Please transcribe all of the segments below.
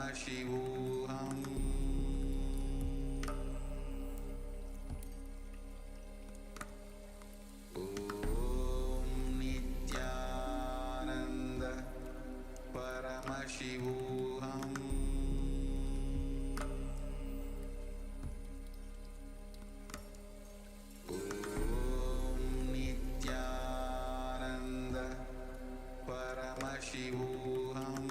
Paramashivoham. Om Nithyananda Paramashivoham. Om Nithyananda Paramashivoham.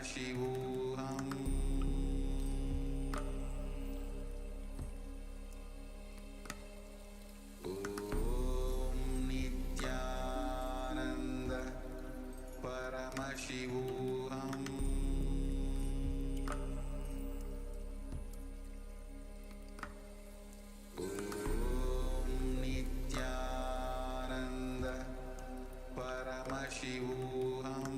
Paramashivoham. Om Nithyananda Paramashivoham. Om Nithyananda Paramashivoham.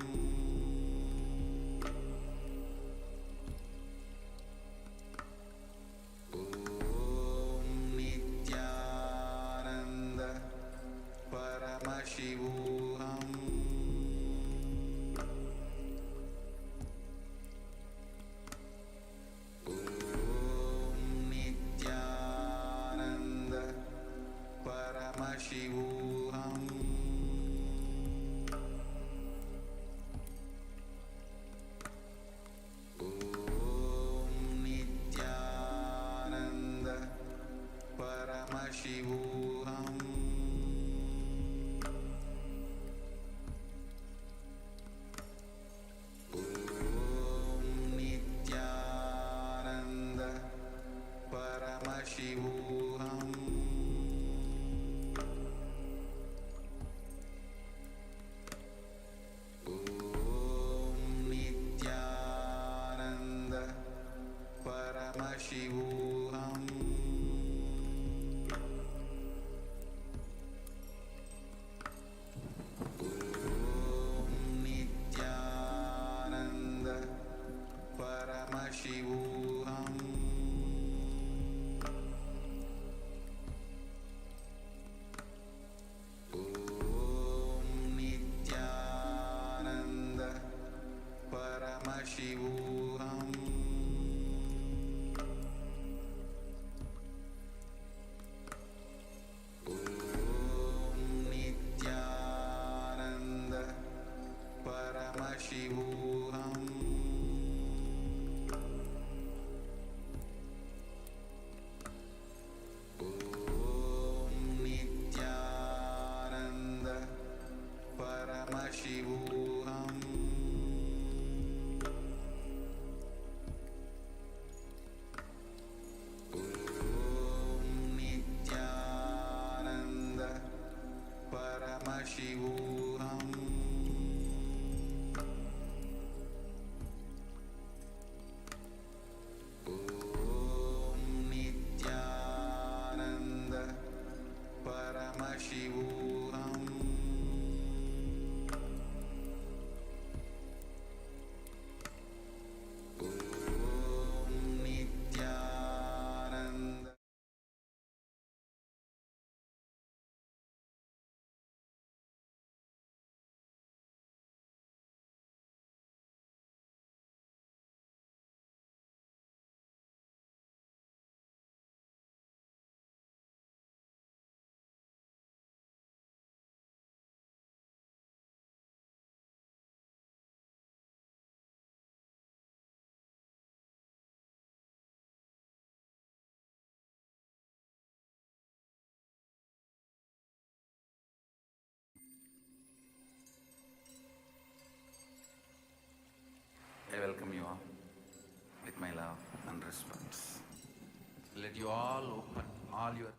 Om Nithyananda Paramashivoham. Om Nithyananda Paramashivoham. Om Nithyananda Paramashivoham. Om Nithyananda Paramashivoham. Om Nithyananda Paramashivoham. Om Nithyananda Paramashivoham. Om Nithyananda Paramashivoham. Om Nithyananda Paramashivoham. Om Nithyananda Paramashivoham. Om Nithyananda Paramashivoham. Om Nithyananda Paramashivoham. Om Nithyananda. I welcome you all with my love and respect. Let you all open all your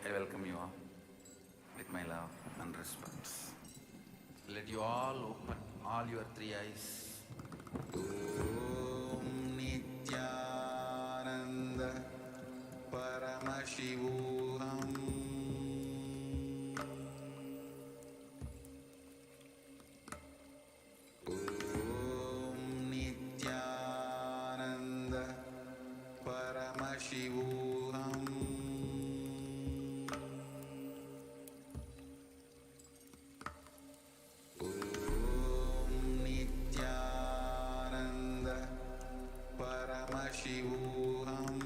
I welcome you all with my love and respects. Let you all open all your three eyes. Om Nithyananda Paramashivoham. Om Nithyananda Paramashivoham. Nithyananda Paramashivoham.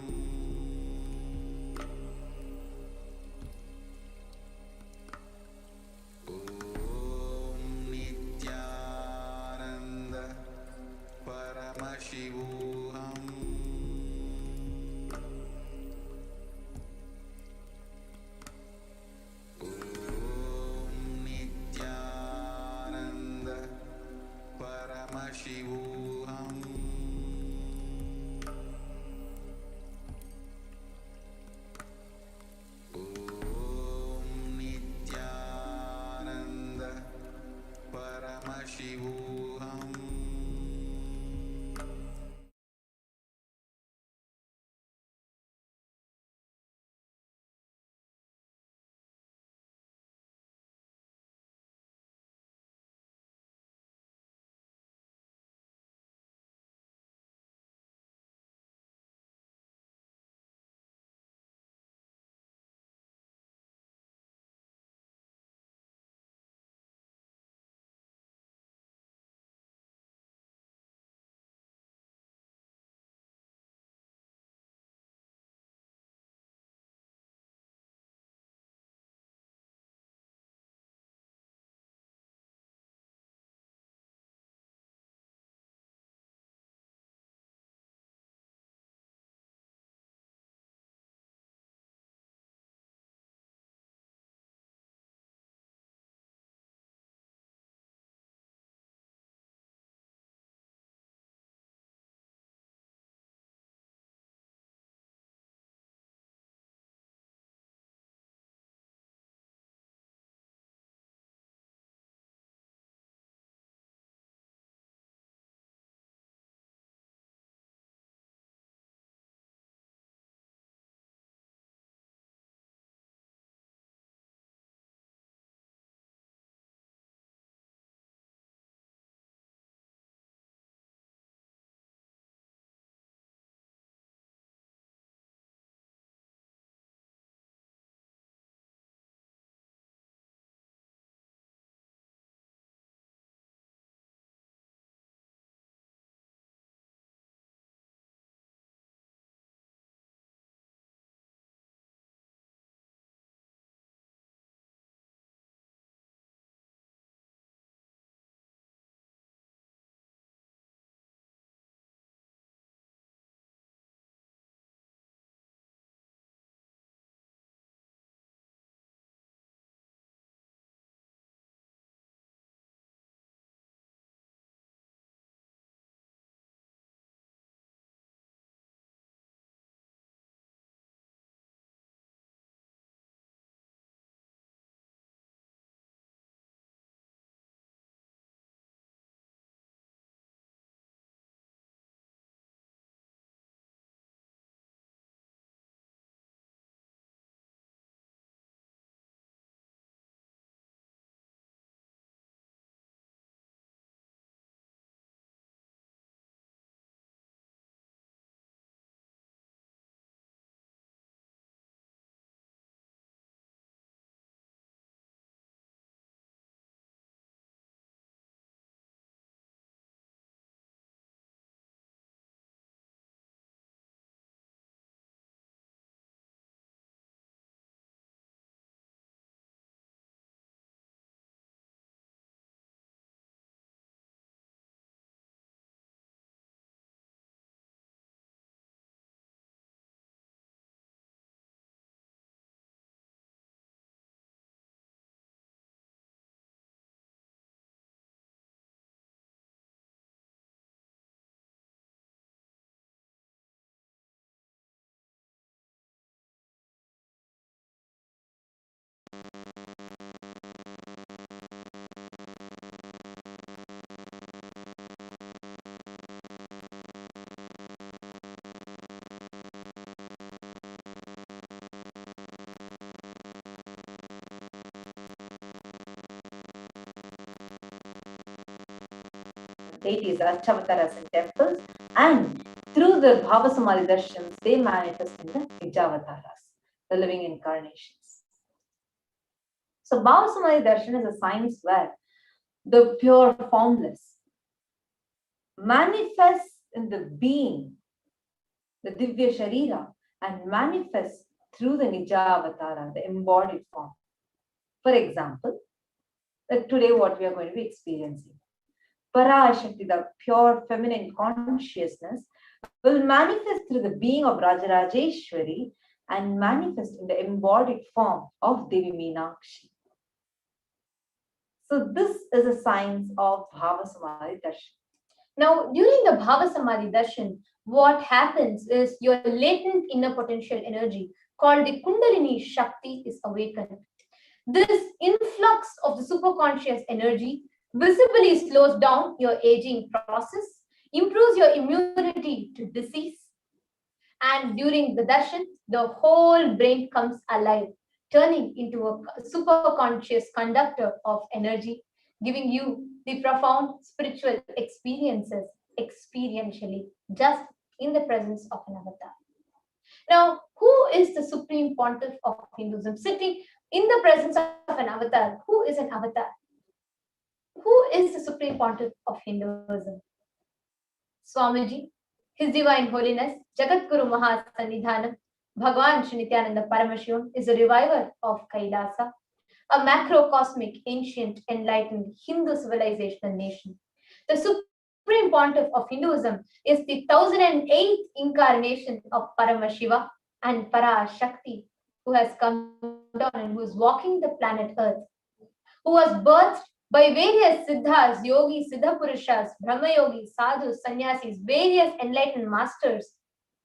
deities, Archavataras in temples, and through the Bhava Samadhi darshans, they manifest in the Nijavataras, the living incarnations. So Bhava Samadhi darshan is a science where the pure formless manifests in the being, the Divya Sharira, and manifests through the Nijavatara, the embodied form. For example, today what we are going to be experiencing. Parashakti, the pure feminine consciousness, will manifest through the being of Rajarajeshwari and manifest in the embodied form of Devi Meenakshi. So this is a science of Bhava Samadhi Darshan. Now, during the Bhava Samadhi darshan, what happens is your latent inner potential energy called the Kundalini Shakti is awakened. This influx of the superconscious energy visibly slows down your aging process, improves your immunity to disease, and during the darshan, the whole brain comes alive, turning into a superconscious conductor of energy, giving you the profound spiritual experiences experientially, just in the presence of an avatar. Now, who is the supreme pontiff of Hinduism? Sitting in the presence of an avatar, who is an avatar? Who is the supreme pontiff of Hinduism? Swamiji, His Divine Holiness, Jagat Guru Mahasannidhanam, Bhagavan Shri Nithyananda Paramashivam is a reviver of Kailasa, a macrocosmic, ancient, enlightened Hindu civilizational nation. The supreme pontiff of Hinduism is the 1008th incarnation of Paramashiva and Parashakti, who has come down and who is walking the planet Earth, who was birthed by various siddhas, yogis, siddha purushas, brahma yogis, sadhus, sannyasis, various enlightened masters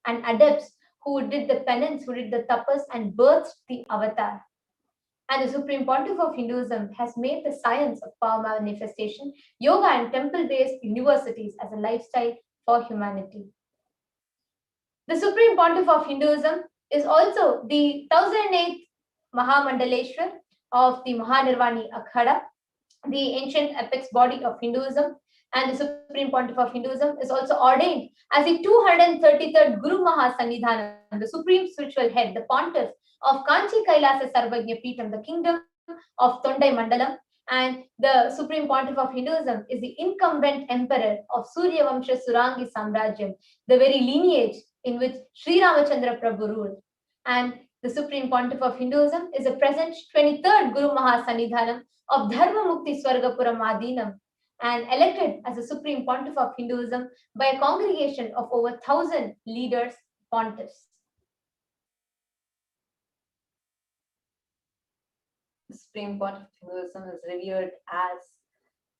and adepts who did the penance, who did the tapas and birthed the avatar. And the Supreme Pontiff of Hinduism has made the science of power manifestation, yoga and temple-based universities as a lifestyle for humanity. The Supreme Pontiff of Hinduism is also the 1008th Mahamandaleshwar of the Mahanirvani Akhada, the ancient apex body of Hinduism, and the Supreme Pontiff of Hinduism is also ordained as the 233rd Guru Mahasannidhanam, the supreme spiritual head, the pontiff of Kanchi Kailasa Sarvagnya Peetham, the kingdom of Tondai Mandalam, and the Supreme Pontiff of Hinduism is the incumbent emperor of Surya Vamsha Surangi Samrajyam, the very lineage in which Sri Ramachandra Prabhu ruled. And the Supreme Pontiff of Hinduism is the present 23rd Guru Mahasannidhanam of Dharma Mukti Swargapuram Adinam, and elected as the Supreme Pontiff of Hinduism by a congregation of over 1,000 leaders, pontiffs. The Supreme Pontiff of Hinduism is revered as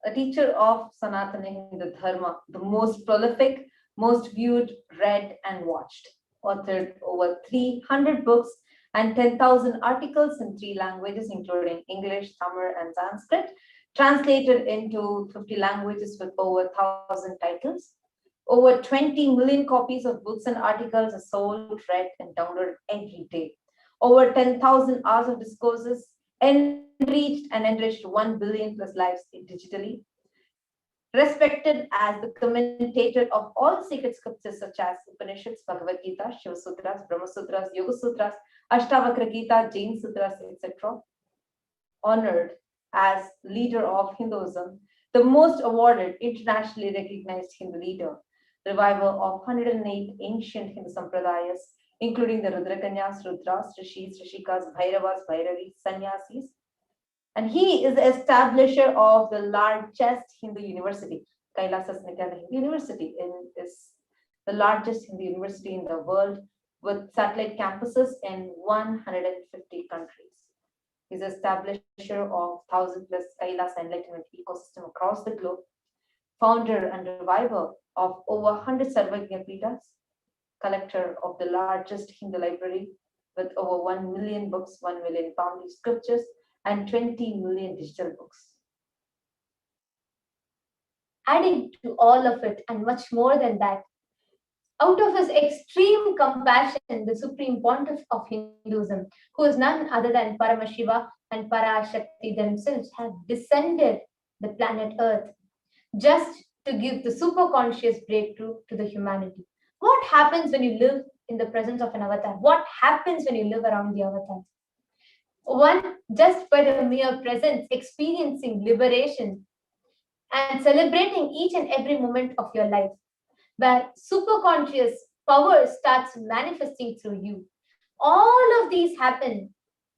a teacher of Sanatana Hindu Dharma, the most prolific, most viewed, read, and watched. Authored over 300 books and 10,000 articles in 3 languages, including English, Tamil, and Sanskrit, translated into 50 languages with over 1,000 titles. Over 20 million copies of books and articles are sold, read, and downloaded every day. Over 10,000 hours of discourses enriched and enriched 1 billion plus lives digitally. Respected as the commentator of all the sacred scriptures such as Upanishads, Bhagavad Gita, Shiva Sutras, Brahma Sutras, Yoga Sutras, Ashtavakra Gita, Jain Sutras, etc. Honored as leader of Hinduism, the most awarded, internationally recognized Hindu leader, reviver of 108 ancient Hindu sampradayas, including the Rudrakanyas, Rudras, Rishis, Rishikas, Bhairavas, Bhairavis, Sannyasis. And he is the establisher of the largest Hindu university, Kailasa Nithyananda Hindu University, is the largest Hindu university in the world with satellite campuses in 150 countries. He's the establisher of 1,000 plus Kailasa Enlightenment ecosystem across the globe, founder and reviver of over 100 Sarvagnya Peethas, collector of the largest Hindu library with over 1 million books, 1 million Pali scriptures, and 20 million digital books. Adding to all of it and much more than that, out of his extreme compassion, the Supreme Pontiff of Hinduism, who is none other than Paramashiva and Parashakti themselves, have descended the planet Earth just to give the superconscious breakthrough to the humanity. What happens when you live in the presence of an avatar? What happens when you live around the avatar? One, just by the mere presence, experiencing liberation and celebrating each and every moment of your life, where superconscious power starts manifesting through you. All of these happen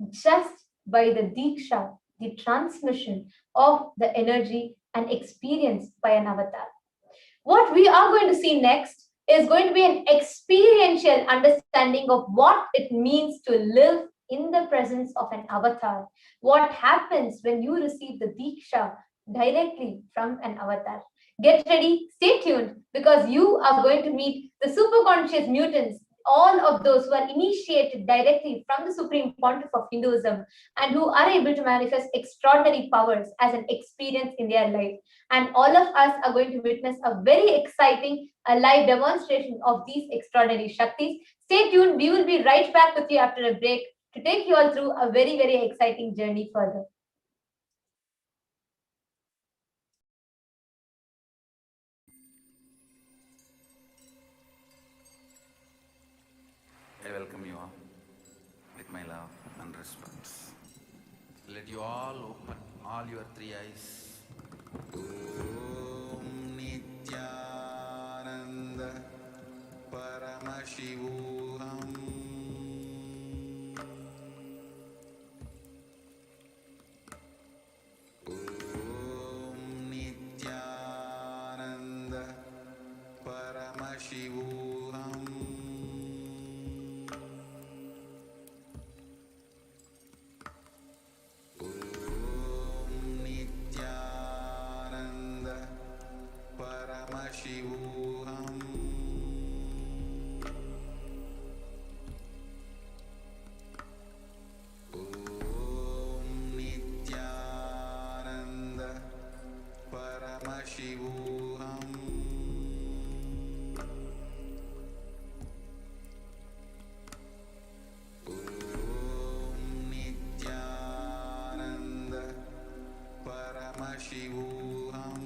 just by the diksha, the transmission of the energy and experience by an avatar. What we are going to see next is going to be an experiential understanding of what it means to live in the presence of an avatar. What happens when you receive the diksha directly from an avatar? Get ready, stay tuned, because you are going to meet the superconscious mutants, all of those who are initiated directly from the Supreme Pontiff of Hinduism and who are able to manifest extraordinary powers as an experience in their life. And all of us are going to witness a very exciting live demonstration of these extraordinary Shaktis. Stay tuned. We will be right back with you after a break to take you all through a very, very exciting journey further. I welcome you all with my love and respect. Let you all open all your three eyes. Om Nithyananda Paramashivoham. Om Nithyananda Paramashivoham. Paramashivoham. Om Nithyananda Paramashivoham. Om Nithyananda Paramashivoham. Paramashivoham.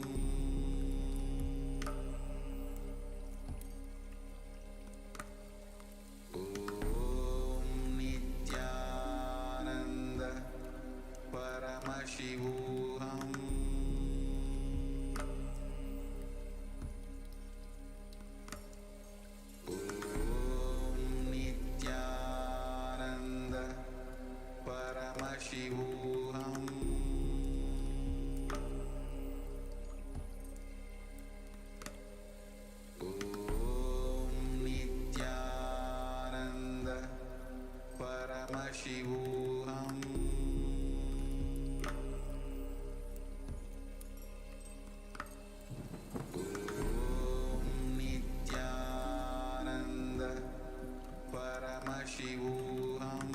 Om Nithyananda Paramashivoham. Om Nithyananda Paramashivoham. Paramashivoham. Om Nithyananda Paramashivoham. Om Nithyananda Paramashivoham.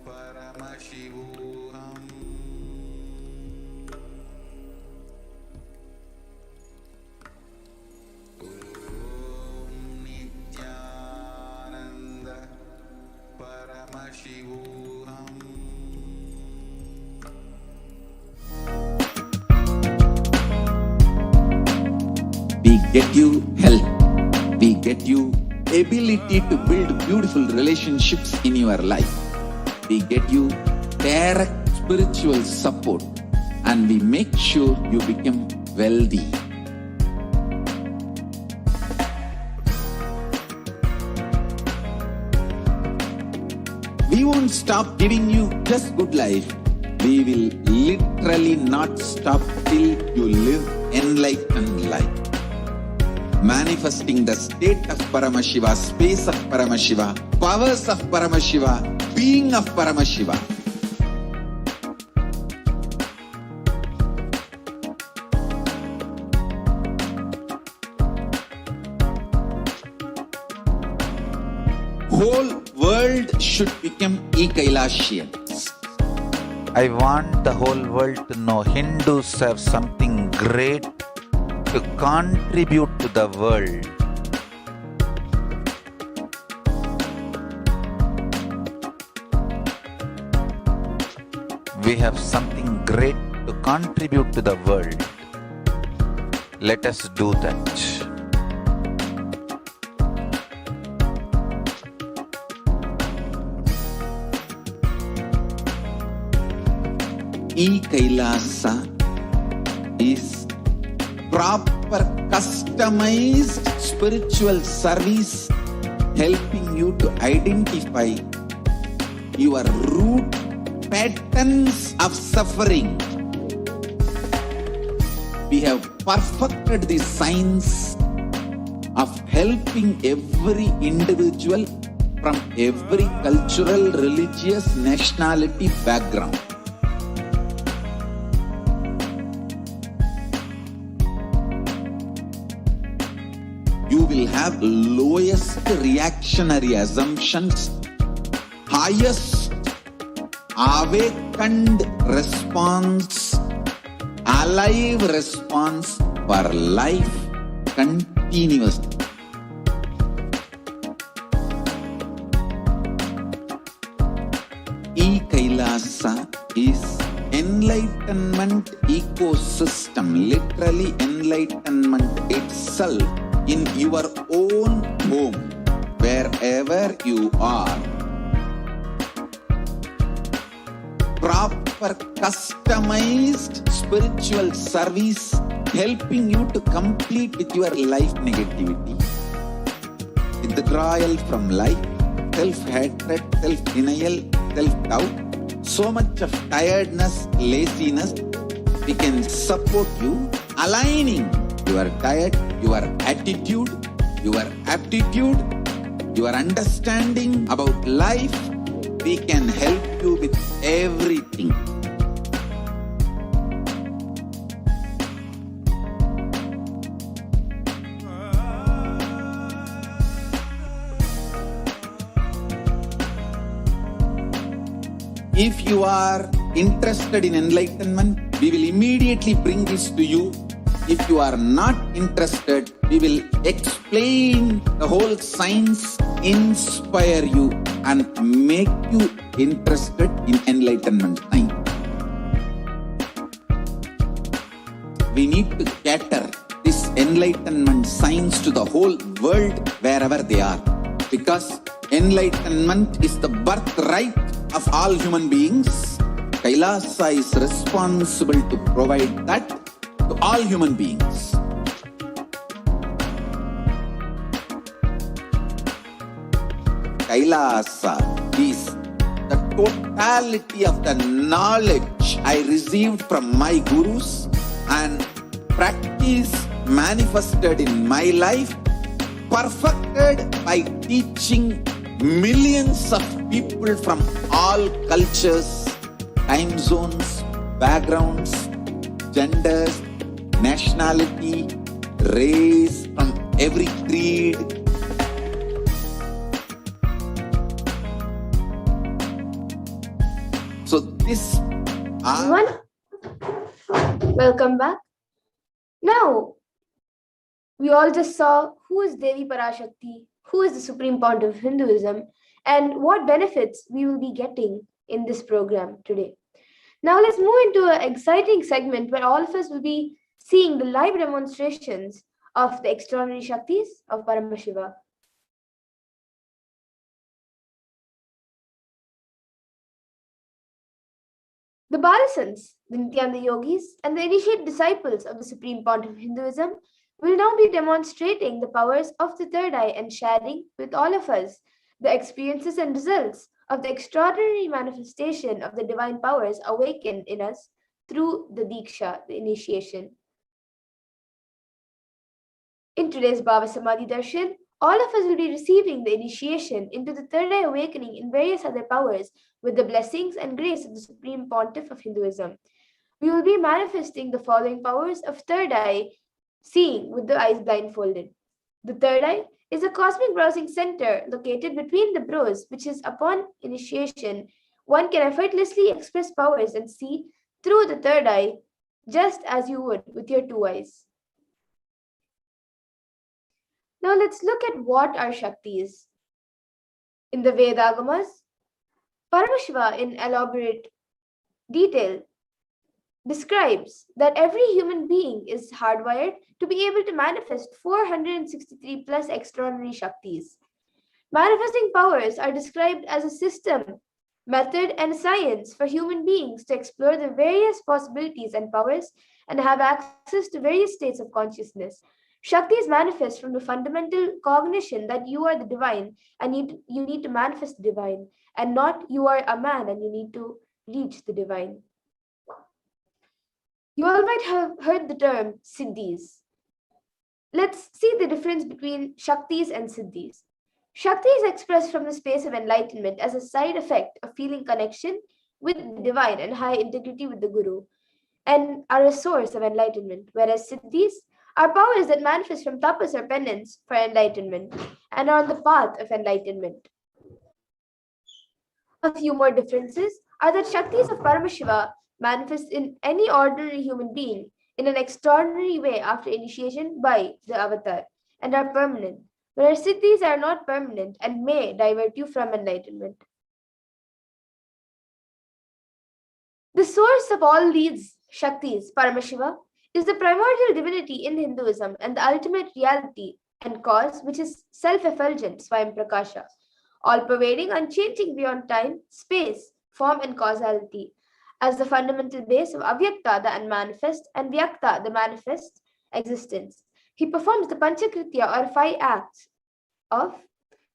Paramashivoham. Om Nithyananda Paramashivoham. We get you help. We get you ability to build beautiful relationships in your life. We get you direct spiritual support, and we make sure you become wealthy. We won't stop giving you just good life. We will literally not stop till you live enlightened life. Manifesting the state of Paramashiva, space of Paramashiva, powers of Paramashiva, being of Paramashiva. Whole world should become Kailasians. I want the whole world to know Hindus have something great to contribute to the world. We have something great to contribute to the world. Let us do that. Kailasa is proper customized spiritual service helping you to identify your root patterns of suffering. We have perfected the science of helping every individual from every cultural, religious, nationality background. You will have lowest reactionary assumptions, highest awakened response, alive response for life continuously. Kailasa is enlightenment ecosystem, literally enlightenment itself in your own home, wherever you are. Proper customized spiritual service helping you to complete with your life negativity. Withdrawal from life, self-hatred, self-denial, self-doubt, so much of tiredness, laziness. We can support you aligning your diet, your attitude, your aptitude, your understanding about life. We can help you with everything. If you are interested in enlightenment, we will immediately bring this to you. If you are not interested, we will explain the whole science, inspire you and make you interested in enlightenment time. We need to cater this enlightenment science to the whole world wherever they are, because enlightenment is the birthright of all human beings. Kailasa is responsible to provide that to all human beings. Kailasa is the totality of the knowledge I received from my gurus and practice manifested in my life, perfected by teaching millions of people from all cultures, time zones, backgrounds, genders, nationality, race, from every creed. So this Everyone, welcome back. Now, we all just saw who is Devi Parashakti, who is the Supreme Point of Hinduism, and what benefits we will be getting in this program today. Now let's move into an exciting segment where all of us will be seeing the live demonstrations of the extraordinary Shaktis of Paramashiva. The Balasans, the Nithyananda Yogis, and the initiate disciples of the Supreme Point of Hinduism will now be demonstrating the powers of the third eye and sharing with all of us the experiences and results of the extraordinary manifestation of the divine powers awakened in us through the Diksha, the initiation. In today's Bhava Samadhi Darshan, All of us will be receiving the initiation into the third eye awakening in various other powers with the blessings and grace of the Supreme Pontiff of Hinduism. We will be manifesting the following powers of third eye, seeing with the eyes blindfolded. The third eye is a cosmic browsing center located between the brows, which is upon initiation, one can effortlessly express powers and see through the third eye just as you would with your two eyes. Now let's look at what are Shaktis. In the Vedagamas, Paramashiva in elaborate detail describes that every human being is hardwired to be able to manifest 463 plus extraordinary Shaktis. Manifesting powers are described as a system, method, and science for human beings to explore the various possibilities and powers and have access to various states of consciousness. Shaktis manifest from the fundamental cognition that you are the divine and you need to manifest the divine, and not you are a man and you need to reach the divine. You all might have heard the term Siddhis. Let's see the difference between Shaktis and Siddhis. Shakti is expressed from the space of enlightenment as a side effect of feeling connection with the divine and high integrity with the Guru, and are a source of enlightenment, whereas Siddhis are powers that manifest from tapas or penance for enlightenment and are on the path of enlightenment. A few more differences are that Shaktis of Paramashiva manifest in any ordinary human being in an extraordinary way after initiation by the avatar and are permanent, whereas Siddhis are not permanent and may divert you from enlightenment. The source of all these Shaktis, Paramashiva, is the primordial divinity in Hinduism and the ultimate reality and cause, which is self-effulgent Swayam Prakasha, all-pervading, unchanging beyond time, space, form, and causality, as the fundamental base of Avyakta, the unmanifest, and Vyakta, the manifest existence. He performs the Panchakritya or 5 acts of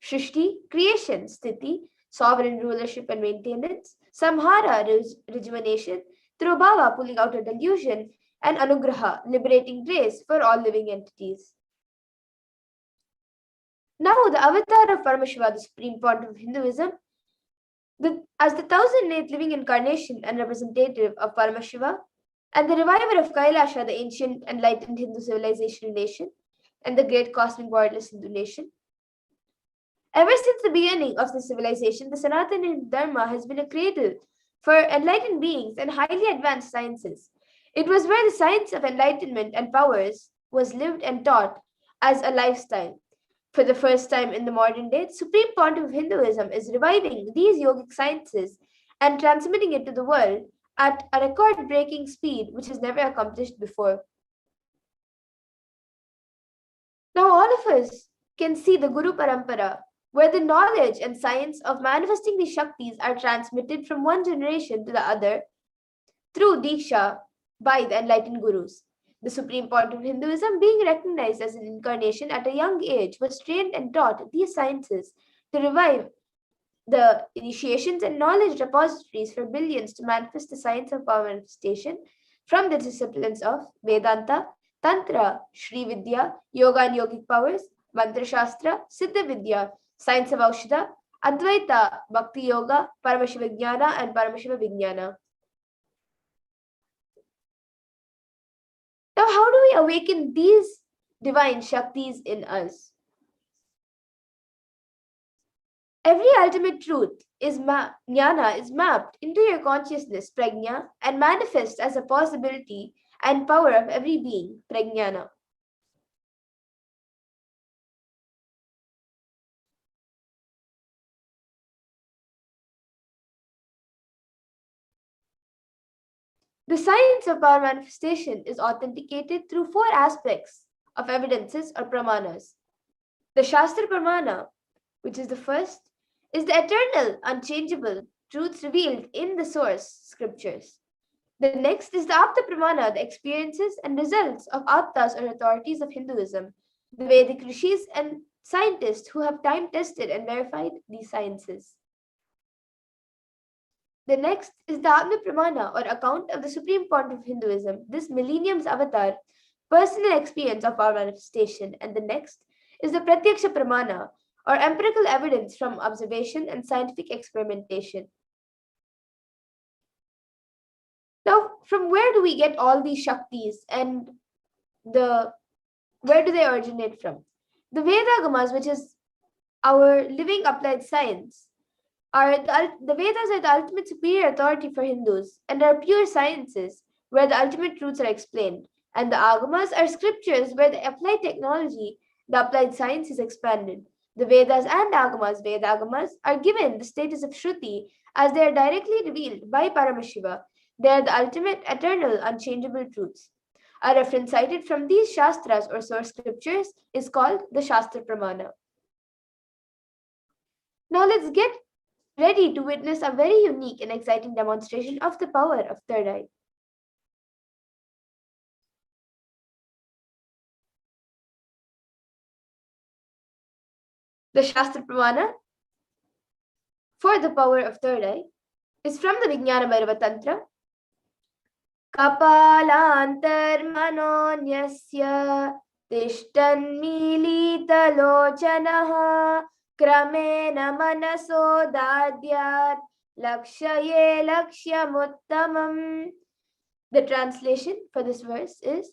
Shrishti, creation, Sthiti, sovereign rulership and maintenance, Samhara, rejuvenation, Trubhava, pulling out a delusion, and Anugraha, liberating grace for all living entities. Now, the avatar of Paramashiva, the Supreme Pontiff of Hinduism, as the 1008th living incarnation and representative of Paramashiva, and the reviver of Kailasa, the ancient enlightened Hindu civilization nation, and the great cosmic borderless Hindu nation. Ever since the beginning of the civilization, the Sanatana Dharma has been a cradle for enlightened beings and highly advanced sciences. It was where the science of enlightenment and powers was lived and taught as a lifestyle. For the first time in the modern day, the Supreme Pontiff of Hinduism is reviving these yogic sciences and transmitting it to the world at a record-breaking speed which is never accomplished before. Now all of us can see the Guru Parampara, where the knowledge and science of manifesting these Shaktis are transmitted from one generation to the other through Diksha by the enlightened Gurus. The Supreme Pontiff of Hinduism, being recognized as an incarnation at a young age, was trained and taught these sciences to revive the initiations and knowledge repositories for billions to manifest the science of power manifestation from the disciplines of Vedanta, Tantra, Shri Vidya, Yoga and Yogic powers, Mantra Shastra, Siddha Vidya, Science of Aushadha, Advaita, Bhakti Yoga, Paramashiva Jnana, and Paramashiva Vijnana. Now, how do we awaken these divine Shaktis in us? Every ultimate truth is jnana is mapped into your consciousness, prajna, and manifests as a possibility and power of every being, prajnana. The science of power manifestation is authenticated through 4 aspects of evidences or pramanas. The Shastra Pramana, which is the first, is the eternal, unchangeable truths revealed in the source scriptures. The next is the Apta Pramana, the experiences and results of Aptas or authorities of Hinduism, the Vedic rishis and scientists who have time-tested and verified these sciences. The next is the Atma Pramana or account of the Supreme Pontiff of Hinduism, this millennium's avatar, personal experience of our manifestation. And the next is the Pratyaksha Pramana, or empirical evidence from observation and scientific experimentation. Now, from where do we get all these Shaktis and where do they originate from? The Vedagamas, which is our living applied science, the Vedas are the ultimate superior authority for Hindus and are pure sciences where the ultimate truths are explained. And the Agamas are scriptures where the applied technology, the applied science is expanded. The Vedas and Vedagamas, are given the status of Shruti as they are directly revealed by Paramashiva. They are the ultimate, eternal, unchangeable truths. A reference cited from these Shastras or source scriptures is called the Shastra Pramana. Now let's get ready to witness a very unique and exciting demonstration of the power of third eye. The Shastra Pramana for the power of third eye is from the Vijnana Bhairava Tantra. Kapalantarmanonyasya tishtanmilitalochanaha kramena manaso dadyat lakshaye lakshyamuttamam. The translation for this verse is,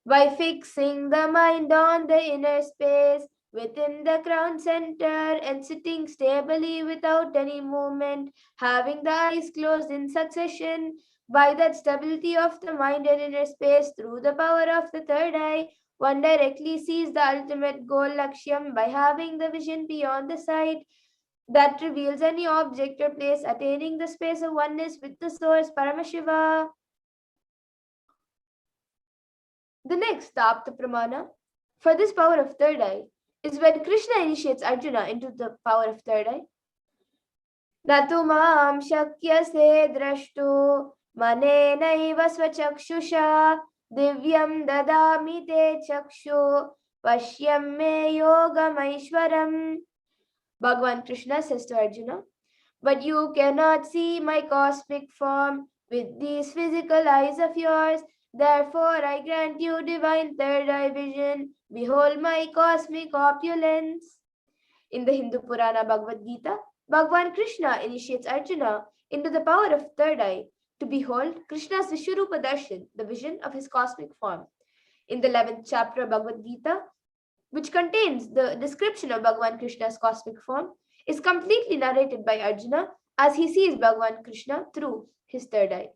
by fixing the mind on the inner space within the crown center and sitting stably without any movement, having the eyes closed in succession, by that stability of the mind and inner space through the power of the third eye, one directly sees the ultimate goal Lakshyam by having the vision beyond the sight that reveals any object or place, attaining the space of oneness with the source Paramashiva. The next, the Atma Pramana, for this power of third eye, is when Krishna initiates Arjuna into the power of third eye. Natu mam shakyase drashtu manenaiva svachakshusha divyam dadami te chakshu pashyam me yogam aishwaram. Bhagavan Krishna says to Arjuna, but you cannot see my cosmic form with these physical eyes of yours. Therefore, I grant you divine third eye vision. Behold my cosmic opulence. In the Hindu Purana Bhagavad Gita, Bhagavan Krishna initiates Arjuna into the power of third eye to behold Krishna's Vishwarupa Darshan, the vision of his cosmic form. In the 11th chapter of Bhagavad Gita, which contains the description of Bhagavan Krishna's cosmic form, is completely narrated by Arjuna as he sees Bhagavan Krishna through his third eye.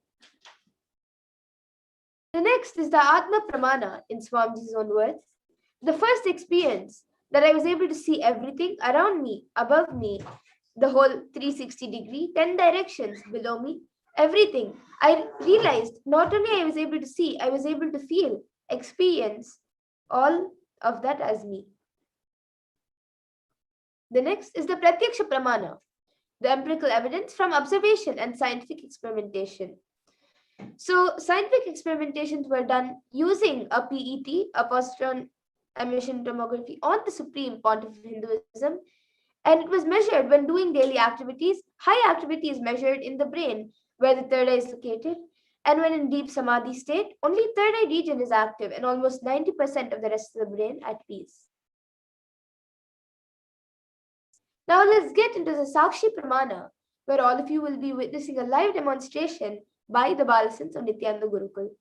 The next is the Atma Pramana in Swamiji's own words. The first experience that I was able to see everything around me, above me, the whole 360 degree, 10 directions below me, everything. I realized not only I was able to see, I was able to feel, experience all of that as me. The next is the Pratyaksha Pramana, the empirical evidence from observation and scientific experimentation. So scientific experimentations were done using a PET, a positron emission tomography, on the supreme pontiff of Hinduism, and it was measured when doing daily activities. High activity is measured in the brain where the third eye is located, and when in deep samadhi state, only third eye region is active and almost 90% of the rest of the brain at peace. Now let's get into the Sakshi Pramana, where all of you will be witnessing a live demonstration by the Balasins of Nithyananda Gurukul.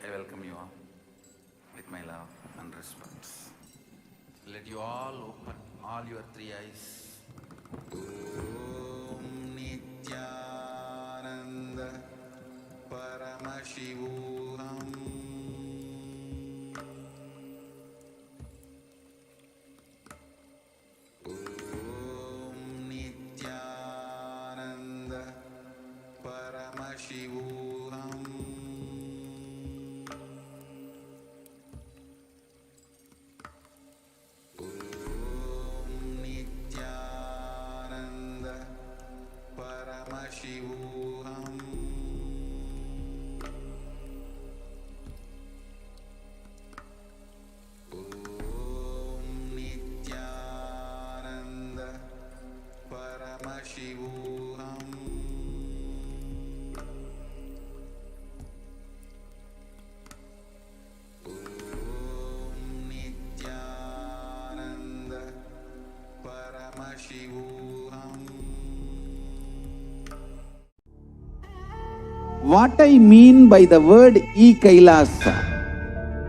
I welcome you all with my love and respect. Let you all open all your three eyes. Om Nithyananda Paramashivoham. Om Nithyananda Paramashivoham. What I mean by the word Kailasa,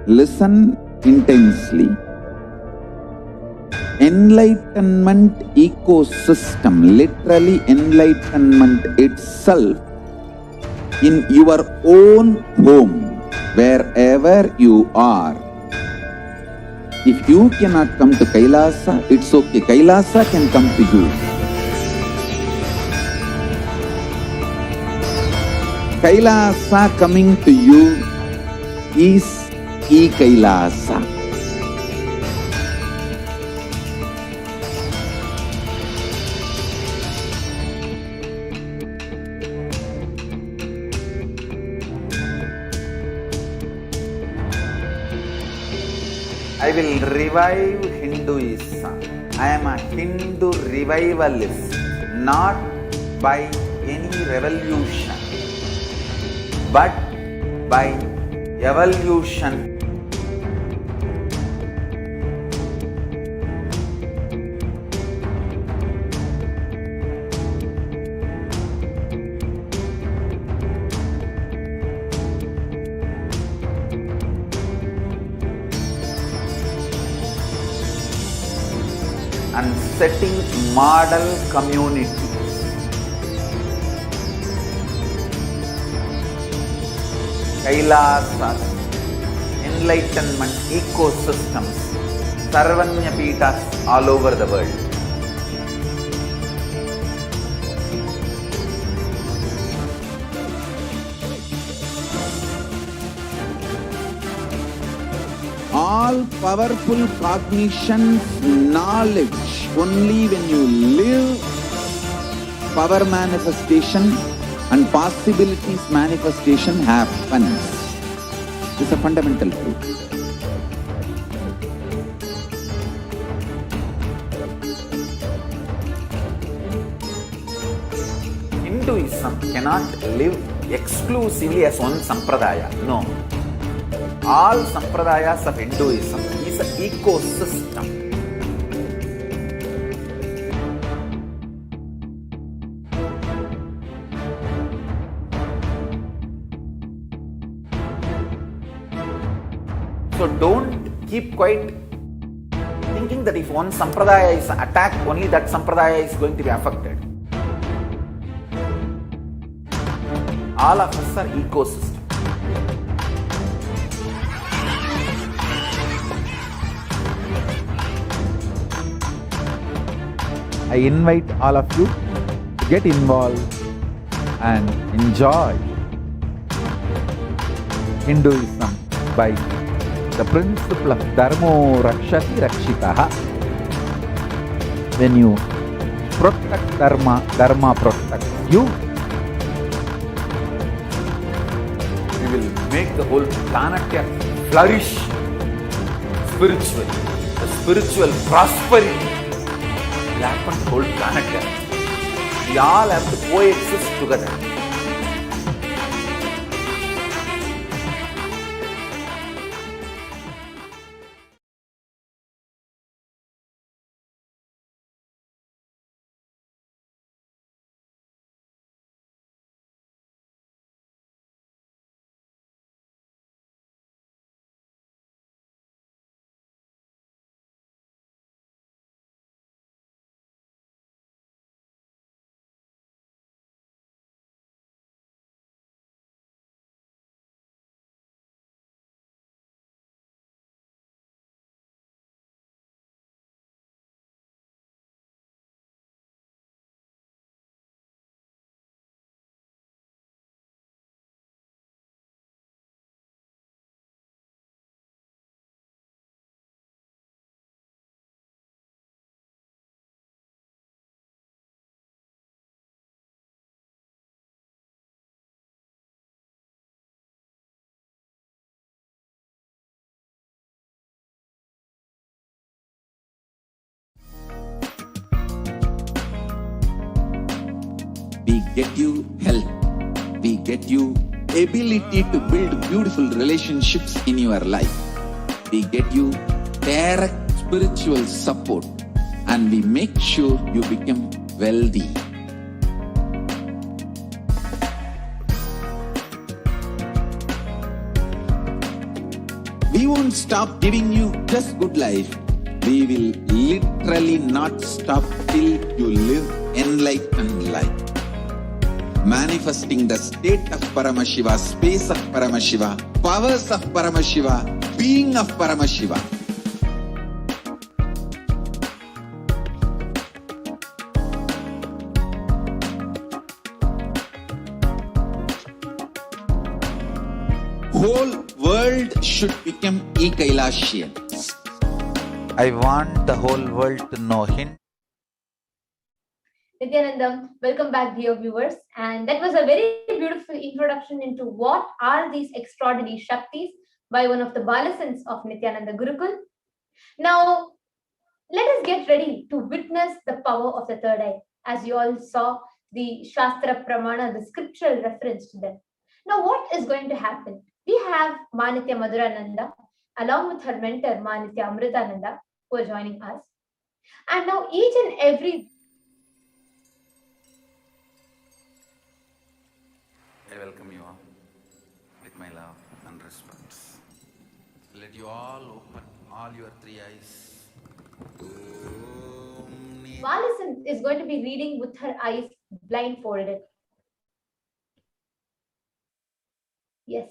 listen intensely. Enlightenment ecosystem, literally enlightenment itself, in your own home, wherever you are. If you cannot come to Kailasa, it's okay. Kailasa can come to you. Kailasa coming to you is Kailasa. I will revive Hinduism. I am a Hindu revivalist, not by any revolution, but by evolution. And setting model community. Kailasas, enlightenment ecosystems, Sarvanya Pitas all over the world. All powerful cognition, knowledge, only when you live, power manifestation and possibilities manifestation happens. This is a fundamental truth. Hinduism cannot live exclusively as one sampradaya. No. All sampradayas of Hinduism is an ecosystem. So don't keep quiet thinking that if one sampradaya is attacked, only that sampradaya is going to be affected. All of us are ecosystems. I invite all of you to get involved and enjoy Hinduism by the principle of Dharmo Rakshati Rakshitaha. When you protect Dharma, Dharma protects you. We will make the whole planet flourish spiritually. The spiritual prosperity will happen to the whole planet Earth. We all have to coexist together. We get you help. We get you ability to build beautiful relationships in your life. We get you direct spiritual support, and we make sure you become wealthy. We won't stop giving you just good life. We will literally not stop till you live enlightened life. Manifesting the state of Paramashiva, space of Paramashiva, powers of Paramashiva, being of Paramashiva. Whole world should become Kailasians. I want the whole world to know Him. Nithyanandam, welcome back, dear viewers. And that was a very beautiful introduction into what are these extraordinary Shaktis by one of the Balasans of Nithyananda Gurukul. Now, let us get ready to witness the power of the third eye. As you all saw, the Shastra Pramana, the scriptural reference to them. Now, what is going to happen? We have Manitya Madhurananda along with her mentor Manitya Amritananda who are joining us. And now each and every I welcome you all with my love and respect. Let you all open all your three eyes. Balasan is going to be reading with her eyes blindfolded. Yes.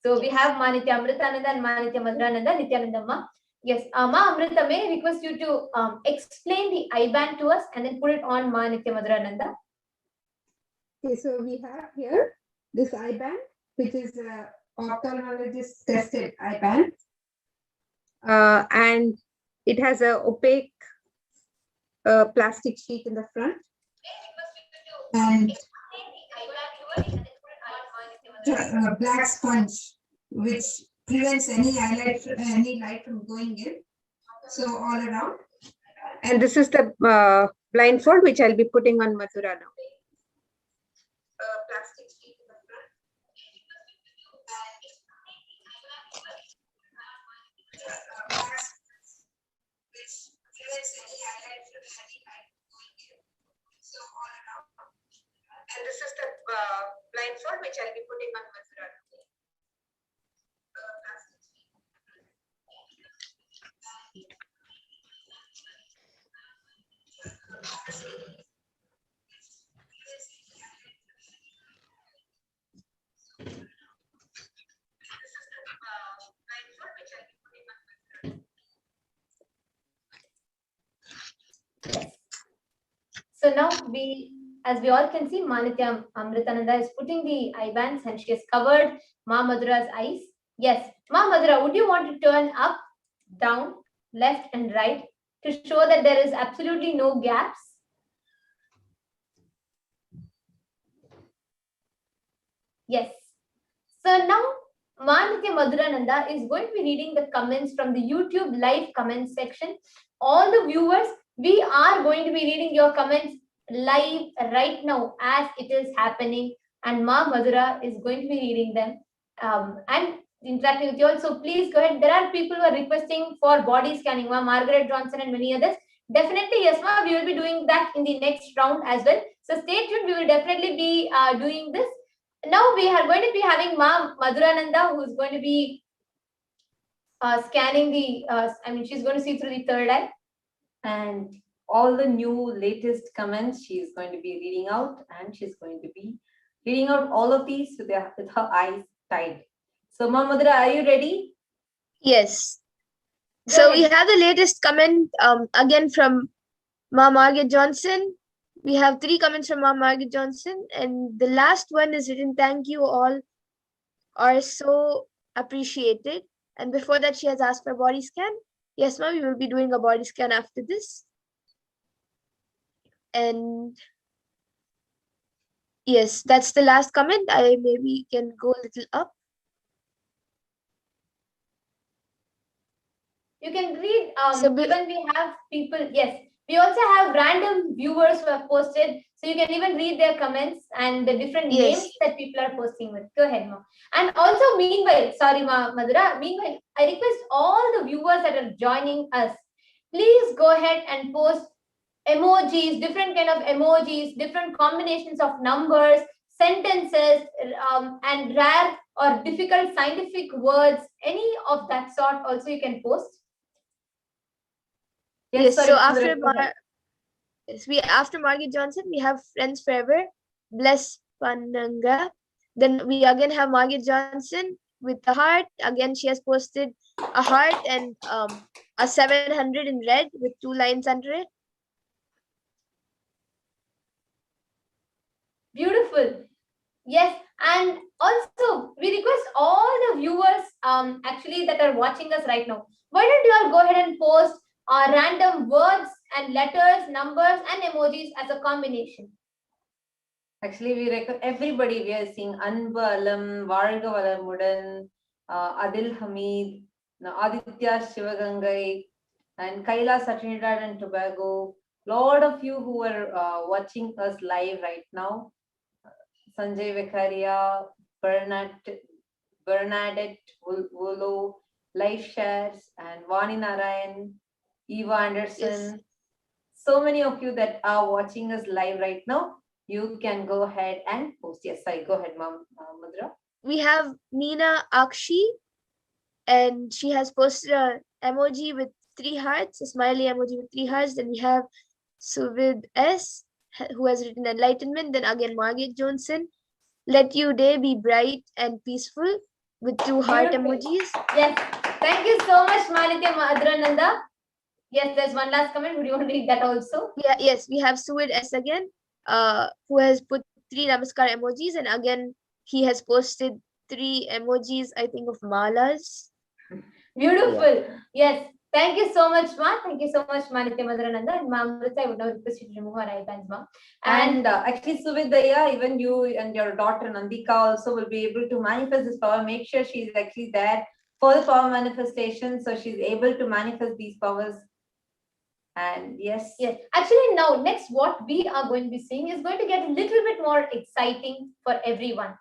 So we have Manitya Amritananda and Manitya Madhurananda, Nithyanandamma. Yes, Ma Amrita, may I request you to explain the IBAN to us and then put it on Manitya Madhurananda. Okay, so we have here this IBAN, which is a ophthalmologist tested IBAN. And it has a opaque plastic sheet in the front. And black sponge, which prevents any light from going in. So all around. And this is the blindfold which I'll be putting on Mathura now. Plastic sheet in the front. Which prevents any light going in. So all around. And this is the blindfold which I'll be putting on Mathura. So now as we all can see, Manitya Amritananda is putting the IBANs and she has covered Ma Madhura's eyes. Yes, Ma Madhura, would you want to turn up, down, left and right to show that there is absolutely no gaps? Yes. So now Manitya Madhurananda is going to be reading the comments from the YouTube live comment section. All the viewers, we are going to be reading your comments live right now as it is happening, and Ma Madhura is going to be reading them and interacting with you all. So please go ahead. There are people who are requesting for body scanning, Ma Margaret Johnson and many others. Definitely, yes, Ma, we will be doing that in the next round as well. So stay tuned. We will definitely be doing this. Now we are going to be having Ma Madhurananda, who is going to be scanning the, she's going to see through the third eye. And all the new latest comments she's going to be reading out, and she's going to be reading out all of these with her eyes tied. So Ma Madhura, are you ready? Yes. So we have the latest comment again from Ma Margaret Johnson. We have 3 comments from Ma Margaret Johnson, and the last one is written, "Thank you all are so appreciated." And before that, she has asked for a body scan. Yes, ma'am, we will be doing a body scan after this. And yes, that's the last comment. I maybe can go a little up. You can read, even we have people, yes, we also have random viewers who have posted, so you can even read their comments and the different names that people are posting with. Go ahead, Ma. And also, meanwhile, sorry, Ma Madhura, meanwhile, I request all the viewers that are joining us, please go ahead and post emojis, different kind of emojis, different combinations of numbers, sentences, and rare or difficult scientific words, any of that sort also you can post. Yes, sorry, so Madhura, after Margaret Johnson, we have Friends Forever, Bless Pananga. Then we again have Margaret Johnson with the heart. Again, she has posted a heart and a 700 in red with 2 lines under it. Beautiful. Yes, and also we request all the viewers actually that are watching us right now. Why don't you all go ahead and post random words and letters, numbers, and emojis as a combination. Actually, everybody we are seeing Anbalam, Varga Valamudan, Adil Hamid, Aditya Shivagangai, and Kailasa Trinidad and Tobago. Lot of you who are watching us live right now. Sanjay Vekaria, Bernadette Wolo, live shares, and Vani Narayan, Eva Anderson. Yes. So many of you that are watching us live right now, you can go ahead and post. Yes, sorry, go ahead, Madhura. We have Nina Akshi, and she has posted an emoji with 3 hearts, a smiley emoji with 3 hearts. Then we have Suvid S, who has written Enlightenment. Then again, Margaret Johnson, let your day be bright and peaceful with 2 heart emojis. Yes, thank you so much, Manitya Madhrananda. Yes, there's one last comment. Would you want to read that also? Yeah, yes, we have Suvid S again, who has put 3 Namaskar emojis, and again, he has posted 3 emojis, I think, of malas. Beautiful. Yeah. Yes. Thank you so much, Ma. Thank you so much, Manitya Madhrananda. And Ma'am, I would now request you to remove her iPads, Ma. And actually, Suvidaya, even you and your daughter Nandika also will be able to manifest this power. Make sure she's actually there for the power manifestation, so she's able to manifest these powers. And yes. Yes. Actually, now, next, what we are going to be seeing is going to get a little bit more exciting for everyone.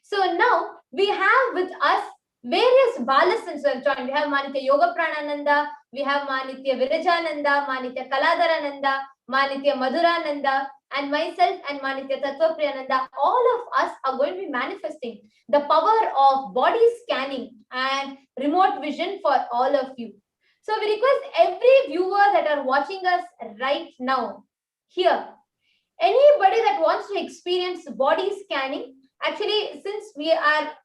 So now, we have with us various Balasans who have joined. We have Manitya Yoga Pranananda, we have Manitya Virajananda, Manitya Kaladarananda, Manitya Madhurananda, and myself and Manitya Tattva Priyananda. All of us are going to be manifesting the power of body scanning and remote vision for all of you. So we request every viewer that are watching us right now here, anybody that wants to experience body scanning, actually, since we are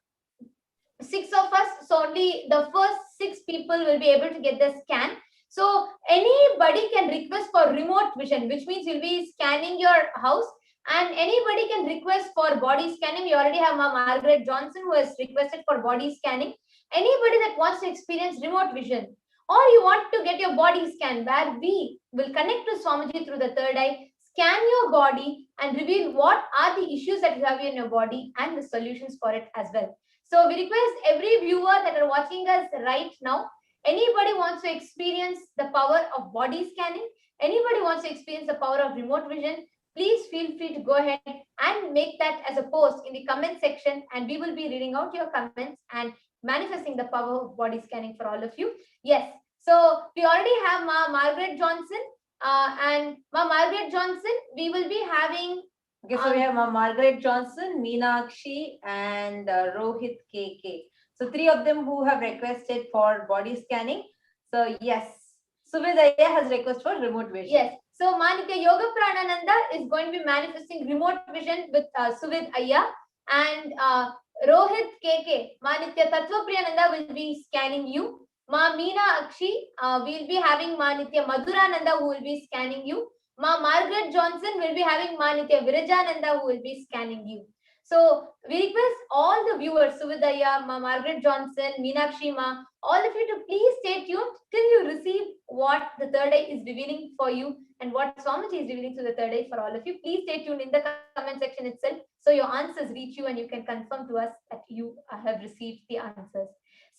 6 of us, so only the first 6 people will be able to get the scan. So anybody can request for remote vision, which means you'll be scanning your house, and anybody can request for body scanning. We already have Margaret Johnson who has requested for body scanning. Anybody that wants to experience remote vision, or you want to get your body scanned, where we will connect to Swamiji through the third eye, scan your body and reveal what are the issues that you have in your body and the solutions for it as well. So we request every viewer that are watching us right now, anybody wants to experience the power of body scanning, anybody wants to experience the power of remote vision, please feel free to go ahead and make that as a post in the comment section, and we will be reading out your comments and manifesting the power of body scanning for all of you. Yes, so we already have Margaret Johnson, and Margaret Johnson, we will be having. Okay, so we have Margaret Johnson, Meenakshi, and Rohit KK. So 3 of them who have requested for body scanning. So yes, Suvidaya has requested for remote vision. Yes. So Manitya Yoga Pranananda is going to be manifesting remote vision with Suvid Ayya, and Rohit KK, Manitya Tattva Priyananda will be scanning you. Ma Meena Akshi, we'll be having Manitya Madhurananda who will be scanning you. Margaret Johnson will be having Manitya Virajananda who will be scanning you. So we request all the viewers, Suvidaya, Margaret Johnson, Meenakshi Ma, all of you to please stay tuned till you receive what the third eye is revealing for you and what Swamiji is revealing to the third eye for all of you. Please stay tuned in the comment section itself so your answers reach you and you can confirm to us that you have received the answers.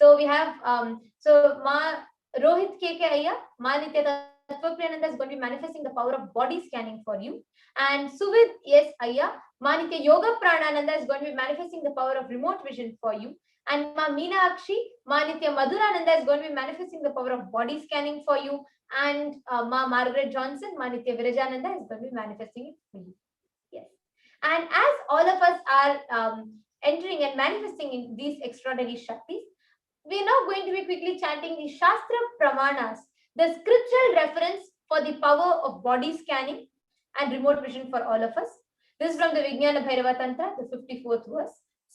So we have Rohit KK Ayya, Manitya Tattva Priyananda is going to be manifesting the power of body scanning for you. And Suvid yes Ayya, Manitya Yoga Pranananda is going to be manifesting the power of remote vision for you. And Meena Akshi, Manitya Madhurananda is going to be manifesting the power of body scanning for you. And Margaret Johnson, Manitya Virajananda is going to be manifesting it for you. Yes. And as all of us are entering and manifesting in these extraordinary Shaktis. We are now going to be quickly chanting the Shastra Pramanas, the scriptural reference for the power of body scanning and remote vision for all of us. This is from the Vijnana Bhairava Tantra, the 54th verse.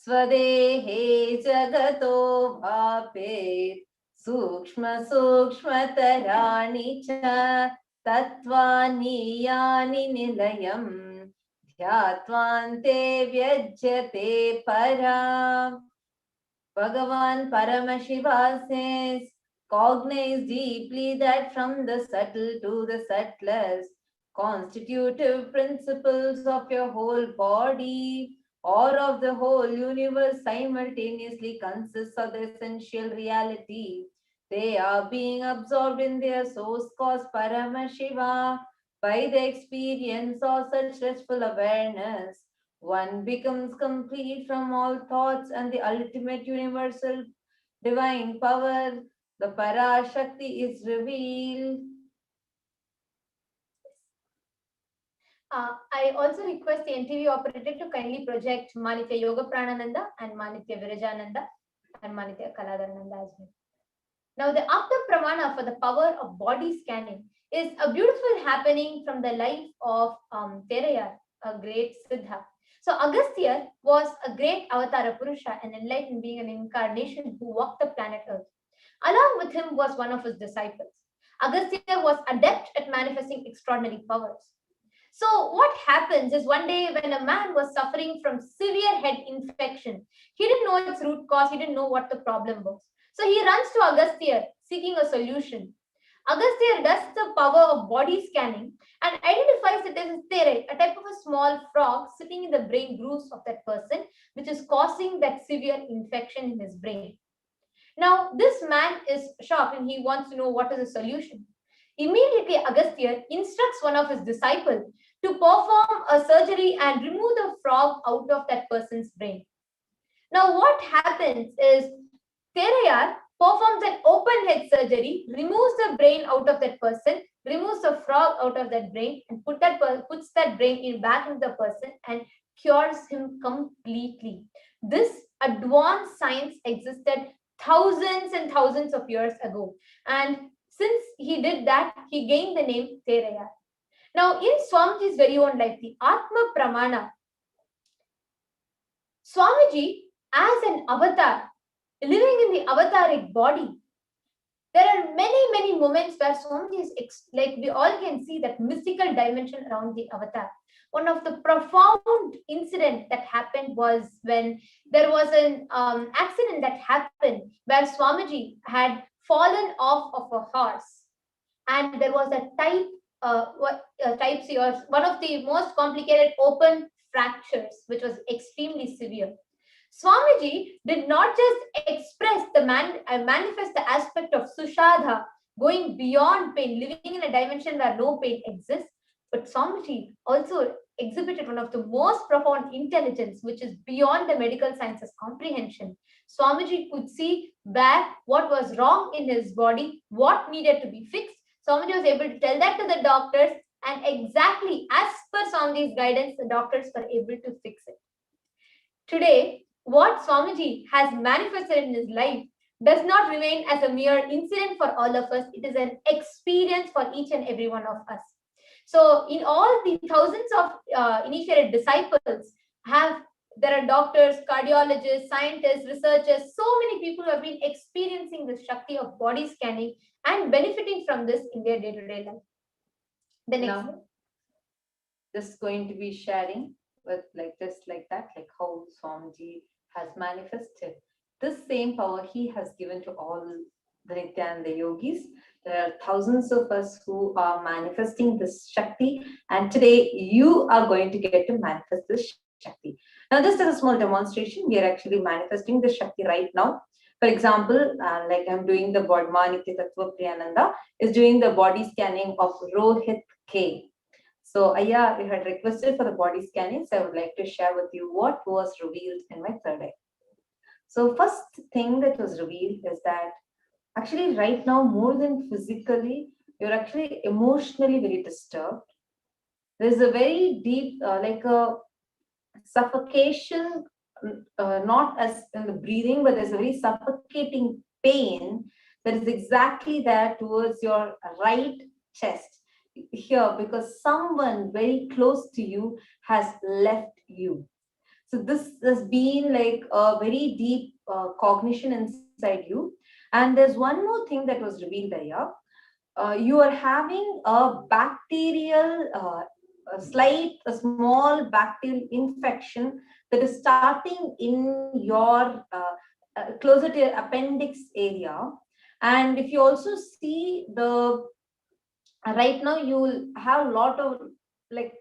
Swadehe jagato bhape sukshma sukshma tarani cha tattvani yani nilayam dhyatvante vyajyate para. Bhagavan Paramashiva says, cognize deeply that from the subtle to the subtlest, constitutive principles of your whole body or of the whole universe simultaneously consists of the essential reality. They are being absorbed in their source cause Paramashiva. By the experience of such restful awareness, one becomes complete from all thoughts and the ultimate universal divine power, the Parashakti, is revealed. I also request the NTV operator to kindly project Manitya Yoga Pranananda and Manitya Virajananda and Manitya Kaladananda as well. Now, the Atma Pramana for the power of body scanning is a beautiful happening from the life of Terayar, a great Siddha. So, Agastya was a great Avatara Purusha, an enlightened being, an incarnation who walked the planet Earth. Along with him was one of his disciples. Agastya was adept at manifesting extraordinary powers. So what happens is one day when a man was suffering from severe head infection, he didn't know its root cause, he didn't know what the problem was. So he runs to Agastya seeking a solution. Agastya does the power of body scanning and identifies that there is a type of a small frog sitting in the brain grooves of that person, which is causing that severe infection in his brain. Now, this man is shocked and he wants to know what is the solution. Immediately, Agastya instructs one of his disciples to perform a surgery and remove the frog out of that person's brain. Now, what happens is Terayar performs an open head surgery, removes the brain out of that person, removes the frog out of that brain, and puts that brain back into the person and cures him completely. This advanced science existed thousands and thousands of years ago, and since he did that, he gained the name Terayar. Now, in Swamiji's very own life, the Atma Pramana, Swamiji, as an avatar, living in the avataric body, there are many moments where Swamiji is, like we all can see that mystical dimension around the avatar. One of the profound incident that happened was when there was an accident that happened where Swamiji had fallen off of a horse, and there was a type C, or one of the most complicated open fractures, which was extremely severe. Swamiji did not just express the manifest the aspect of Sushadha, going beyond pain, living in a dimension where no pain exists, but Swamiji also exhibited one of the most profound intelligence, which is beyond the medical sciences comprehension. Swamiji could see where what was wrong in his body, what needed to be fixed. Swamiji was able to tell that to the doctors, and exactly as per Swamiji's guidance, the doctors were able to fix it. Today, what Swamiji has manifested in his life does not remain as a mere incident for all of us. It is an experience for each and every one of us. So in all the thousands of initiated disciples, there are doctors, cardiologists, scientists, researchers, so many people who have been experiencing the Shakti of body scanning and benefiting from this in their day-to-day life. The next one. Just going to be sharing with like how Swamiji has manifested this same power he has given to all the Nithyananda yogis. There are thousands of us who are manifesting this Shakti, and today you are going to get to manifest this Shakti. Now, just as a small demonstration, we are actually manifesting the Shakti right now. For example, like I'm doing the body, Manitya Tattva Priyananda is doing the body scanning of Rohit K. So Aya, you had requested for the body scanning, so I would like to share with you what was revealed in my third eye. So first thing that was revealed is that actually right now, more than physically, you're actually emotionally very disturbed. There's a very deep, like a suffocation not as in the breathing, but there's a very suffocating pain that is exactly there towards your right chest here, because someone very close to you has left you. So this has been like a very deep cognition inside you. And there's one more thing that was revealed here. You are having a bacterial, a small bacterial infection that is starting in your, closer to your appendix area. And if you also see the, right now you will have a lot of like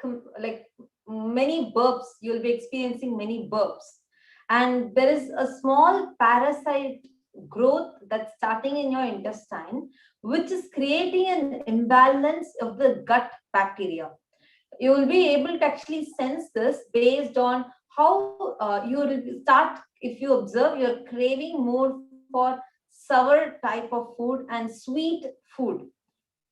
many burps, you'll be experiencing many burps. And there is a small parasite growth that's starting in your intestine, which is creating an imbalance of the gut bacteria. You will be able to actually sense this based on how you will start, if you observe, you're craving more for sour type of food and sweet food.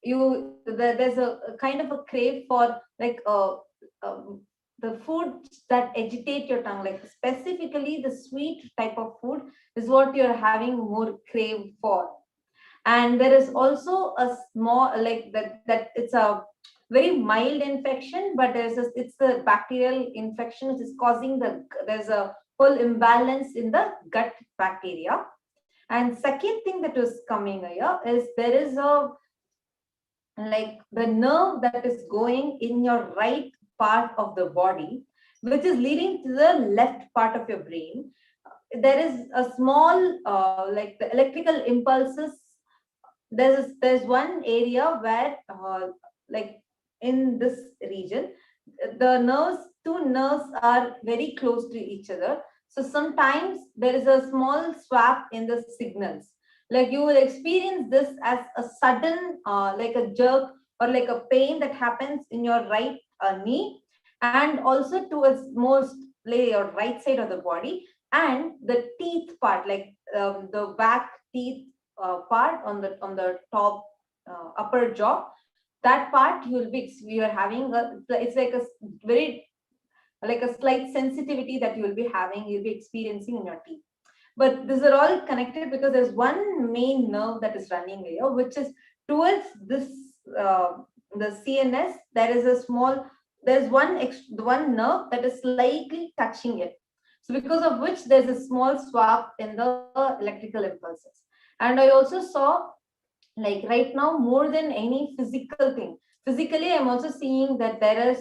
There's a kind of a crave for like the food that agitate your tongue, like specifically the sweet type of food is what you're having more crave for. And there is also a small, like that it's a very mild infection, but it's the bacterial infection which is causing there's a whole imbalance in the gut bacteria. And second thing that was coming here is there is a, like the nerve that is going in your right part of the body, which is leading to the left part of your brain. There is a small, like the electrical impulses. There's one area where, like in this region, the two nerves are very close to each other. So sometimes there is a small swap in the signals. Like you will experience this as a sudden, like a jerk or like a pain that happens in your right knee, and also towards mostly your right side of the body, and the teeth part, like the back teeth part on the top upper jaw. That part you're having it's like a very, like a slight sensitivity that you'll be experiencing in your teeth. But these are all connected because there's one main nerve that is running here, which is towards this, the CNS. There's one nerve that is slightly touching it. So because of which there's a small swap in the electrical impulses. And I also saw, like right now, more than any physical thing, physically, I'm also seeing that there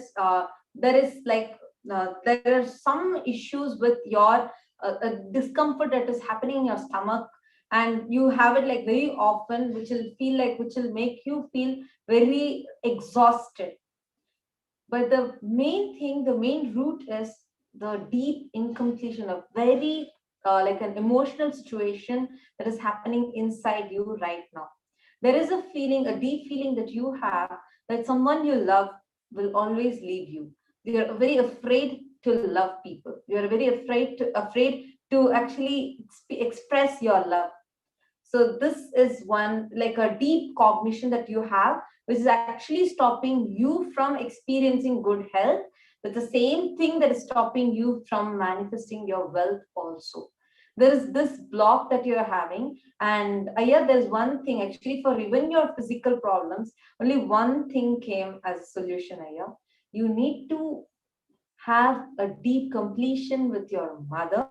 are some issues with your discomfort that is happening in your stomach, and you have it like very often, which will make you feel very exhausted. But the main root is the deep incompletion of very like an emotional situation that is happening inside you right now. There is a deep feeling that you have that someone you love will always leave you. You're very afraid to love people. You're very afraid to actually express your love. So this is one, like a deep cognition that you have, which is actually stopping you from experiencing good health. But the same thing that is stopping you from manifesting your wealth also. There is this block that you're having, and there's one thing actually for even your physical problems. Only one thing came as a solution. You need to have a deep completion with your mother,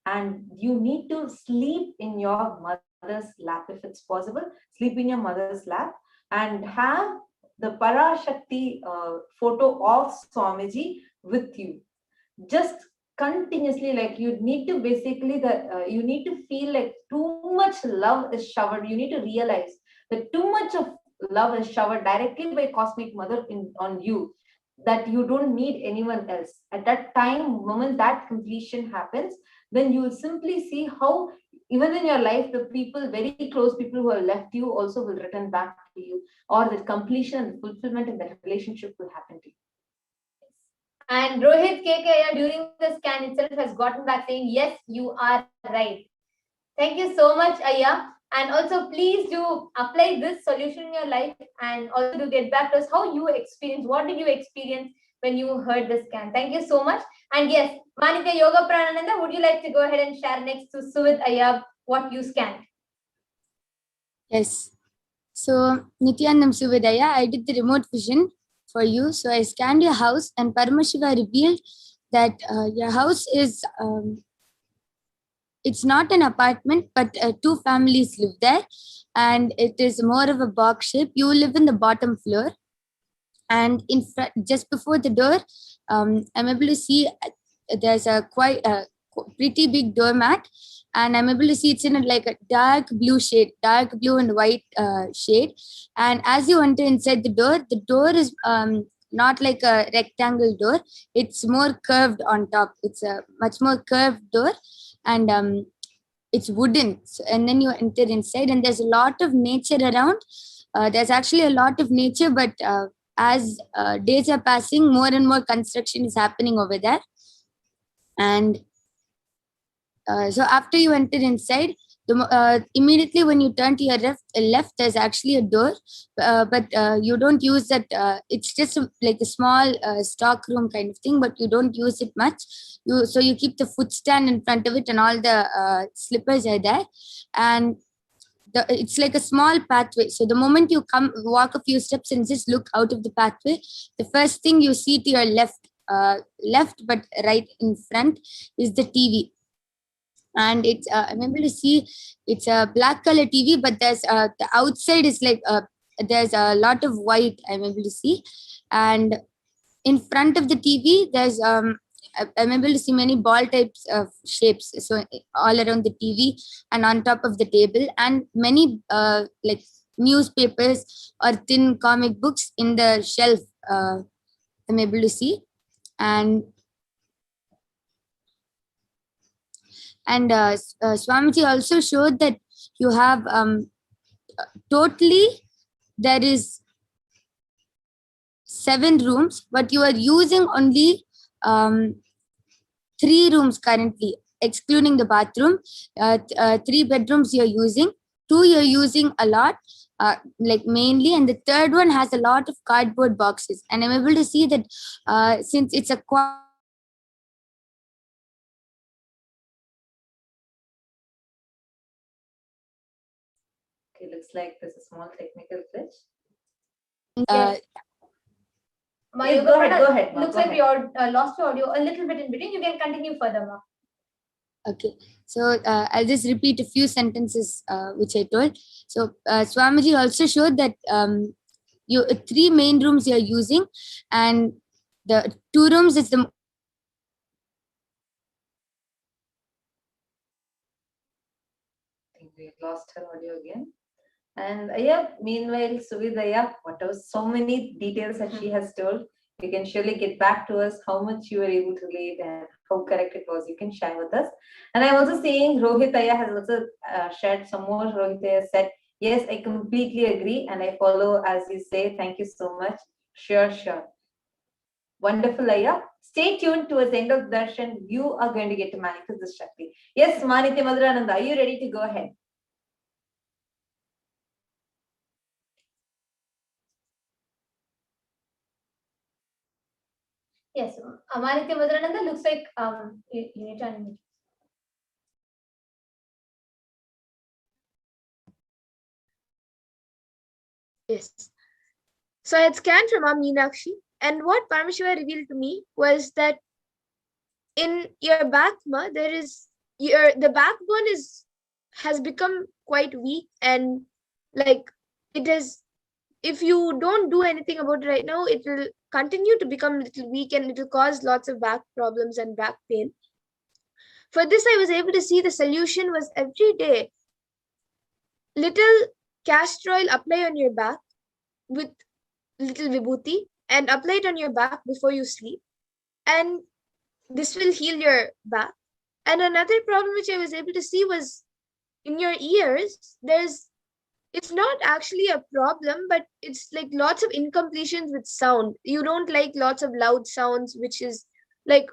and you need to sleep in your mother's lap if it's possible. Sleep in your mother's lap and have the Parashakti photo of Swamiji with you. Just continuously, like you need to basically you need to feel like too much love is showered. You need to realize that too much of love is showered directly by Cosmic Mother on you, that you don't need anyone else. At that moment that completion happens, then you will simply see how even in your life, the people, very close people who have left you also will return back to you, or the completion and fulfillment in that relationship will happen to you. And Rohit KK during the scan itself has gotten back saying, yes, you are right. Thank you so much, Aya. And also, please do apply this solution in your life, and also do get back to us how you experience, what did you experience when you heard this scan. Thank you so much. And yes, Manitya Yoga Pranananda, would you like to go ahead and share next to Suvid Ayab what you scanned? Yes. So, Nithyanandam Suvidaya, I did the remote vision for you. So, I scanned your house, and Paramashiva revealed that your house is, it's not an apartment, but two families live there, and it is more of a box shape. You live in the bottom floor, and in front, just before the door, I'm able to see there's a quite pretty big doormat, and I'm able to see it's in like a dark blue shade, dark blue and white shade. And as you enter inside the door is not like a rectangle door, it's more curved on top. It's a much more curved door, and it's wooden. So, and then you enter inside, and there's a lot of nature around. There's actually a lot of nature, but as days are passing, more and more construction is happening over there. And so after you enter inside, immediately when you turn to your left, there's actually a door, but you don't use that. It's just like a small stock room kind of thing, but you don't use it much. So you keep the foot stand in front of it, and all the slippers are there. And it's like a small pathway. So the moment you walk a few steps and just look out of the pathway, the first thing you see to your left, but right in front is the TV. And it's I'm able to see it's a black color TV, but there's the outside is like there's a lot of white I'm able to see. And in front of the TV, there's I'm able to see many ball types of shapes, so all around the TV and on top of the table, and many like newspapers or thin comic books in the shelf I'm able to see. And Swamiji also showed that you have totally, there is 7 rooms, but you are using only 3 rooms currently, excluding the bathroom. 3 bedrooms you're using, 2 you're using a lot, like mainly, and the third one has a lot of cardboard boxes. And I'm able to see that since it's a Okay, looks like there's a small technical glitch. Yes. Yes, go ahead. Looks like we lost your audio a little bit in between. You can continue further, Ma. Okay, so I'll just repeat a few sentences which I told. So Swamiji also showed that you 3 main rooms you're using, and the 2 rooms is the I think we lost her audio again. And meanwhile, Suvidaya, whatever, so many details that she has told, you can surely get back to us how much you were able to relate and how correct it was. You can share with us. And I'm also seeing Rohitaya has also shared some more. Rohitaya said, yes, I completely agree and I follow as you say. Thank you so much. Sure. Wonderful, Aya. Stay tuned towards the end of the darshan. You are going to get to manifest this Shakti. Yes, Manitya Madhurananda, are you ready to go ahead? Yes, Manitya Madhurananda, looks like you need to unmute. Yes. So I had scanned from Meenakshi, and what Paramashiva revealed to me was that in your back, there is the backbone has become quite weak, and like it is, if you don't do anything about it right now, it will continue to become a little weak, and it will cause lots of back problems and back pain. For this, I was able to see the solution was every day, little castor oil apply on your back with little vibhuti and apply it on your back before you sleep, and this will heal your back. And another problem which I was able to see was in your ears, it's not actually a problem, but it's like lots of incompletions with sound. You don't like lots of loud sounds, which is like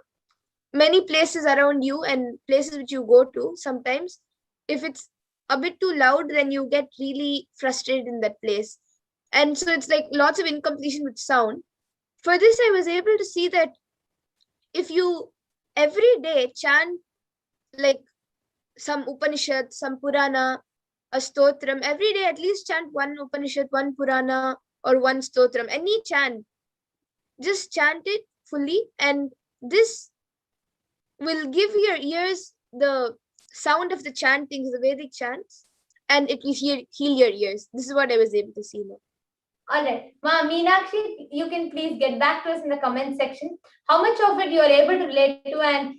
many places around you and places which you go to. Sometimes if it's a bit too loud, then you get really frustrated in that place. And so it's like lots of incompletion with sound. for this, I was able to see that if you every day chant like some Upanishad, some Purana, a Stotram, every day at least chant one Upanishad, one Purana, or one Stotram, any chant, just chant it fully, and this will give your ears the sound of the chantings, the Vedic chants, and it will heal your ears. This is what I was able to see now. All right. Ma Meenakshi, you can please get back to us in the comment section. How much of it you are able to relate to? And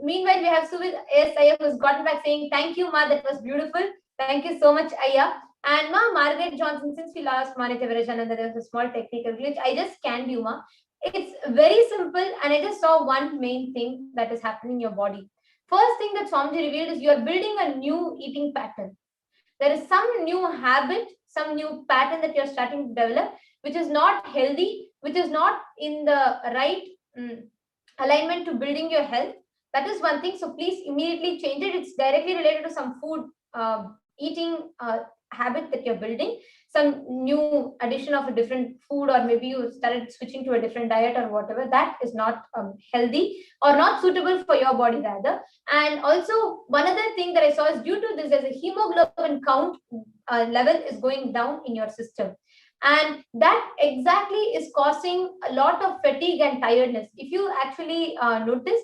meanwhile, we have Suvit Ayya who's gotten back saying, thank you, Ma, that was beautiful. Thank you so much, Ayya. And Ma Margaret Johnson, since we lost Manita Virajananda, there was a small technical glitch. I just scanned you, Ma. It's very simple, and I just saw one main thing that is happening in your body. First thing that Swamiji revealed is you are building a new eating pattern. There is some new habit, some new pattern that you're starting to develop, which is not healthy, which is not in the right alignment to building your health. That is one thing. So please immediately change it. It's directly related to some food eating habit that you're building, some new addition of a different food, or maybe you started switching to a different diet or whatever. That is not healthy or not suitable for your body rather. And also one other thing that I saw is due to this, there's a hemoglobin count level is going down in your system. And that exactly is causing a lot of fatigue and tiredness. If you actually notice,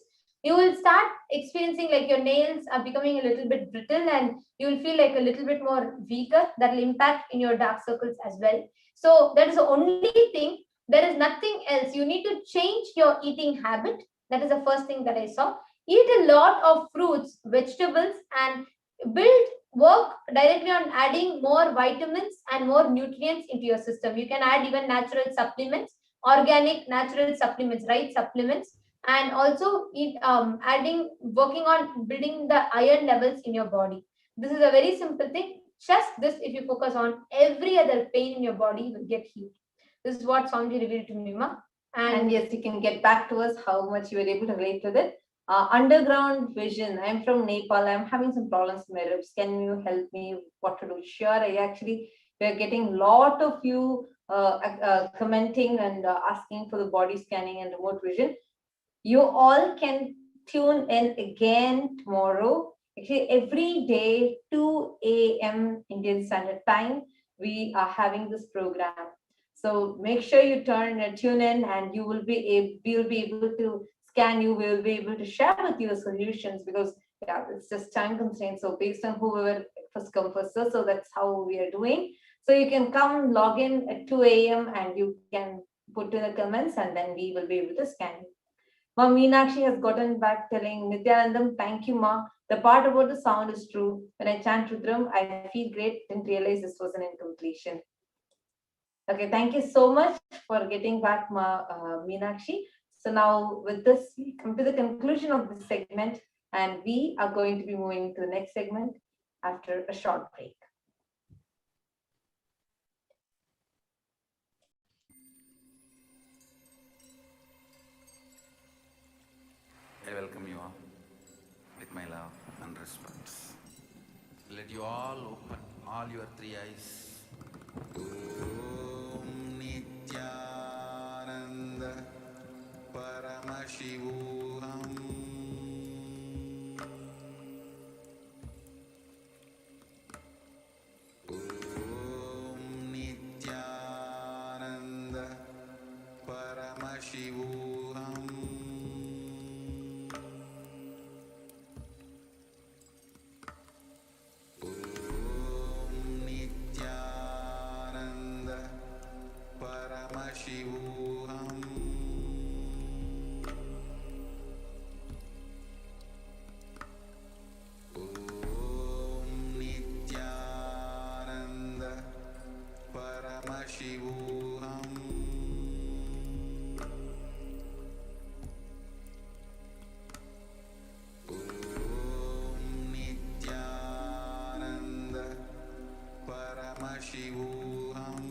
you will start experiencing like your nails are becoming a little bit brittle, and you will feel like a little bit more weaker. That will impact in your dark circles as well. So that is the only thing. There is nothing else. You need to change your eating habit. That is the first thing that I saw. Eat a lot of fruits, vegetables, and work directly on adding more vitamins and more nutrients into your system. You can add even natural supplements, organic natural supplements, right supplements, and also working on building the iron levels in your body. This is a very simple thing. Just this, if you focus on, every other pain in your body will get healed. This is what Swamiji revealed to me, Ma. And yes, you can get back to us how much you were able to relate to it. Underground vision. I'm from Nepal. I'm having some problems with my ribs. Can you help me? What to do? Sure. We're getting a lot of you commenting and asking for the body scanning and remote vision. You all can tune in again tomorrow. Actually, every day, 2 a.m. Indian Standard Time, we are having this program. So make sure you tune in, and we will be able to scan you. We will be able to share with you solutions, because it's just time constraints. So based on whoever first come first serve, so that's how we are doing. So you can come log in at 2 a.m. and you can put in the comments, and then we will be able to scan you. Ma Meenakshi has gotten back telling, Nithyanandam, thank you, Ma. The part about the sound is true. When I chant Rudram, I feel great. Didn't realize this was an incompletion. Okay, thank you so much for getting back, Ma Meenakshi. So now with this, we come to the conclusion of this segment, and we are going to be moving to the next segment after a short break. I welcome you all with my love and respect. Let you all open all your three eyes. Om Nithyananda Paramashivoham. Om Nithyananda Paramashivoham. Paramashivoham. Om Nithyananda Paramashivoham. Om Nithyananda Paramashivoham.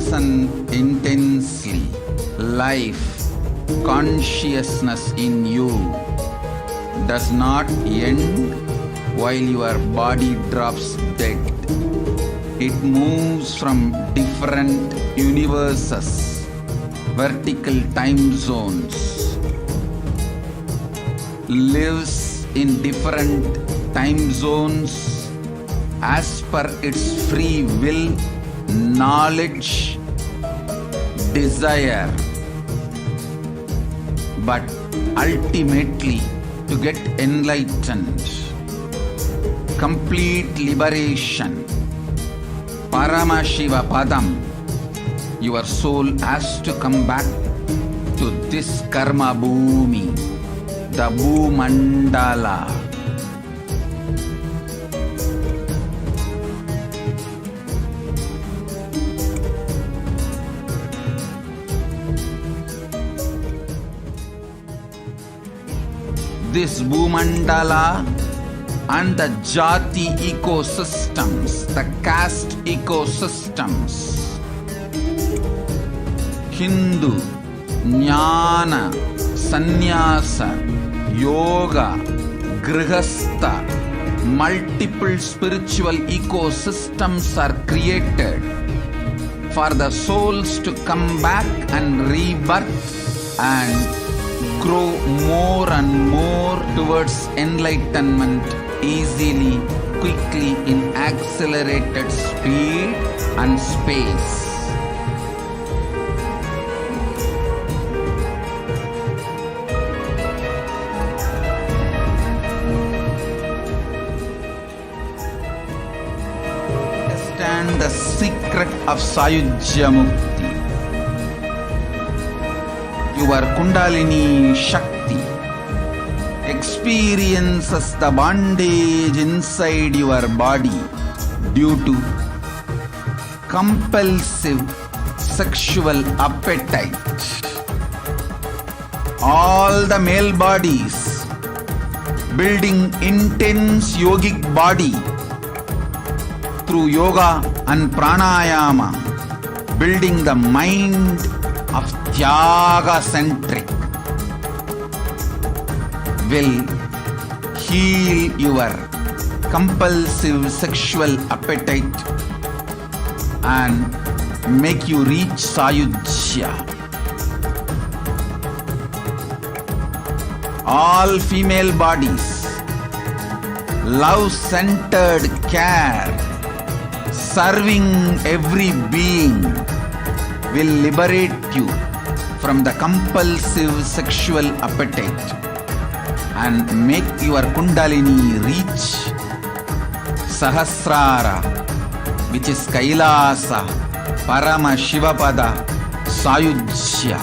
listen intensely. Life, consciousness in you does not end while your body drops dead. It moves from different universes, vertical time zones, lives in different time zones as per its free will, knowledge, desire, but ultimately to get enlightened, complete liberation, Paramashivoham, your soul has to come back to this karma bhumi, the Bhumandala. This Bhumandala and the Jati ecosystems, the caste ecosystems, Hindu, Jnana, Sannyasa, Yoga, Grihastha, multiple spiritual ecosystems are created for the souls to come back and rebirth and grow more and more towards enlightenment easily, quickly, in accelerated speed and space. Understand the secret of Sayujya Mukti. Your Kundalini Shakti experiences the bondage inside your body due to compulsive sexual appetite. All the male bodies building intense yogic body through yoga and pranayama, building the mind of Tyaga-centric, will heal your compulsive sexual appetite and make you reach Sayujya. All female bodies, love-centered care, serving every being, will liberate you from the compulsive sexual appetite and make your Kundalini reach Sahasrara, which is Kailasa, Paramashivoham, Sayujya.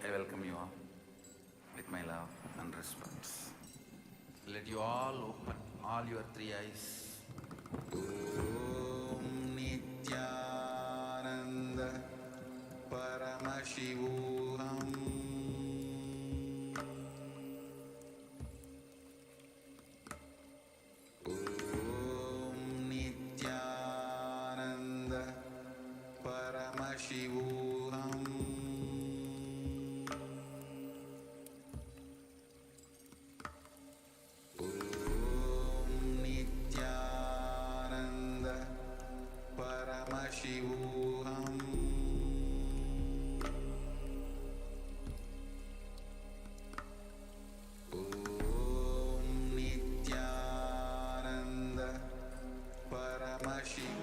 I welcome you all with my love and respect. Let you all open all your three eyes. Om Nithyananda Paramashivoham. Om Nithyananda Paramashivoham. Paramashivoham.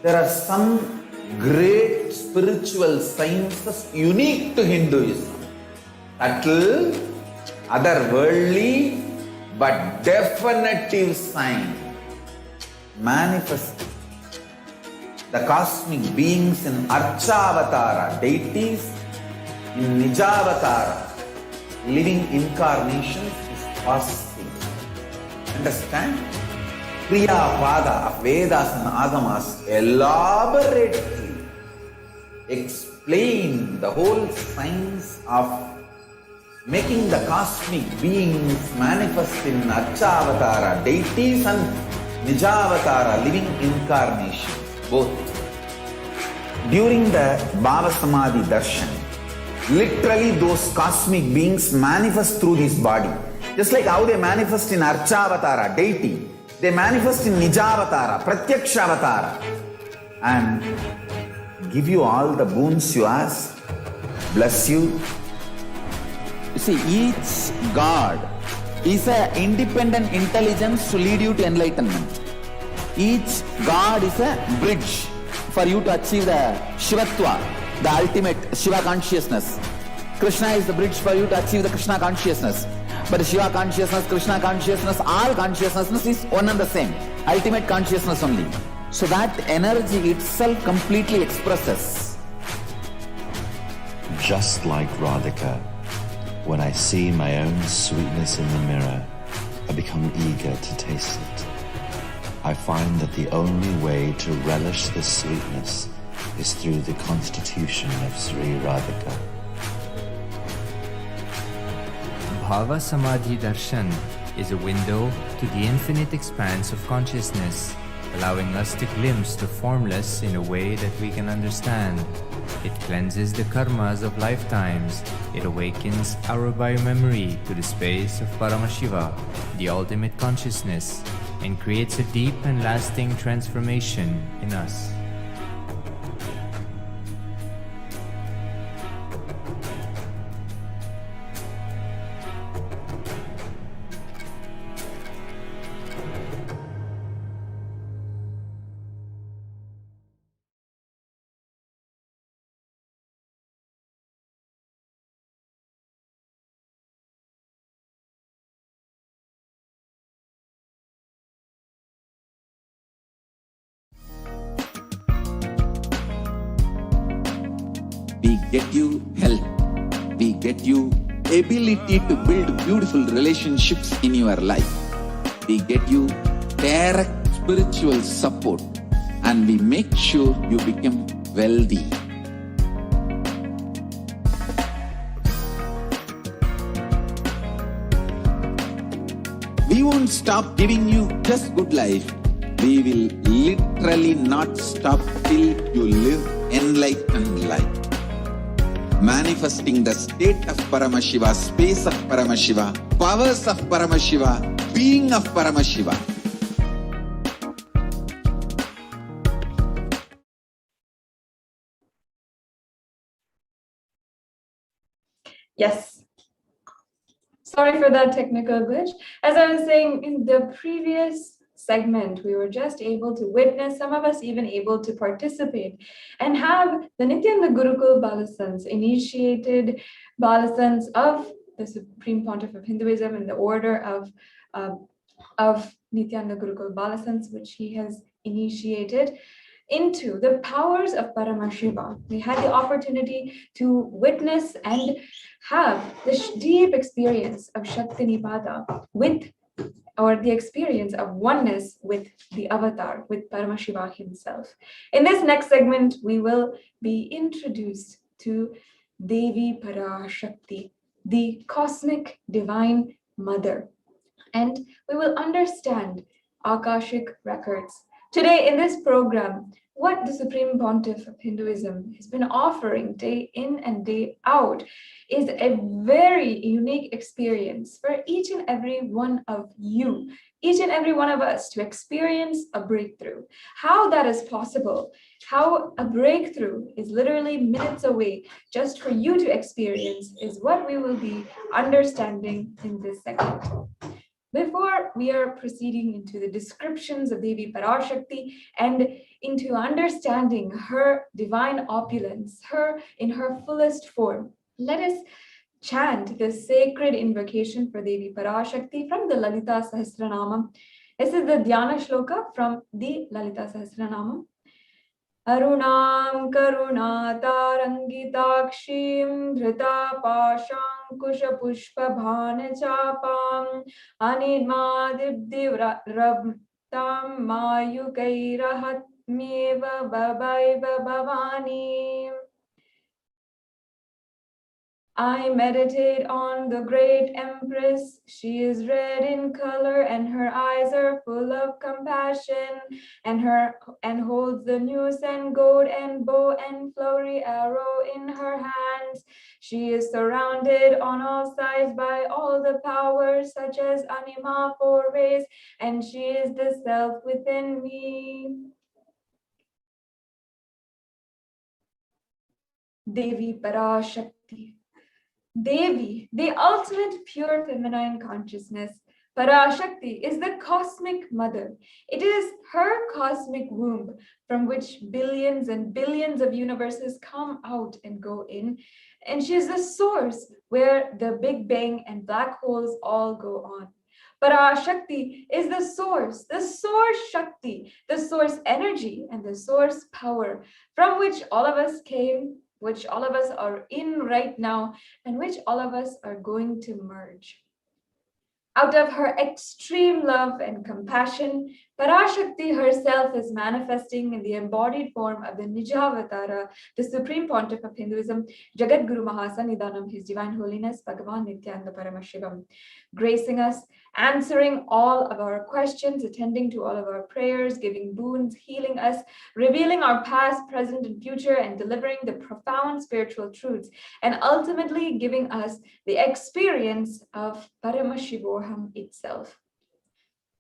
there are some great spiritual sciences unique to Hinduism. Subtle, otherworldly, but definitive sign. Manifesting the cosmic beings in Archavatara, deities in Nijavatara, living incarnations is possible. Understand? Kriya Pada of Vedas and Agamas elaborately explain the whole science of making the cosmic beings manifest in Archavatara, deities and Nijavatara, living incarnations, both. During the Bhava Samadhi Darshan, literally those cosmic beings manifest through this body. Just like how they manifest in Archavatara, deity, they manifest in Nijavatara, Pratyakshavatara, and give you all the boons you ask, bless you. You see, each God is an independent intelligence to lead you to enlightenment. Each God is a bridge for you to achieve the Shivatva, the ultimate Shiva consciousness. Krishna is the bridge for you to achieve the Krishna consciousness. But Shiva consciousness, Krishna consciousness, all consciousness is one and the same. Ultimate consciousness only. So that energy itself completely expresses. Just like Radhika, when I see my own sweetness in the mirror, I become eager to taste it. I find that the only way to relish this sweetness is through the constitution of Sri Radhika. Bhava Samadhi Darshan is a window to the infinite expanse of consciousness, allowing us to glimpse the formless in a way that we can understand. It cleanses the karmas of lifetimes. It awakens our biomemory to the space of Paramashiva, the ultimate consciousness, and creates a deep and lasting transformation in us. We get you health. We get you ability to build beautiful relationships in your life. We get you direct spiritual support, and we make sure you become wealthy. We won't stop giving you just good life. We will literally not stop till you live enlightened life. Manifesting the state of Paramashiva, space of Paramashiva, powers of Paramashiva, being of Paramashiva. Yes. Sorry for that technical glitch. As I was saying in the previous segment, we were just able to witness, some of us even able to participate and have the Nithyananda Gurukul Balasans, initiated Balasans of the Supreme Pontiff of Hinduism in the order of Nithyananda Gurukul Balasans, which he has initiated into the powers of Paramashiva. We had the opportunity to witness and have this deep experience of Shakti Nipada with, or the experience of oneness with the avatar, with Paramashiva himself. In this next segment, we will be introduced to Devi Parashakti, the cosmic divine mother, and we will understand Akashic records. Today in this program, what the Supreme Pontiff of Hinduism has been offering day in and day out is a very unique experience for each and every one of you, each and every one of us, to experience a breakthrough. How that is possible, how a breakthrough is literally minutes away just for you to experience, is what we will be understanding in this segment. Before we are proceeding into the descriptions of Devi Parashakti and into understanding her divine opulence, her in her fullest form, let us chant the sacred invocation for Devi Parashakti from the Lalita Sahasranamam. This is the Dhyana Shloka from the Lalita Sahasranamam. Arunam karunatarangitaakshim dhrita pashankusha pushpa bhanachapam anidmadibdivrabtam mayukairahatmeva babaiva bhavani. I meditate on the great Empress. She is red in color and her eyes are full of compassion, and holds the noose and goad and bow and flowery arrow in her hands. She is surrounded on all sides by all the powers such as Anima, 4 ways, and she is the self within me. Devi Parashakti. Devi, the ultimate pure feminine consciousness. Parashakti is the cosmic mother. It is her cosmic womb from which billions and billions of universes come out and go in. And she is the source where the Big Bang and black holes all go on. Parashakti is the source Shakti, the source energy and the source power from which all of us came, which all of us are in right now, and which all of us are going to merge. Out of her extreme love and compassion, Parashakti herself is manifesting in the embodied form of the Nijavatara, the Supreme Pontiff of Hinduism, Jagadguru Mahasannidhanam, His Divine Holiness, Bhagavan Nithyananda Paramashivam, gracing us, answering all of our questions, attending to all of our prayers, giving boons, healing us, revealing our past, present, and future, and delivering the profound spiritual truths, and ultimately giving us the experience of Paramashivoham itself.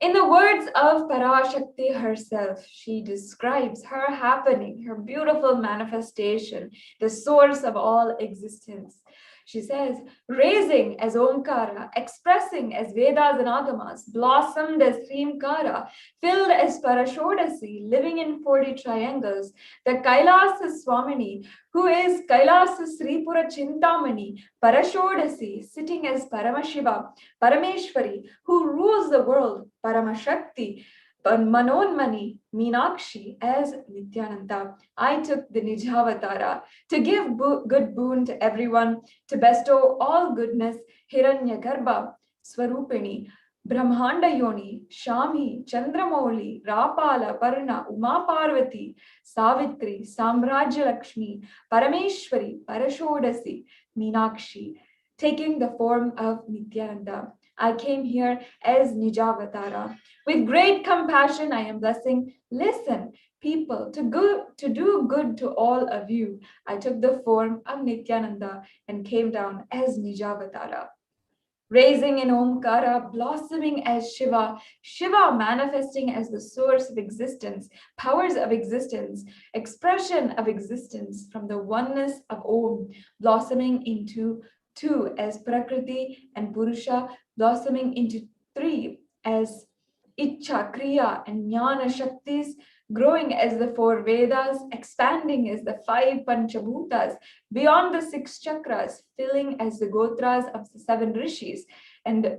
In the words of Parashakti herself, she describes her happening, her beautiful manifestation, the source of all existence. She says, raising as Omkara, expressing as Vedas and Agamas, blossomed as Hrimkara, filled as Parashodasi, living in 40 triangles, the Kailasa Swamini, who is Kailasa Sripura Chintamani, Parashodasi, sitting as Paramashiva, Parameshwari, who rules the world, Paramashakti, Manonmani, Meenakshi as Nithyananda. I took the Nijavatara to give good boon to everyone, to bestow all goodness, Hiranyagarbha, Swarupini, Brahmanda Yoni, Shami, Chandramouli, Rapala, Parna, Uma Parvati, Savitri, Samrajya Lakshmi, Parameshwari, Parashodasi, Meenakshi, taking the form of Nithyananda. I came here as Nijavatara. With great compassion, I am blessing. Listen, people, to do good to all of you. I took the form of Nithyananda and came down as Nijavatara. Raising in Omkara, blossoming as Shiva, Shiva manifesting as the source of existence, powers of existence, expression of existence from the oneness of Om, blossoming into 2 as Prakriti and Purusha, blossoming into 3 as Ichcha, Kriya, and Jnana Shaktis, growing as the 4 Vedas, expanding as the 5 Panchabhutas, beyond the 6 chakras, filling as the Gotras of the 7 Rishis, and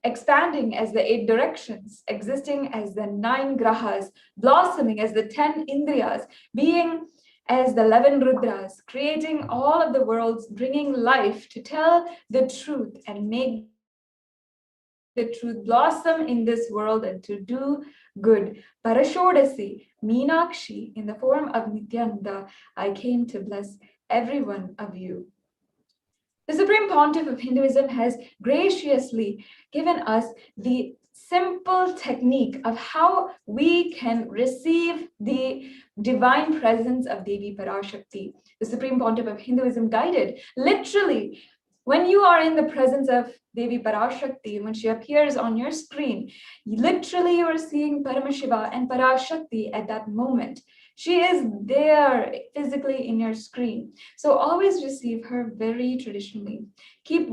expanding as the 8 directions, existing as the 9 Grahas, blossoming as the 10 Indriyas, being as the 11 Rudras, creating all of the worlds, bringing life to tell the truth and make the truth blossom in this world and to do good. Parashodasi, Meenakshi, in the form of Nithyananda, I came to bless every one of you. The Supreme Pontiff of Hinduism has graciously given us the simple technique of how we can receive the divine presence of Devi Parashakti. The Supreme Pontiff of Hinduism guided, literally, when you are in the presence of Devi Parashakti, when she appears on your screen, literally you are seeing Paramashiva and Parashakti at that moment. She is there physically in your screen. So always receive her very traditionally. Keep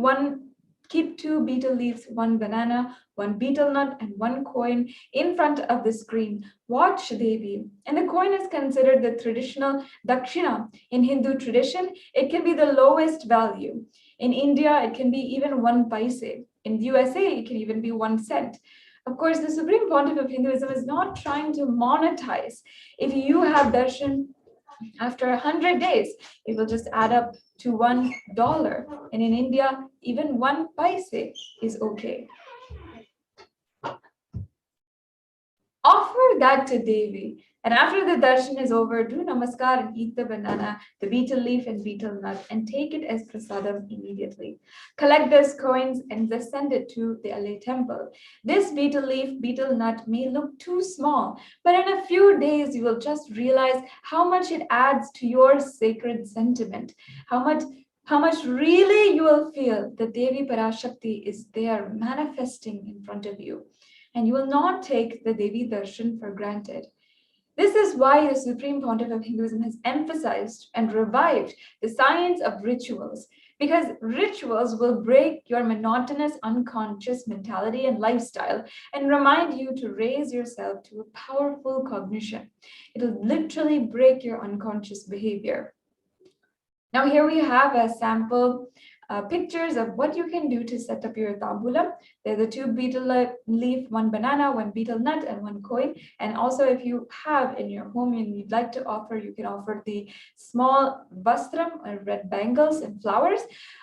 Keep 2 betel leaves, 1 banana, 1 betel nut, and 1 coin in front of the screen. Watch Devi. And the coin is considered the traditional dakshina. In Hindu tradition, it can be the lowest value. In India, it can be even 1 paise. In the USA, it can even be 1 cent. Of course, the Supreme Pontiff of Hinduism is not trying to monetize. If you have darshan after 100 days, it will just add up to $1. And in India, even 1 paise is okay. Offer that to Devi. And after the darshan is over, do namaskar and eat the banana, the betel leaf and betel nut, and take it as prasadam immediately. Collect those coins and just send it to the LA temple. This betel leaf, betel nut may look too small, but in a few days you will just realize how much it adds to your sacred sentiment, how much really you will feel that Devi Parashakti is there manifesting in front of you. And you will not take the Devi darshan for granted. This is why the Supreme Pontiff of Hinduism has emphasized and revived the science of rituals, because rituals will break your monotonous, unconscious mentality and lifestyle and remind you to raise yourself to a powerful cognition. It'll literally break your unconscious behavior. Now here we have a sample pictures of what you can do to set up your tambulam. They're the 2 betel leaf, 1 banana, 1 betel nut, and 1 coin. And also, if you have in your home and you'd like to offer, you can offer the small vastram or red bangles and flowers.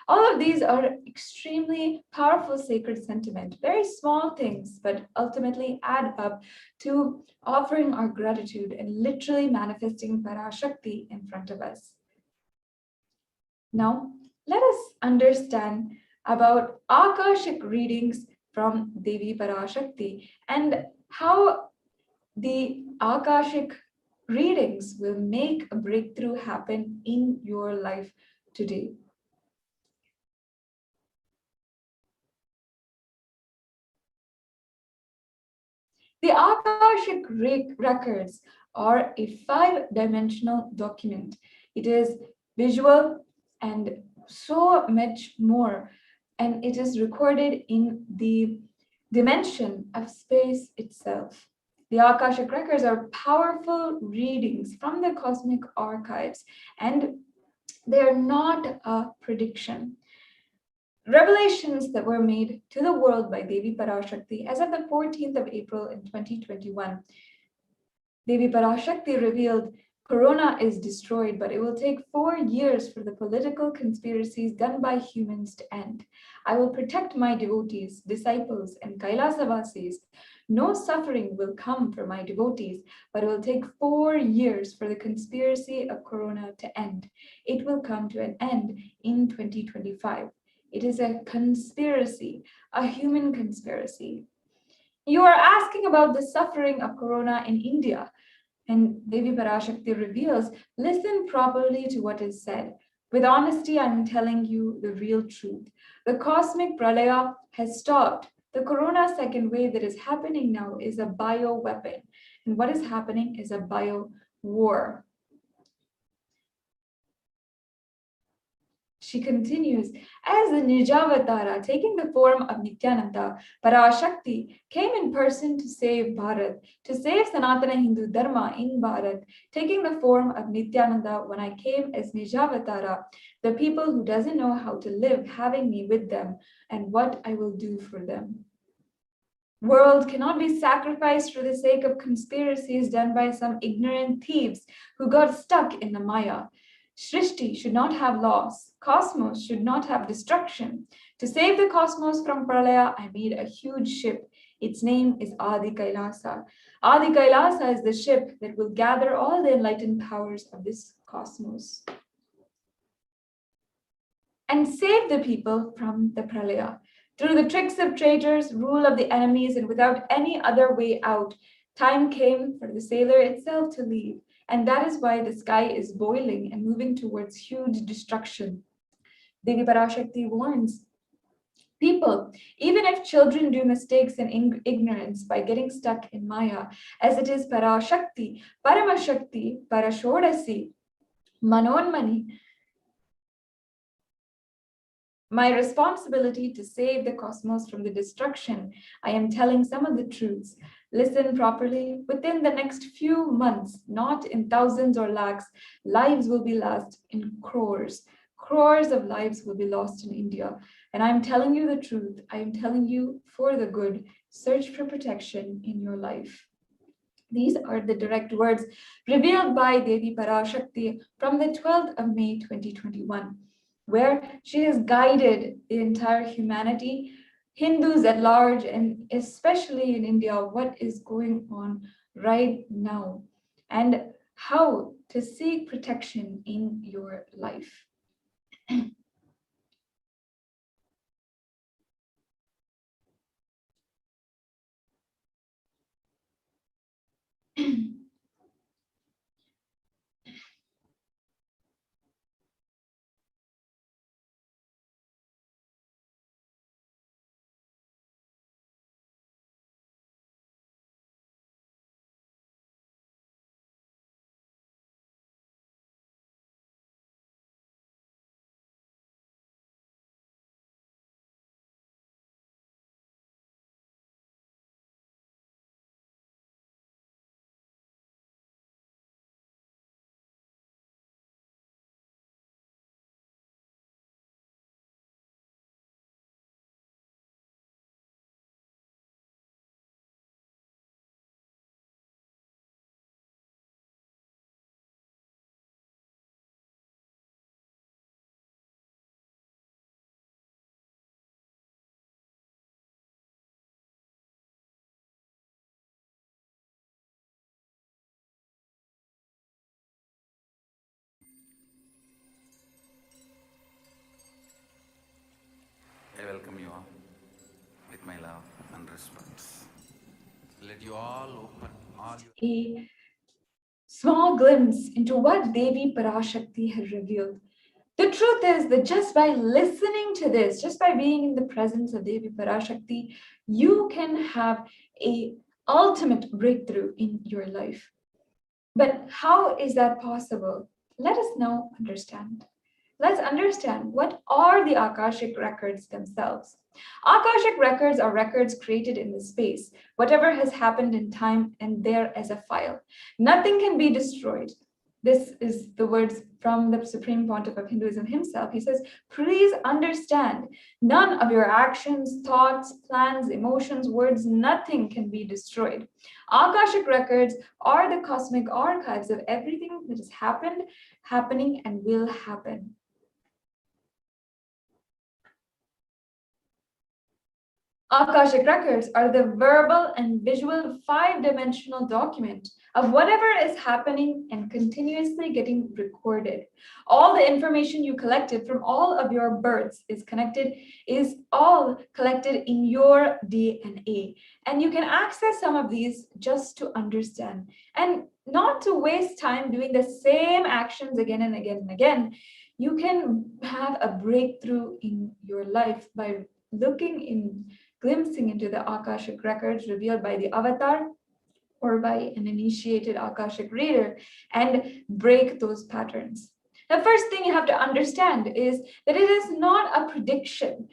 All of these are extremely powerful sacred sentiment, very small things, but ultimately add up to offering our gratitude and literally manifesting Parashakti in front of us. Now, let us understand about Akashic readings from Devi Parashakti and how the Akashic readings will make a breakthrough happen in your life today. The Akashic records are a 5-dimensional document. It is visual and so much more, and it is recorded in the dimension of space itself. The Akashic records are powerful readings from the cosmic archives, and they are not a prediction. Revelations that were made to the world by Devi Parashakti as of the 14th of April in 2021. Devi Parashakti revealed Corona is destroyed, but it will take 4 years for the political conspiracies done by humans to end. I will protect my devotees, disciples, and Kailasa Vasis. No suffering will come for my devotees, but it will take 4 years for the conspiracy of Corona to end. It will come to an end in 2025. It is a conspiracy, a human conspiracy. You are asking about the suffering of Corona in India. And Devi Parashakti reveals, listen properly to what is said. With honesty, I'm telling you the real truth. The cosmic pralaya has stopped. The Corona second wave that is happening now is a bio-weapon. And what is happening is a bio-war. She continues, as the Nijavatara, taking the form of Nithyananda, Parashakti came in person to save Bharat, to save Sanatana Hindu Dharma in Bharat, taking the form of Nithyananda when I came as Nijavatara, the people who doesn't know how to live, having me with them, and what I will do for them. World cannot be sacrificed for the sake of conspiracies done by some ignorant thieves who got stuck in the Maya. Srishti should not have loss. Cosmos should not have destruction. To save the cosmos from Pralaya, I made a huge ship. Its name is Adi Kailasa. Adi Kailasa is the ship that will gather all the enlightened powers of this cosmos and save the people from the Pralaya. Through the tricks of traitors, rule of the enemies, and without any other way out, time came for the sailor itself to leave. And that is why the sky is boiling and moving towards huge destruction. Devi Parashakti warns people, even if children do mistakes and ignorance by getting stuck in Maya, as it is Parashakti, Paramashakti, Parashodasi, Manonmani, My responsibility to save the cosmos from the destruction. I am telling some of the truths. Listen properly. Within the next few months, not in thousands or lakhs, lives will be lost in crores. Crores of lives will be lost in India. And I'm telling you the truth. I am telling you for the good. Search for protection in your life. These are the direct words revealed by Devi Parashakti from the 12th of May 2021, where she has guided the entire humanity, Hindus at large, and especially in India, what is going on right now and how to seek protection in your life. I welcome you all with my love and respects. Let you all open all your... A small glimpse into what Devi Parashakti has revealed. The truth is that just by listening to this, just by being in the presence of Devi Parashakti, you can have a ultimate breakthrough in your life. But how is that possible? Let us now understand. Let's understand what are the Akashic records themselves. Akashic records are records created in the space, whatever has happened in time and there as a file. Nothing can be destroyed. This is the words from the Supreme Pontiff of Hinduism himself. He says, please understand, none of your actions, thoughts, plans, emotions, words, nothing can be destroyed. Akashic records are the cosmic archives of everything that has happened, happening, and will happen. Akashic records are the verbal and visual 5-dimensional document of whatever is happening and continuously getting recorded. All the information you collected from all of your births is all collected in your DNA. And you can access some of these just to understand and not to waste time doing the same actions again and again and again. You can have a breakthrough in your life by glimpsing into the Akashic records revealed by the avatar or by an initiated Akashic reader and break those patterns. The first thing you have to understand is that it is not a prediction.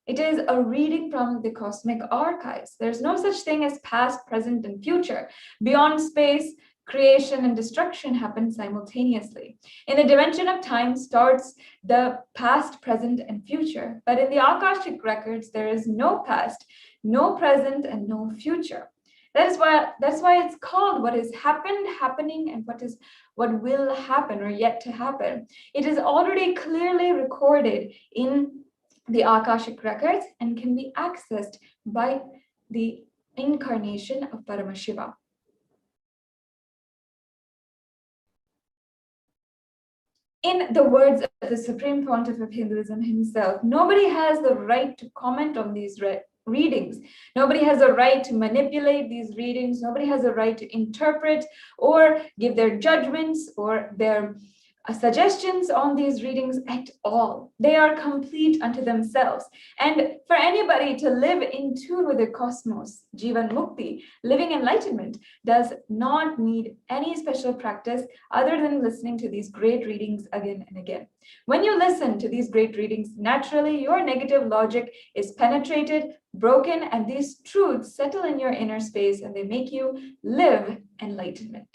It is a reading from the cosmic archives. There's no such thing as past, present, and future. Beyond space, creation and destruction happen simultaneously. In the dimension of time starts the past, present, and future. But in the Akashic records, there is no past, no present, and no future. That's why it's called what has happened, happening, and what will happen or yet to happen. It is already clearly recorded in the Akashic records and can be accessed by the incarnation of Paramashiva. In the words of the Supreme Pontiff of Hinduism himself, nobody has the right to comment on these readings. Nobody has a right to manipulate these readings. Nobody has a right to interpret or give their judgments or their suggestions on these readings at all. They are complete unto themselves. And for anybody to live in tune with the cosmos, Jivan Mukti, living enlightenment, does not need any special practice other than listening to these great readings again and again. When you listen to these great readings, naturally your negative logic is penetrated, broken, and these truths settle in your inner space and they make you live enlightenment.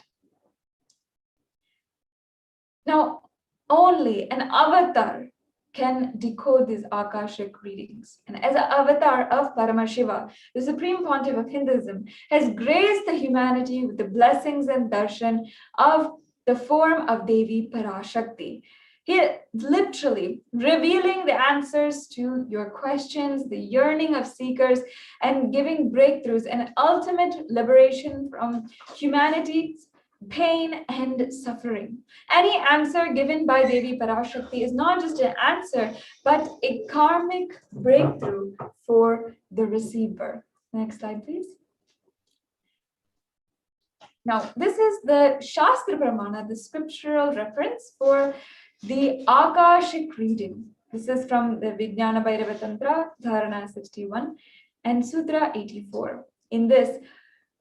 Now, only an avatar can decode these Akashic readings. And as an avatar of Paramashiva, the Supreme Pontiff of Hinduism has graced the humanity with the blessings and darshan of the form of Devi Parashakti. He is literally revealing the answers to your questions, the yearning of seekers, and giving breakthroughs and ultimate liberation from humanity's pain and suffering. Any answer given by Devi Parashakti is not just an answer, but a karmic breakthrough for the receiver. Next slide, please. Now, this is the Shastra Pramana, the scriptural reference for the Akashic reading. This is from the Vijnana Bhairava Tantra, Dharana 61 and Sutra 84. In this,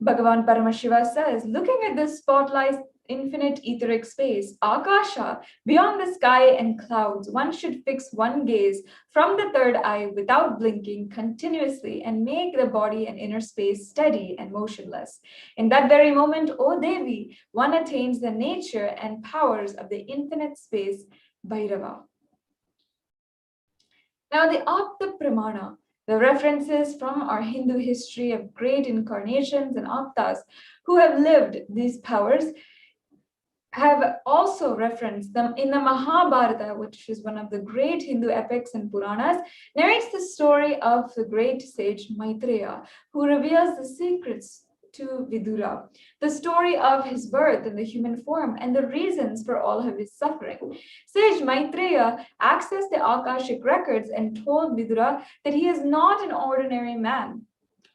Bhagavan Paramashiva says, looking at this spotlight infinite etheric space, Akasha, beyond the sky and clouds, one should fix one gaze from the third eye without blinking continuously and make the body and inner space steady and motionless. In that very moment, O Devi, one attains the nature and powers of the infinite space, Bhairava. Now, the Atma Pramana, the references from our Hindu history of great incarnations and Aptas who have lived these powers, have also referenced them in the Mahabharata, which is one of the great Hindu epics and Puranas, narrates the story of the great sage Maitreya, who reveals the secrets to Vidura, the story of his birth in the human form and the reasons for all of his suffering. Sage Maitreya accessed the Akashic records and told Vidura that he is not an ordinary man,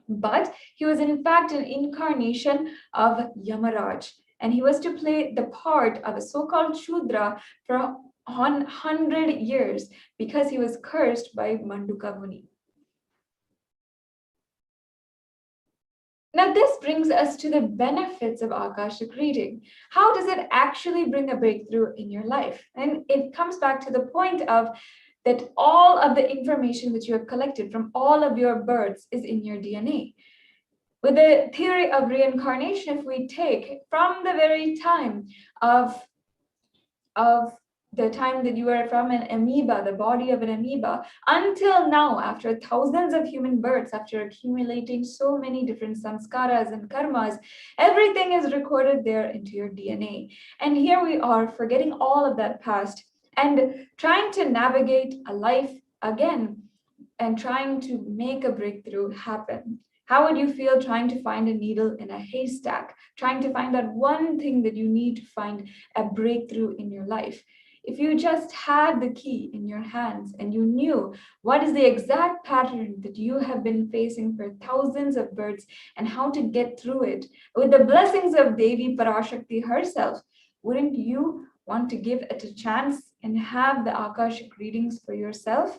but he was in fact an incarnation of Yamaraj, and he was to play the part of a so-called Shudra for 100 years because he was cursed by Manduka Muni. Now, this brings us to the benefits of Akashic reading. How does it actually bring a breakthrough in your life? And it comes back to the point of that all of the information that you have collected from all of your births is in your DNA. With the theory of reincarnation, if we take from the very time of the time that you were from an amoeba, the body of an amoeba, until now, after thousands of human births, after accumulating so many different samskaras and karmas, everything is recorded there into your DNA. And here we are forgetting all of that past and trying to navigate a life again and trying to make a breakthrough happen. How would you feel trying to find a needle in a haystack, trying to find that one thing that you need to find a breakthrough in your life? If you just had the key in your hands and you knew what is the exact pattern that you have been facing for thousands of births and how to get through it, with the blessings of Devi Parashakti herself, wouldn't you want to give it a chance and have the Akashic readings for yourself?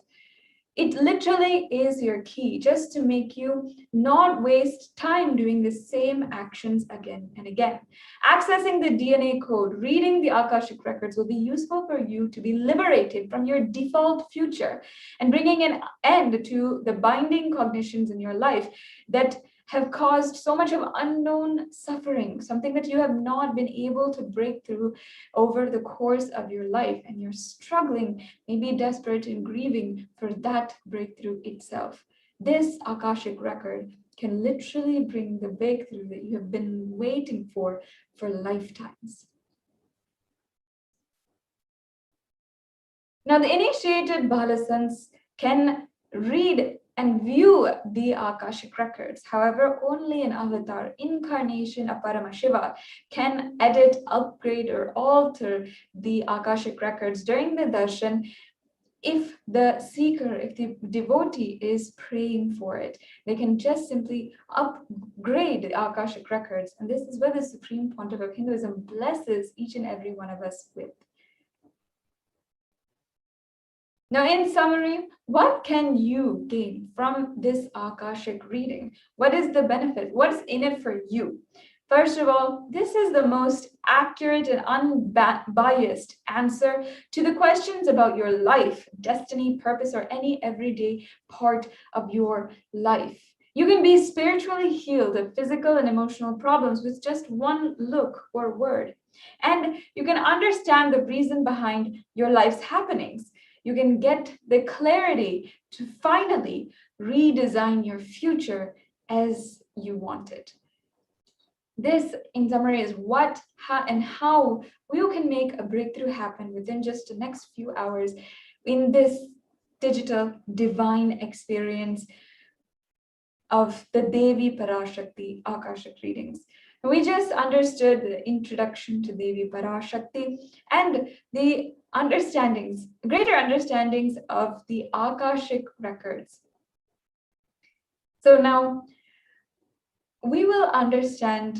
It literally is your key just to make you not waste time doing the same actions again and again. Accessing the DNA code, reading the Akashic records will be useful for you to be liberated from your default future and bringing an end to the binding cognitions in your life that have caused so much of unknown suffering, something that you have not been able to break through over the course of your life, and you're struggling, maybe desperate and grieving for that breakthrough itself. This Akashic record can literally bring the breakthrough that you have been waiting for lifetimes. Now, the initiated Balasans can read and view the Akashic records. However, only an avatar, incarnation of Paramashiva, can edit, upgrade, or alter the Akashic records during the darshan if the seeker, if the devotee is praying for it. They can just simply upgrade the Akashic records. And this is where the Supreme Pontiff of Hinduism blesses each and every one of us with. Now, in summary, what can you gain from this Akashic reading? What is the benefit? What's in it for you? First of all, this is the most accurate and unbiased answer to the questions about your life, destiny, purpose, or any everyday part of your life. You can be spiritually healed of physical and emotional problems with just one look or word. And you can understand the reason behind your life's happenings. You can get the clarity to finally redesign your future as you want it. This, in summary, is what, how you can make a breakthrough happen within just the next few hours in this digital divine experience of the Devi Parashakti Akashic readings. We just understood the introduction to Devi Parashakti and the greater understandings of the Akashic records. So now we will understand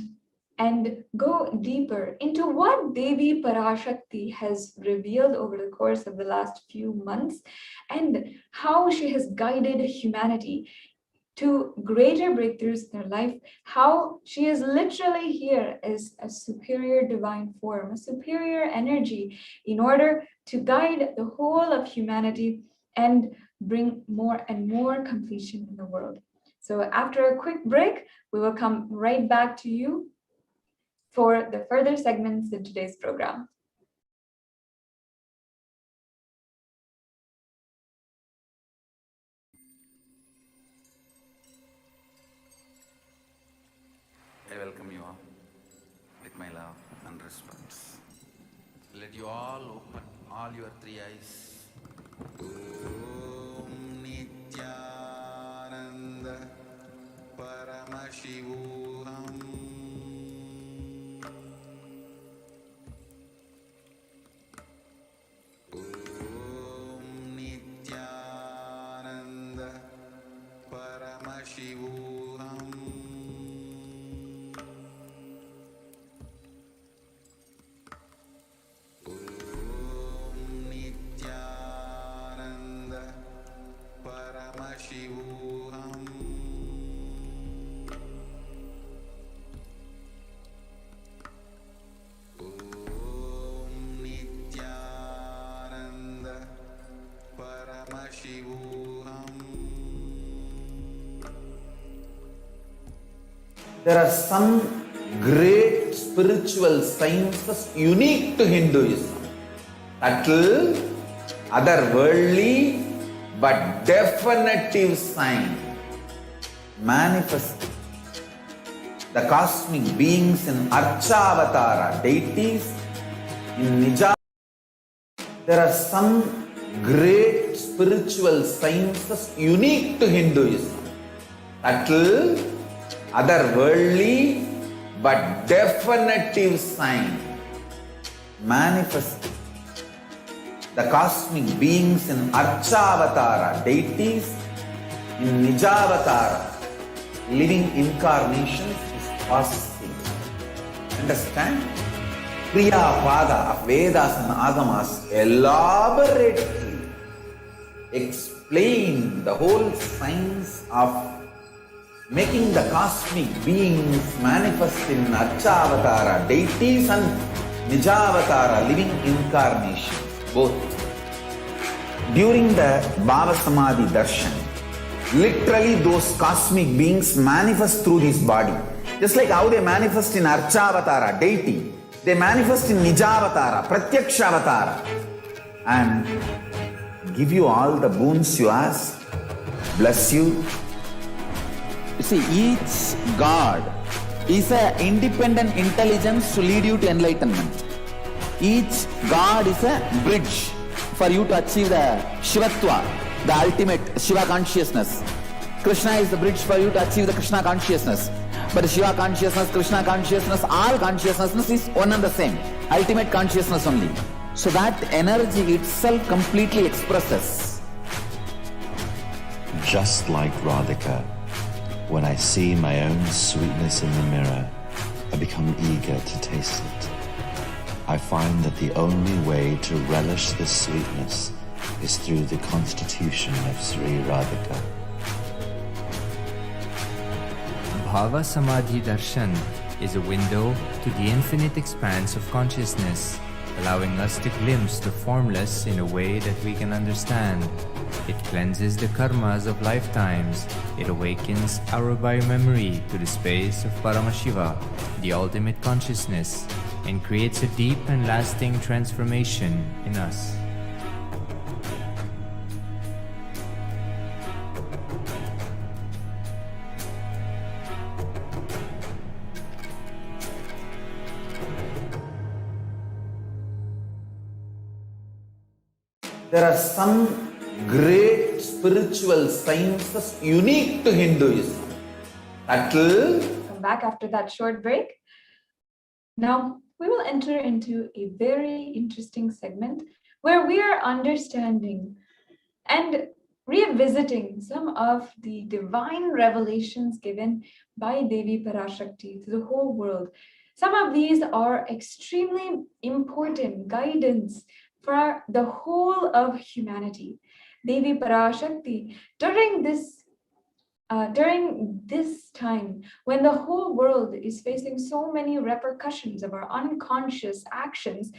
and go deeper into what Devi Parashakti has revealed over the course of the last few months and how she has guided humanity to greater breakthroughs in their life, how she is literally here as a superior divine form, a superior energy in order to guide the whole of humanity and bring more and more completion in the world. So after a quick break, we will come right back to you for the further segments in today's program. I welcome you all with my love and respect. Let you all open all your three eyes. Om Nithyananda Paramashivoham. Om Nithyananda Paramashivoham. Paramashivoham. Om Nithyananda Paramashivoham. There are some great spiritual sciences unique to Hinduism. Subtle, otherworldly, but definitive sign manifesting the cosmic beings in Archavatara deities in Nija. There are some great spiritual sciences unique to Hinduism. Subtle, otherworldly, but definitive sign manifesting the cosmic beings in Archavatara deities in Nijavatara living incarnations is possible. Understand? Kriya Pada of Vedas and Agamas elaborately explain the whole science of making the cosmic beings manifest in Archavatara deities and Nijavatara living incarnations. Both. During the Bhava Samadhi Darshan, literally those cosmic beings manifest through this body. Just like how they manifest in Archavatara, deity, they manifest in Nijavatara, Pratyakshavatara, and give you all the boons you ask, bless you. You see, each God is an independent intelligence to lead you to enlightenment. Each God is a bridge for you to achieve the Shivatva, the ultimate Shiva consciousness. Krishna is the bridge for you to achieve the Krishna consciousness. But Shiva consciousness, Krishna consciousness, all consciousness is one and the same. Ultimate consciousness only. So that energy itself completely expresses. Just like Radhika, when I see my own sweetness in the mirror, I become eager to taste it. I find that the only way to relish this sweetness is through the constitution of Sri Radhika. Bhava Samadhi Darshan is a window to the infinite expanse of consciousness, allowing us to glimpse the formless in a way that we can understand. It cleanses the karmas of lifetimes. It awakens our biomemory to the space of Paramashiva, the ultimate consciousness, and creates a deep and lasting transformation in us. There are some great spiritual sciences unique to Hinduism. Come back after that short break. Now, we will enter into a very interesting segment where we are understanding and revisiting some of the divine revelations given by Devi Parashakti to the whole world. Some of these are extremely important guidance for the whole of humanity. Devi Parashakti, during this time when the whole world is facing so many repercussions of our unconscious actions,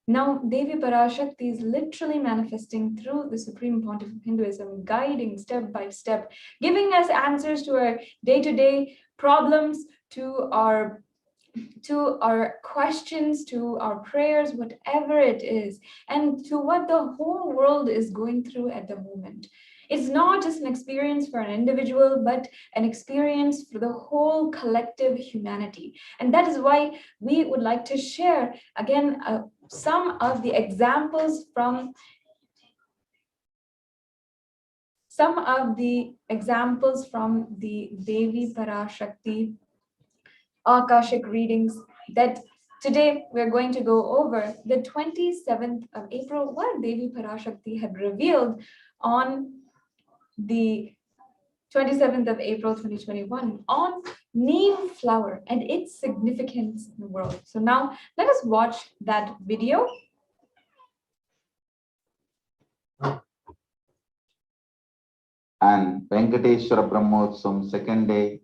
now Devi Parashakti is literally manifesting through the Supreme Pontiff of Hinduism, guiding step by step, giving us answers to our day-to-day problems, to our questions, to our prayers, whatever it is, and to what the whole world is going through at the moment. It's not just an experience for an individual, but an experience for the whole collective humanity. And that is why we would like to share, again, some of the examples from the Devi Parashakti Akashic readings that today we're going to go over the 27th of April, what Devi Parashakti had revealed on the 27th of April 2021 on Neem flower and its significance in the world. So now let us watch that video. And Venkateshwara Brahmotsavam, second day.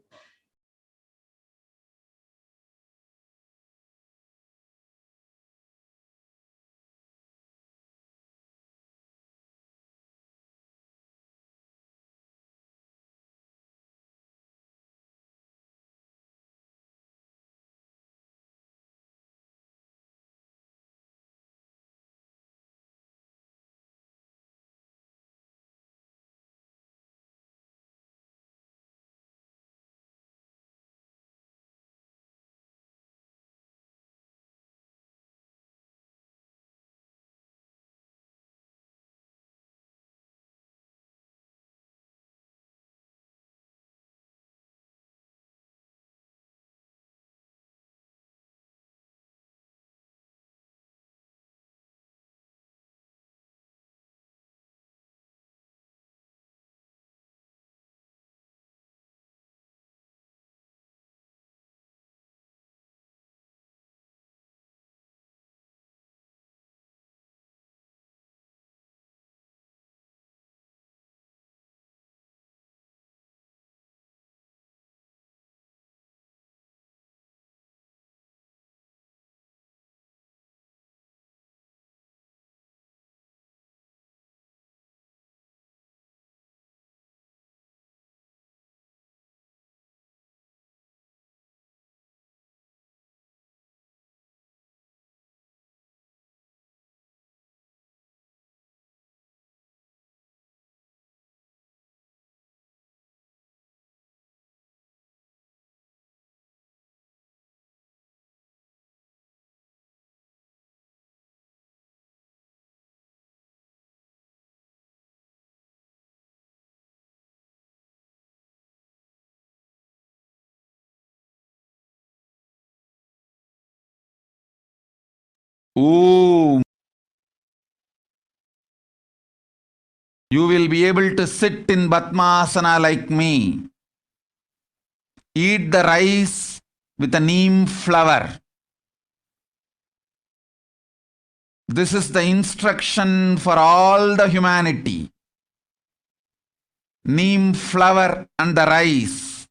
Ooh. You will be able to sit in Padmasana like me. Eat the rice with a neem flower. This is the instruction for all the humanity. Neem flower and the rice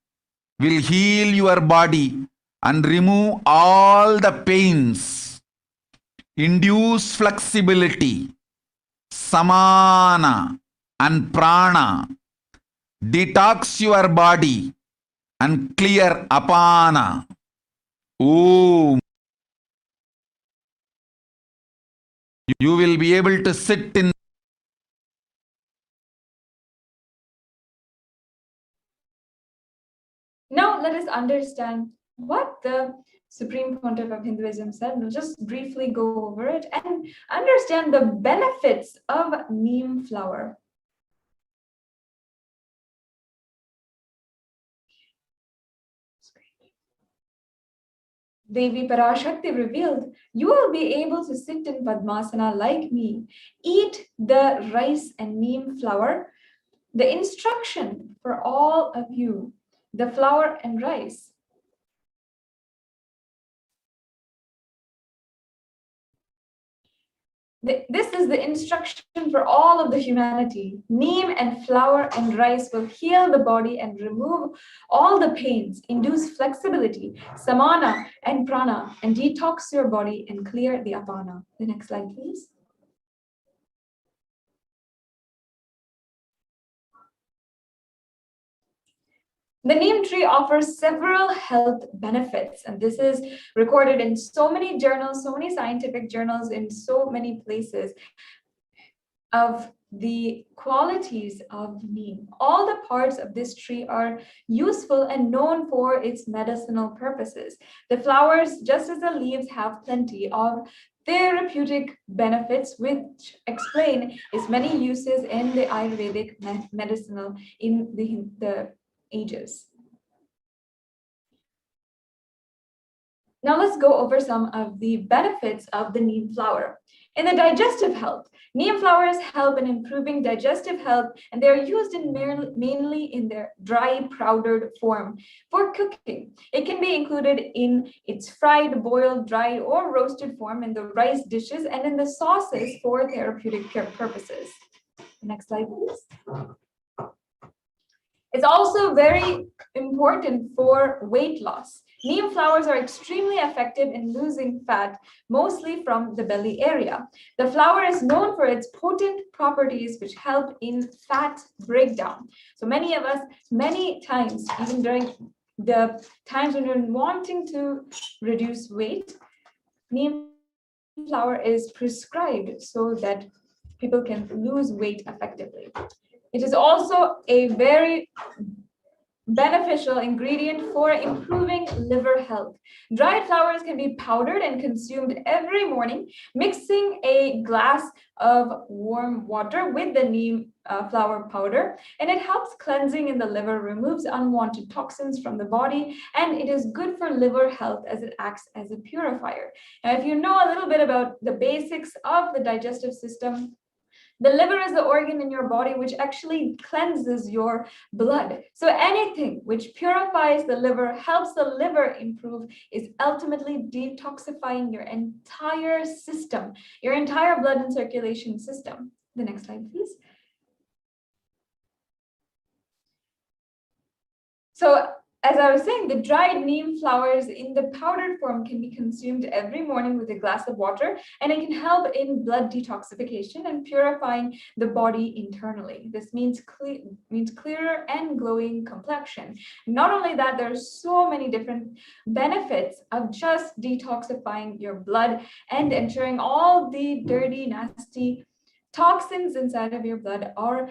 will heal your body and remove all the pains, induce flexibility, samana and prana, detox your body and clear apana. Om. You will be able to sit in. Now let us understand what the Supreme Pontiff of Hinduism said. We'll just briefly go over it and understand the benefits of neem flower. Devi Parashakti revealed, you will be able to sit in Padmasana like me, eat the rice and neem flower. The instruction for all of you, the flour and rice. This is the instruction for all of the humanity. Neem and flour and rice will heal the body and remove all the pains, induce flexibility, samana and prana, and detox your body and clear the apana. The next slide, please. The neem tree offers several health benefits, and this is recorded in so many journals, so many scientific journals in so many places of the qualities of neem. All the parts of this tree are useful and known for its medicinal purposes. The flowers, just as the leaves, have plenty of therapeutic benefits, which explain its many uses in the Ayurvedic medicinal in the ages. Now let's go over some of the benefits of the neem flower. In the digestive health, neem flowers help in improving digestive health, and they are used mainly in their dry powdered form for cooking. It can be included in its fried, boiled, dried, or roasted form in the rice dishes and in the sauces for therapeutic purposes. Next slide, please. It's also very important for weight loss. Neem flowers are extremely effective in losing fat, mostly from the belly area. The flower is known for its potent properties, which help in fat breakdown. So many of us, many times, even during the times when you're wanting to reduce weight, neem flower is prescribed so that people can lose weight effectively. It is also a very beneficial ingredient for improving liver health. Dried flowers can be powdered and consumed every morning, mixing a glass of warm water with the neem flower powder, and it helps cleansing in the liver, removes unwanted toxins from the body, and it is good for liver health as it acts as a purifier. Now, if you know a little bit about the basics of the digestive system, the liver is the organ in your body which actually cleanses your blood. So anything which purifies the liver, helps the liver improve, is ultimately detoxifying your entire system, your entire blood and circulation system. The next slide, please. So, as I was saying, the dried neem flowers in the powdered form can be consumed every morning with a glass of water, and it can help in blood detoxification and purifying the body internally. This means clearer and glowing complexion. Not only that, there are so many different benefits of just detoxifying your blood and ensuring all the dirty, nasty toxins inside of your blood are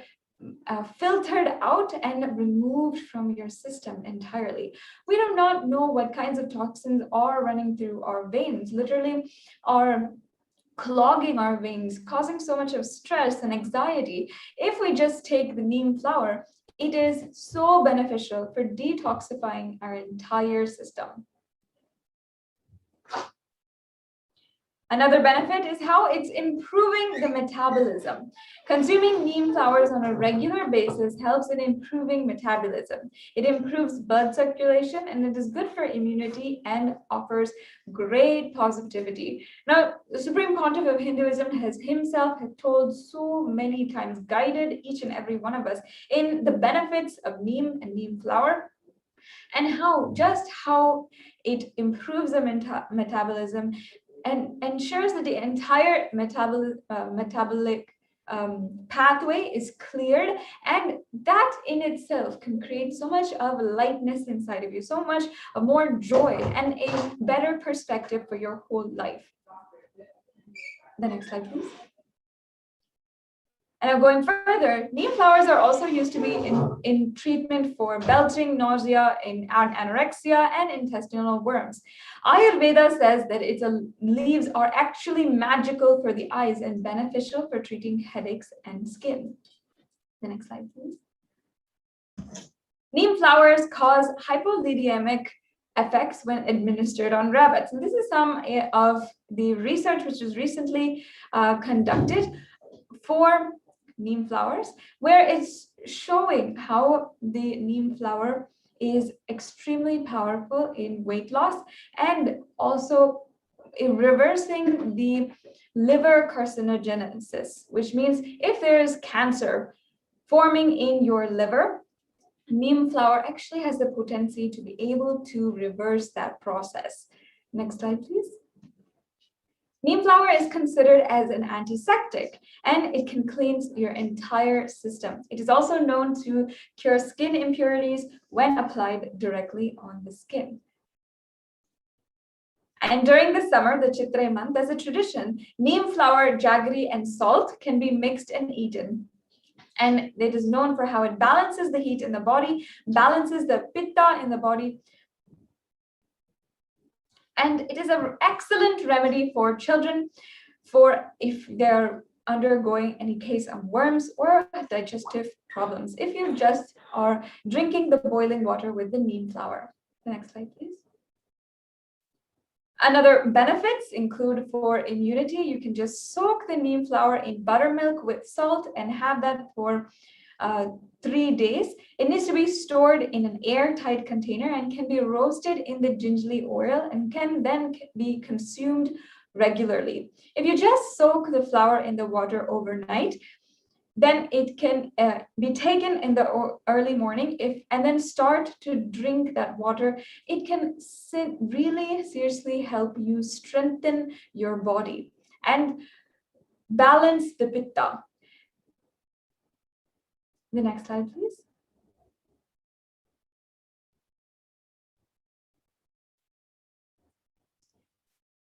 filtered out and removed from your system entirely. We do not know what kinds of toxins are running through our veins, literally are clogging our veins, causing so much of stress and anxiety. If we just take the neem flower, it is so beneficial for detoxifying our entire system. Another benefit is how it's improving the metabolism. Consuming neem flowers on a regular basis helps in improving metabolism. It improves blood circulation and it is good for immunity and offers great positivity. Now, the Supreme Pontiff of Hinduism has himself told so many times, guided each and every one of us in the benefits of neem and neem flower, and how it improves the metabolism and ensures that the entire metabolic pathway is cleared, and that in itself can create so much of lightness inside of you, so much of more joy and a better perspective for your whole life. The next slide, please. And now going further, neem flowers are also used to be in treatment for belching, nausea, in anorexia, and intestinal worms. Ayurveda says that its leaves are actually magical for the eyes and beneficial for treating headaches and skin. The next slide, please. Neem flowers cause hypolidemic effects when administered on rabbits. And this is some of the research which was recently conducted for neem flowers, where it's showing how the neem flower is extremely powerful in weight loss and also in reversing the liver carcinogenesis, which means if there is cancer forming in your liver, neem flower actually has the potency to be able to reverse that process. Next slide, please. Neem flower is considered as an antiseptic and it can cleanse your entire system. It is also known to cure skin impurities when applied directly on the skin. And during the summer, the Chitra month, as a tradition, neem flower, jaggery, and salt can be mixed and eaten. And it is known for how it balances the heat in the body, balances the pitta in the body, and it is an excellent remedy for children for if they're undergoing any case of worms or digestive problems, if you just are drinking the boiling water with the neem flower. The next slide, please. Another benefits include for immunity. You can just soak the neem flower in buttermilk with salt and have that for 3 days. It needs to be stored in an airtight container and can be roasted in the gingerly oil and can then be consumed regularly. If you just soak the flower in the water overnight, then it can be taken in the early morning and then start to drink that water. It can really seriously help you strengthen your body and balance the pitta. The next slide, please.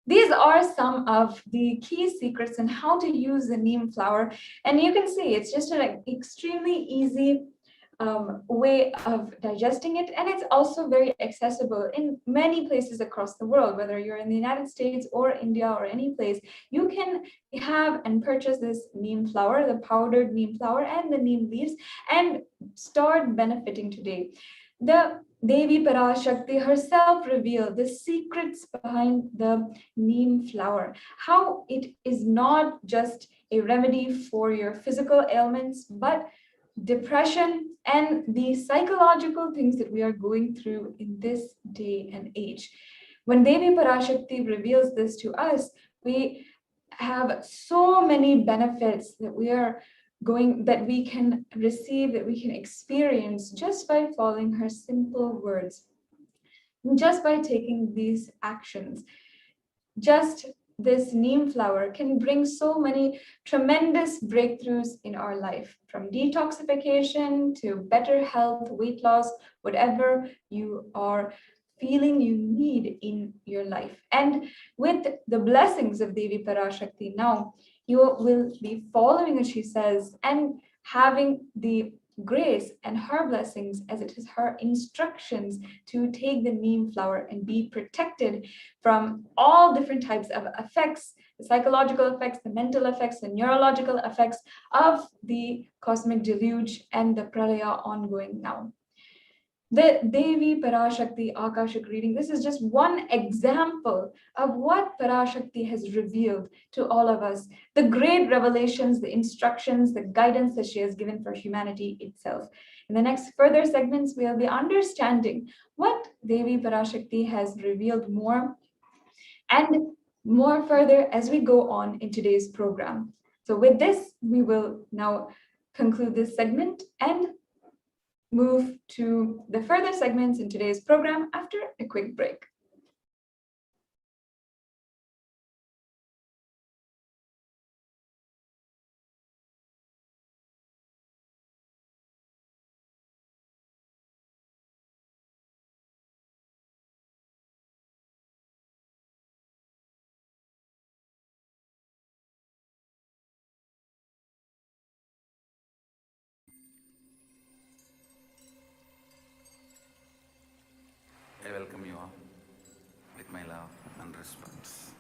These are some of the key secrets in how to use the neem flower. And you can see it's just an extremely easy way of digesting it. And it's also very accessible in many places across the world, whether you're in the United States or India or any place, you can have and purchase this neem flower, the powdered neem flower and the neem leaves, and start benefiting today. The Devi Parashakti herself revealed the secrets behind the neem flower, how it is not just a remedy for your physical ailments, but depression and the psychological things that we are going through in this day and age. When Devi Parashakti reveals this to us, we have so many benefits that we can receive, that we can experience just by following her simple words, just by taking these actions. Just this neem flower can bring so many tremendous breakthroughs in our life, from detoxification to better health, weight loss, whatever you are feeling you need in your life. And with the blessings of Devi Parashakti now, you will be following as she says and having the grace and her blessings as it is her instructions to take the neem flower and be protected from all different types of effects, the psychological effects, the mental effects, the neurological effects of the cosmic deluge and the pralaya ongoing now. The Devi Parashakti Akashic reading, this is just one example of what Parashakti has revealed to all of us. The great revelations, the instructions, the guidance that she has given for humanity itself. In the next further segments, we'll be understanding what Devi Parashakti has revealed more and more further as we go on in today's program. So with this, we will now conclude this segment and move to the further segments in today's program after a quick break. I welcome you all with my love and respects.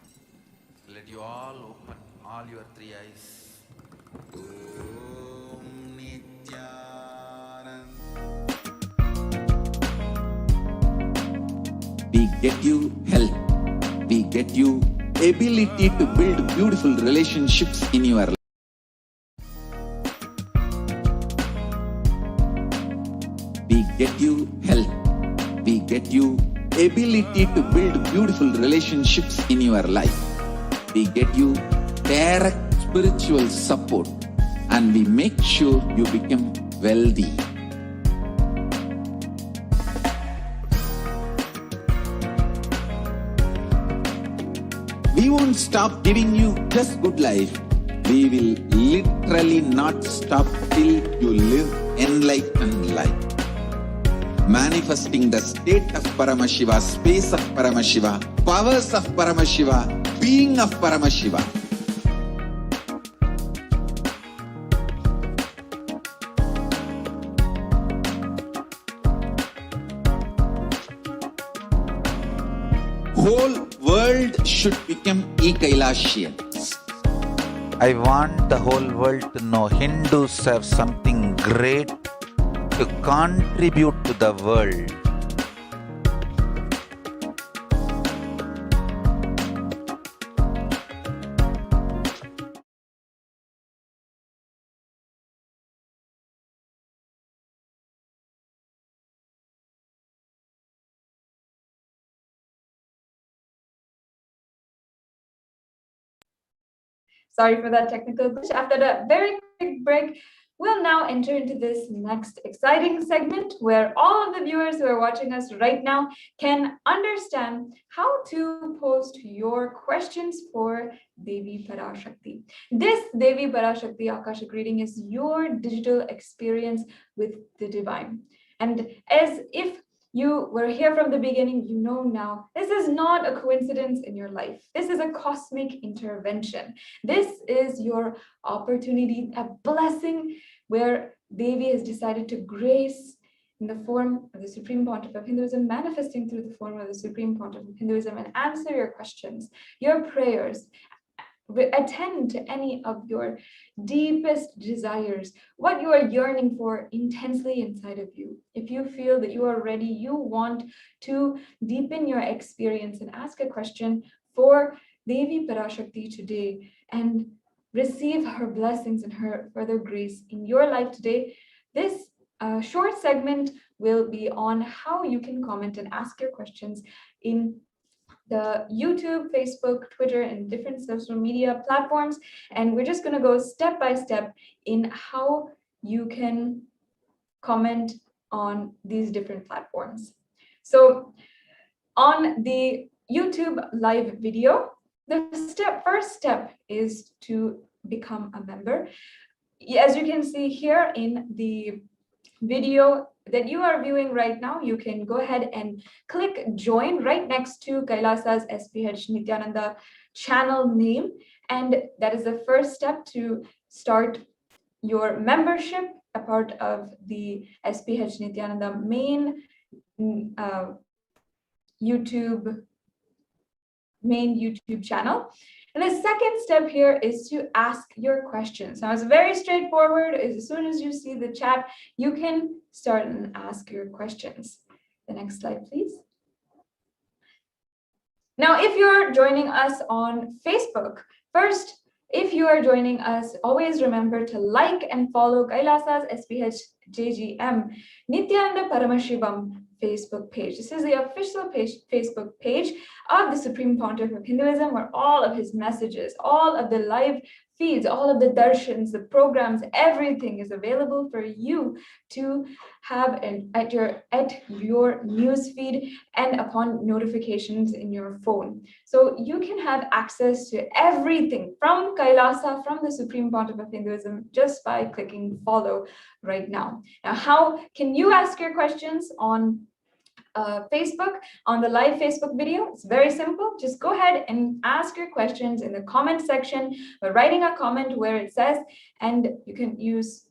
Let you all open all your three eyes. Om Nithyananda. We get you help. We get you ability to build beautiful relationships in your life. We get you help. We get you ability to build beautiful relationships in your life. We get you direct spiritual support, and we make sure you become wealthy. We won't stop giving you just good life. We will literally not stop till you live enlightened life. Manifesting the state of Paramashiva, space of Paramashiva, powers of Paramashiva, being of Paramashiva. Whole world should become Kailasians. I want the whole world to know Hindus have something great to contribute to the world. Sorry for that technical glitch. After that very quick break, we'll now enter into this next exciting segment where all of the viewers who are watching us right now can understand how to post your questions for Devi Parashakti. This Devi Parashakti Akashic reading is your digital experience with the divine. And as if you were here from the beginning, you know now, this is not a coincidence in your life. This is a cosmic intervention. This is your opportunity, a blessing where Devi has decided to grace in the form of the Supreme Pontiff of Hinduism, manifesting through the form of the Supreme Pontiff of Hinduism, and answer your questions, your prayers, attend to any of your deepest desires, what you are yearning for intensely inside of you. If you feel that you are ready, you want to deepen your experience and ask a question for Devi Parashakti today and receive her blessings and her further grace in your life today, this short segment will be on how you can comment and ask your questions in the YouTube, Facebook, Twitter, and different social media platforms. And we're just going to go step by step in how you can comment on these different platforms. So on the YouTube live video, the first step is to become a member. As you can see here in the video that you are viewing right now, you can go ahead and click join right next to Kailasa's HDH Nithyananda channel name. And that is the first step to start your membership, a part of the HDH Nithyananda main YouTube main YouTube channel. And the second step here is to ask your questions. Now, it's very straightforward. As soon as you see the chat, you can start and ask your questions. The next slide, please. Now, if you're joining us on Facebook, first, if you are joining us, always remember to like and follow Kailasa's HDH Nithyananda Paramashivam Facebook page. This is the official Facebook page of the Supreme Pontiff of Hinduism, where all of his messages, all of the live feeds, all of the darshans, the programs, everything is available for you to have at your news feed and upon notifications in your phone. So you can have access to everything from Kailasa, from the Supreme Pontiff of Hinduism, just by clicking follow right now. Now, how can you ask your questions on Facebook, on the live Facebook video? It's very simple. Just go ahead and ask your questions in the comment section by writing a comment where it says, and you can use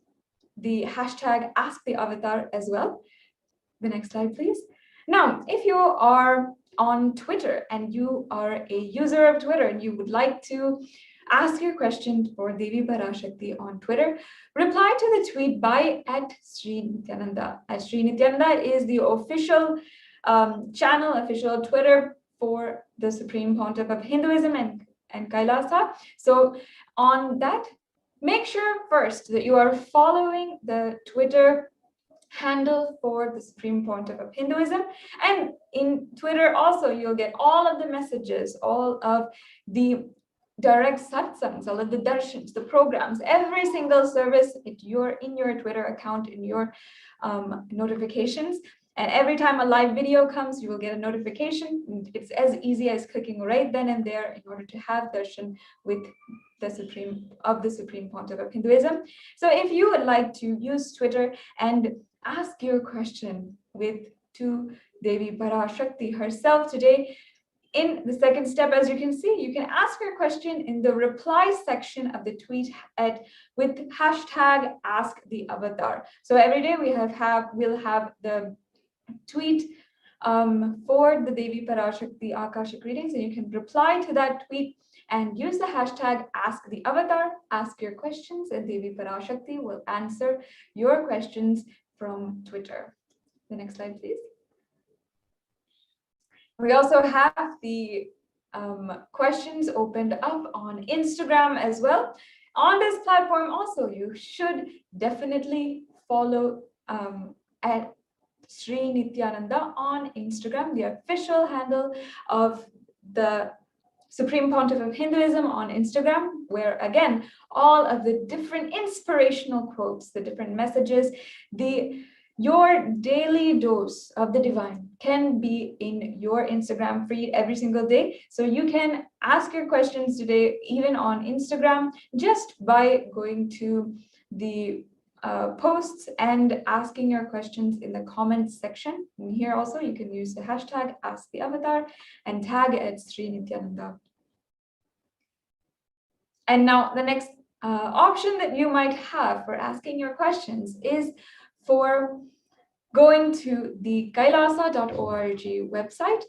the hashtag #AskTheAvatar as well. The next slide, please. Now, if you are on Twitter and you are a user of Twitter and you would like to ask your question for Devi Parashakti on Twitter, reply to the tweet by @Sri_Nithyananda. @Sri_Nithyananda is the official channel, official Twitter for the Supreme Pontiff of Hinduism and Kailasa. So on that, make sure first that you are following the Twitter handle for the Supreme Pontiff of Hinduism. And in Twitter also, you'll get all of the messages, all of the direct satsangs, all of the darshans, the programs, every single service in your Twitter account, in your notifications. And every time a live video comes, you will get a notification. It's as easy as clicking right then and there in order to have darshan with the Supreme Pontiff of Hinduism. So if you would like to use Twitter and ask your question to Devi Parashakti herself today, in the second step, as you can see, you can ask your question in the reply section of the tweet with hashtag #AskTheAvatar. So every day we'll have the tweet for the Devi Parashakti Akashic readings, and you can reply to that tweet and use the hashtag #AskTheAvatar, ask your questions, and Devi Parashakti will answer your questions from Twitter. The next slide, please. We also have the questions opened up on Instagram as well. On this platform also, you should definitely follow at Sri Nithyananda on Instagram, the official handle of the Supreme Pontiff of Hinduism on Instagram, where again, all of the different inspirational quotes, the different messages, your daily dose of the divine can be in your Instagram feed every single day. So you can ask your questions today, even on Instagram, just by going to the posts and asking your questions in the comments section. And here also, you can use the hashtag #AskTheAvatar and tag @Sri Nithyananda. And now the next option that you might have for asking your questions is for going to the kailasa.org website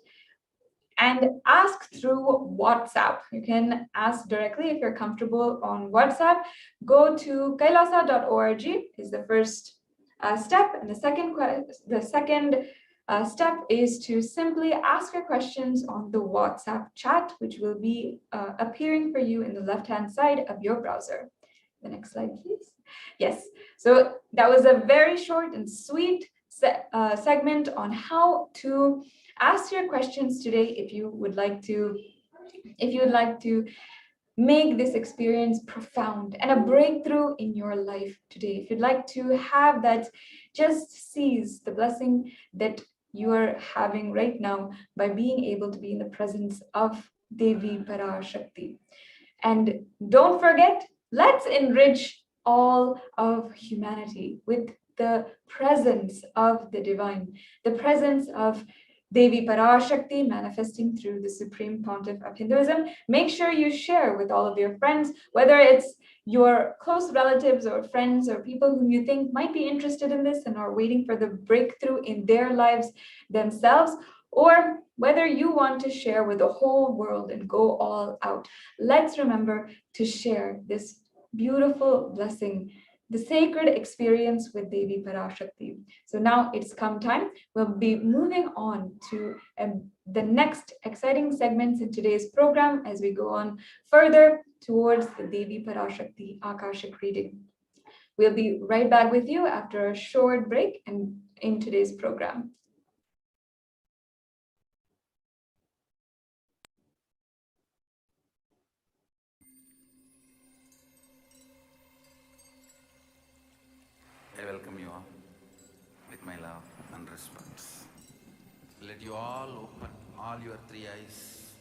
and ask through WhatsApp. You can ask directly if you're comfortable on WhatsApp. Go to kailasa.org is the first step, and the second step is to simply ask your questions on the WhatsApp chat, which will be appearing for you in the left-hand side of your browser. The next slide, please. Yes, so that was a very short and sweet segment on how to ask your questions today. If you would like to make this experience profound and a breakthrough in your life today, if you'd like to have that, just seize the blessing that you are having right now by being able to be in the presence of Devi Parashakti. And don't forget, let's enrich all of humanity with the presence of the divine, the presence of Devi Parashakti manifesting through the Supreme Pontiff of Hinduism. Make sure you share with all of your friends, whether it's your close relatives or friends or people whom you think might be interested in this and are waiting for the breakthrough in their lives themselves, or whether you want to share with the whole world and go all out. Let's remember to share this beautiful blessing, the sacred experience with Devi Parashakti. So now it's come time. We'll be moving on to the next exciting segments in today's program as we go on further towards the Devi Parashakti Akashic reading. We'll be right back with you after a short break and in today's program. I welcome you all with my love and respects. Let you all open all your three eyes.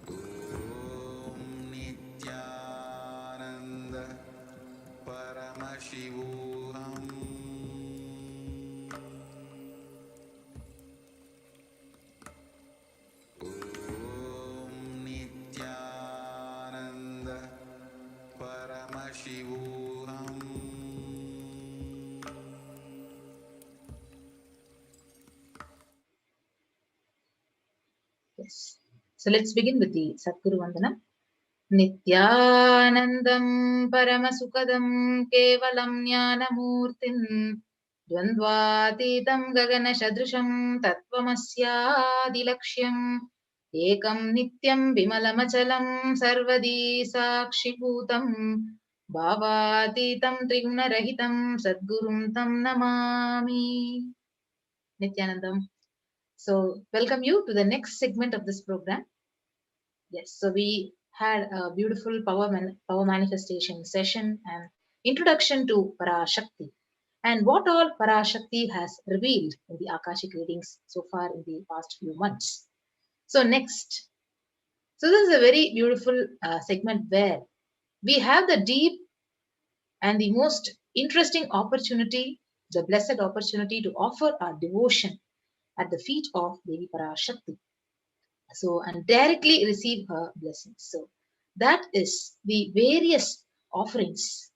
Om Nithyananda Paramashivoham. Om Nithyananda Paramashivoham. Yes. So let's begin with the Sadguru Vandana. Nithyanandam Paramasukadam Kevalam Jnanamurtin Dvandvatitam Gagana Shadrisham Tattvamasyaadilaksham Ekam Nityam Vimalamachalam Sarvadi Sakshibhutam Bhavatitam Trigunarahitam Sadgurum Tam Namami. Nithyanandam. So welcome you to the next segment of this program. Yes, so we had a beautiful power manifestation session and introduction to Parashakti and what all Parashakti has revealed in the Akashic readings so far in the past few months. So next, so this is a very beautiful segment where we have the deep and the most interesting opportunity, the blessed opportunity to offer our devotion at the feet of Devi Parashakti. So, and directly receive her blessings. So, that is the various offerings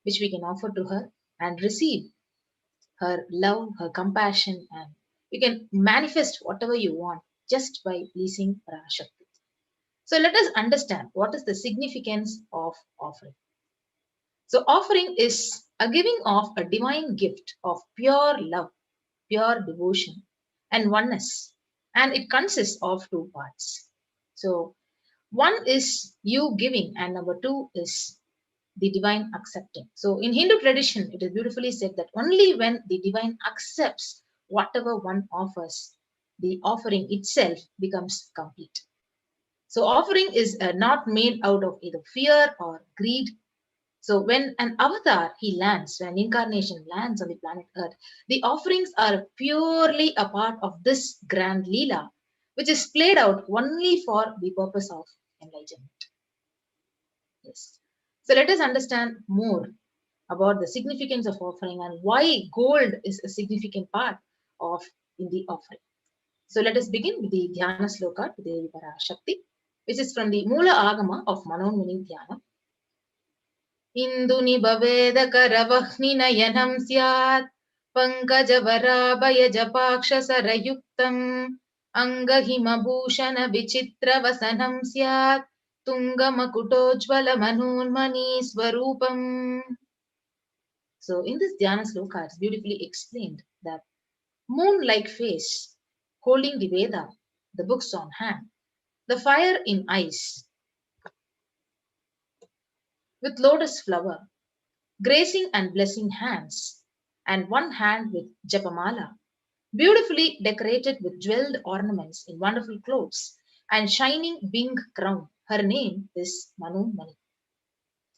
which we can offer to her and receive her love, her compassion, and you can manifest whatever you want just by pleasing Parashakti. So, let us understand what is the significance of offering. So, offering is a giving of a divine gift of pure love, pure devotion, and oneness. And it consists of two parts. So, one is you giving, and number two is the divine accepting. So, in Hindu tradition, it is beautifully said that only when the divine accepts whatever one offers, the offering itself becomes complete. So, offering is not made out of either fear or greed. So when an avatar he lands, when an incarnation lands on the planet Earth, the offerings are purely a part of this grand Leela, which is played out only for the purpose of enlightenment. Yes. So let us understand more about the significance of offering and why gold is a significant part of in the offering. So let us begin with the Dhyana Sloka to Devi Parashakti, which is from the Mula Agama of Manonmuni Dhyana. Induni baveda karavahni nayanam syat pankajavaraabhaya japaksha sarayuktam angahimabhushana vichitra vasanam syat tungamakutojvala manunmani swarupam. So in this Dhyana Sloka, it's beautifully explained that moon-like face, holding the Veda, the books on hand, the fire in eyes, with lotus flower, gracing and blessing hands, and one hand with japamala, beautifully decorated with jeweled ornaments in wonderful clothes, and shining wing crown. Her name is Manu Mani.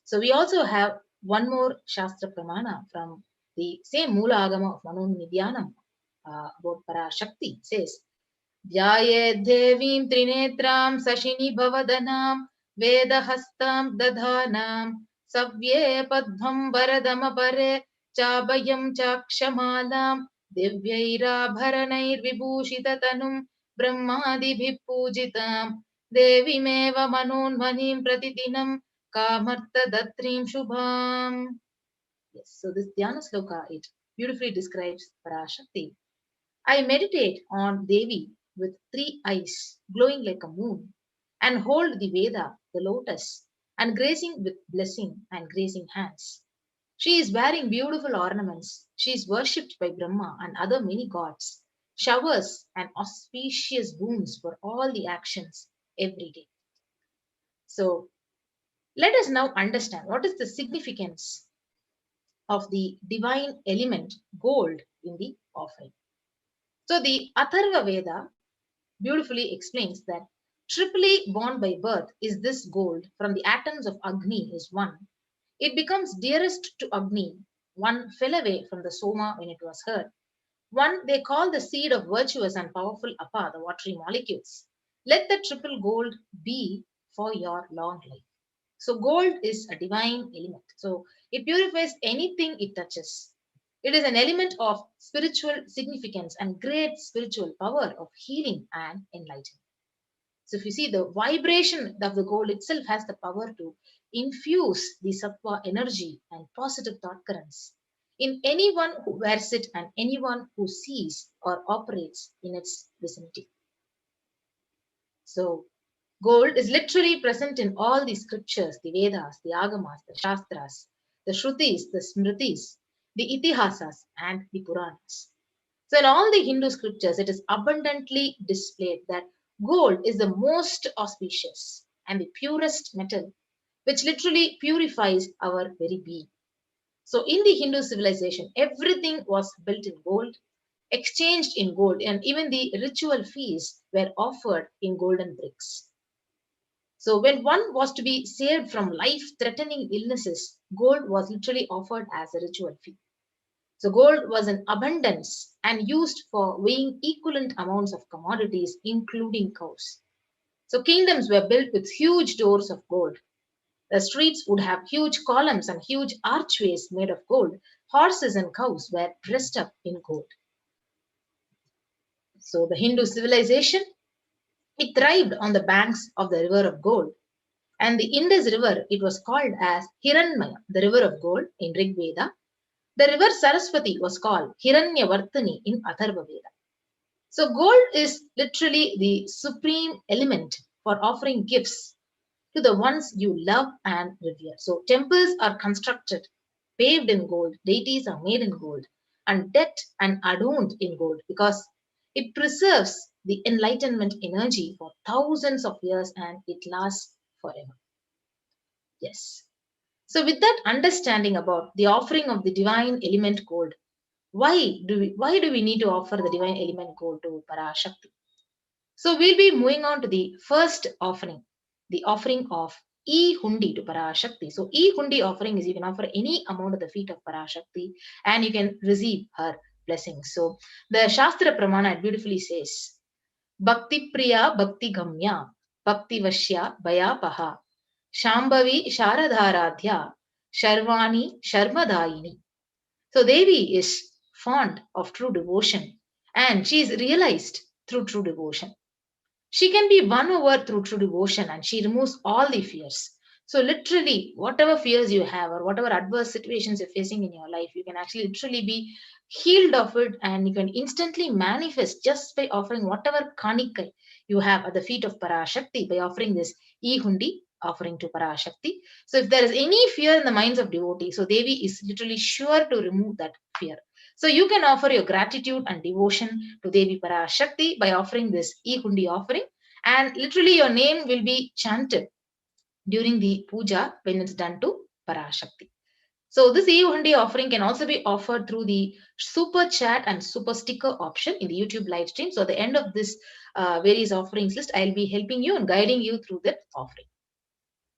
So we also have one more Shastra Pramana from the same Mula Agama of Manu Mani Dhyanam about Parashakti. It says, Dhyaye Devim Trinetram Sashini Bhavadanam Vedahastam Dadhanam Savye Padvam Varadamapare Chabayam Chakshamalam Divyairabharanair Vibhushitatanum Brahmadibhi Pujitam Devimeva Manunmanim Pratidinam Kamarta Datrim Shubham. Yes, so this Dhyana Sloka, it beautifully describes Parashakti. I meditate on Devi with 3 eyes glowing like a moon, and hold the Veda, the lotus, and grazing with blessing and grazing hands. She is wearing beautiful ornaments. She is worshipped by Brahma and other many gods, showers and auspicious boons for all the actions every day. So, let us now understand what is the significance of the divine element gold in the offering. So, the Atharva Veda beautifully explains that triply born by birth is this gold from the atoms of Agni is one. It becomes dearest to Agni. One fell away from the Soma when it was heard. One they call the seed of virtuous and powerful Apa, the watery molecules. Let the triple gold be for your long life. So gold is a divine element. So it purifies anything it touches. It is an element of spiritual significance and great spiritual power of healing and enlightenment. So if you see, the vibration of the gold itself has the power to infuse the sattva energy and positive thought currents in anyone who wears it and anyone who sees or operates in its vicinity. So gold is literally present in all the scriptures, the Vedas, the Agamas, the Shastras, the Shrutis, the Smritis, the Itihasas, and the Puranas. So in all the Hindu scriptures, it is abundantly displayed that gold is the most auspicious and the purest metal, which literally purifies our very being. So in the Hindu civilization, everything was built in gold, exchanged in gold, and even the ritual feasts were offered in golden bricks. So when one was to be saved from life-threatening illnesses, gold was literally offered as a ritual fee. So gold was in abundance and used for weighing equivalent amounts of commodities, including cows. So kingdoms were built with huge doors of gold. The streets would have huge columns and huge archways made of gold. Horses and cows were dressed up in gold. So the Hindu civilization, it thrived on the banks of the river of gold. And the Indus river, it was called as Hiranmaya, the river of gold in Rig Veda. The river Saraswati was called Hiranyavartani in Atharva Veda. So gold is literally the supreme element for offering gifts to the ones you love and revere. So temples are constructed, paved in gold, deities are made in gold, and decked and adorned in gold because it preserves the enlightenment energy for thousands of years and it lasts forever. Yes. So with that understanding about the offering of the divine element gold, why do we need to offer the divine element gold to Parashakti? So we'll be moving on to the first offering, the offering of E-Hundi to Parashakti. So E-Hundi offering is you can offer any amount at the feet of Parashakti and you can receive her blessings. So the Shastra Pramana beautifully says, Bhakti Priya Bhakti Gamya Bhakti Vashya Bhayapaha Shambhavi Sharadharadhya Sharvani Sharmadayini. So Devi is fond of true devotion and she is realized through true devotion. She can be won over through true devotion and she removes all the fears. So literally, whatever fears you have or whatever adverse situations you're facing in your life, you can actually literally be healed of it and you can instantly manifest just by offering whatever kanika you have at the feet of Parashakti by offering this E-Hundi offering to Parashakti. So if there is any fear in the minds of devotees, so Devi is literally sure to remove that fear. So you can offer your gratitude and devotion to Devi Parashakti by offering this E-Hundi offering and literally your name will be chanted during the puja when it's done to Parashakti. So this E-Hundi offering can also be offered through the super chat and super sticker option in the YouTube live stream. So at the end of this various offerings list, I'll be helping you and guiding you through that offering.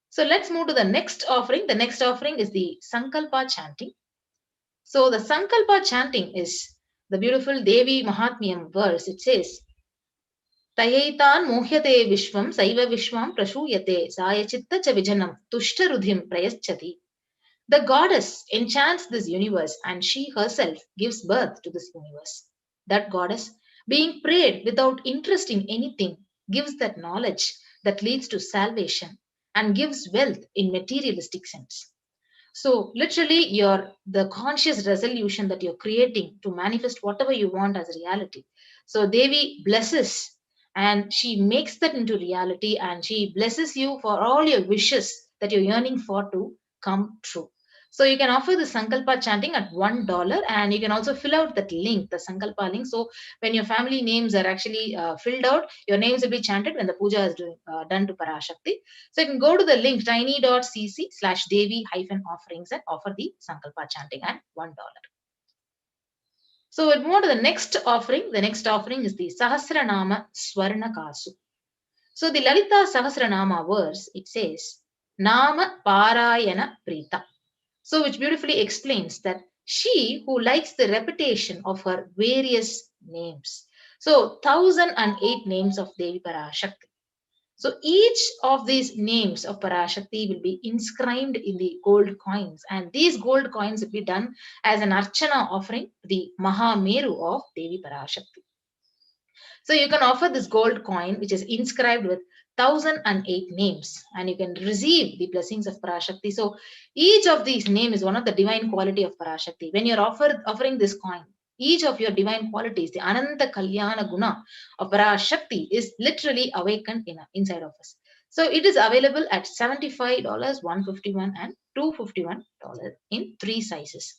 So let's move to the next offering. The next offering is the Sankalpa chanting. So the Sankalpa chanting is the beautiful Devi Mahatmyam verse. It says, Tayaitan mohyate vishvam saiva vishwam prashuyate sayachitta cha vijanam tushtarudhim prayaschati. The goddess enchants this universe and she herself gives birth to this universe. That goddess, being prayed without interest in anything, gives that knowledge that leads to salvation and gives wealth in materialistic sense. So literally the conscious resolution that you're creating to manifest whatever you want as reality. So Devi blesses and she makes that into reality, and she blesses you for all your wishes that you're yearning for to come true. So you can offer the Sankalpa chanting at $1, and you can also fill out that link, the Sankalpa link. So when your family names are actually filled out, your names will be chanted when the puja is done to Parashakti. So you can go to the link tiny.cc/Devi-offerings and offer the Sankalpa chanting at $1. So we'll move on to the next offering. The next offering is the Sahasranama Swarna Kasu. So the Lalita Sahasranama verse, it says, Nama Parayana Prita. So which beautifully explains that she who likes the repetition of her various names. So 1008 names of Devi Parashakti. So each of these names of Parashakti will be inscribed in the gold coins, and these gold coins will be done as an Archana offering, the Mahameru of Devi Parashakti. So you can offer this gold coin which is inscribed with 1008 names, and you can receive the blessings of Parashakti. So each of these names is one of the divine quality of Parashakti. When you're offering this coin, each of your divine qualities, the Ananta Kalyana Guna of Parashakti, is literally awakened inside of us. So it is available at $75, $151, and $251 in 3 sizes.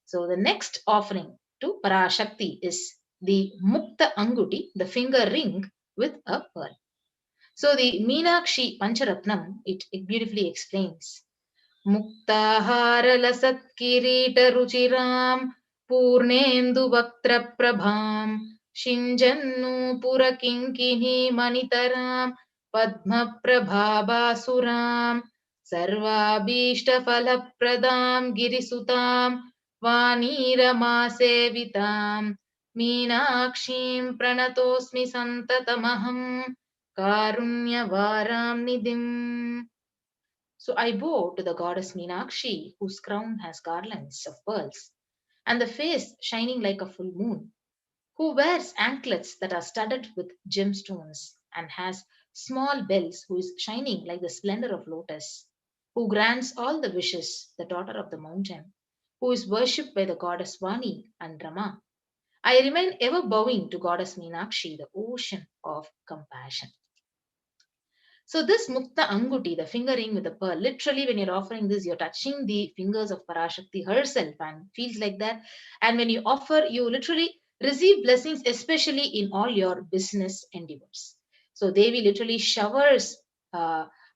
So the next offering to Parashakti is the Mukta Anguti, the finger ring with a pearl. So the Meenakshi Pancharatnam, it beautifully explains. Muktahara lasat kirita ruchiram purnendu vaktra prabham shinjannu purakinkini manitaram padma prabhabasuram sarvabhishta falapradam girisutam vaniramasevitam Meenakshim pranatosmi santatamaham karunyavaram nidim. So I bow to the goddess Meenakshi, whose crown has garlands of pearls, and the face shining like a full moon, who wears anklets that are studded with gemstones and has small bells, who is shining like the splendor of lotus, who grants all the wishes, the daughter of the mountain, who is worshipped by the goddess Vani and Rama. I remain ever bowing to goddess Meenakshi, the ocean of compassion. So this Mukta Anguti, the finger ring with the pearl, literally when you're offering this, you're touching the fingers of Parashakti herself and feels like that. And when you offer, you literally receive blessings, especially in all your business endeavors. So Devi literally showers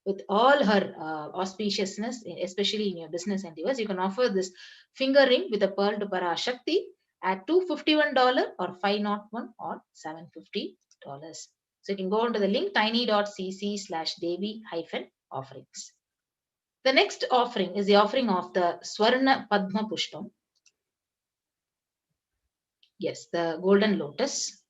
with all her auspiciousness, especially in your business endeavors. You can offer this finger ring with a pearl to Parashakti at $251 or $501 or $750. So you can go onto the link tiny.cc/Devi-offerings. The next offering is the offering of the Swarna Padma Pushpam. Yes, the Golden Lotus.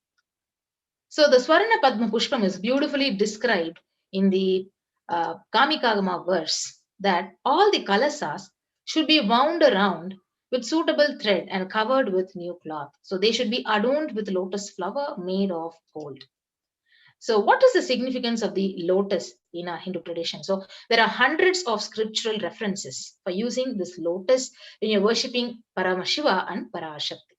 So the Swarna Padma Pushpam is beautifully described in the Kamikagama verse that all the kalasas should be wound around with suitable thread and covered with new cloth. So they should be adorned with lotus flower made of gold. So what is the significance of the lotus in our Hindu tradition? So there are hundreds of scriptural references for using this lotus when you're worshipping Paramashiva and Parashakti.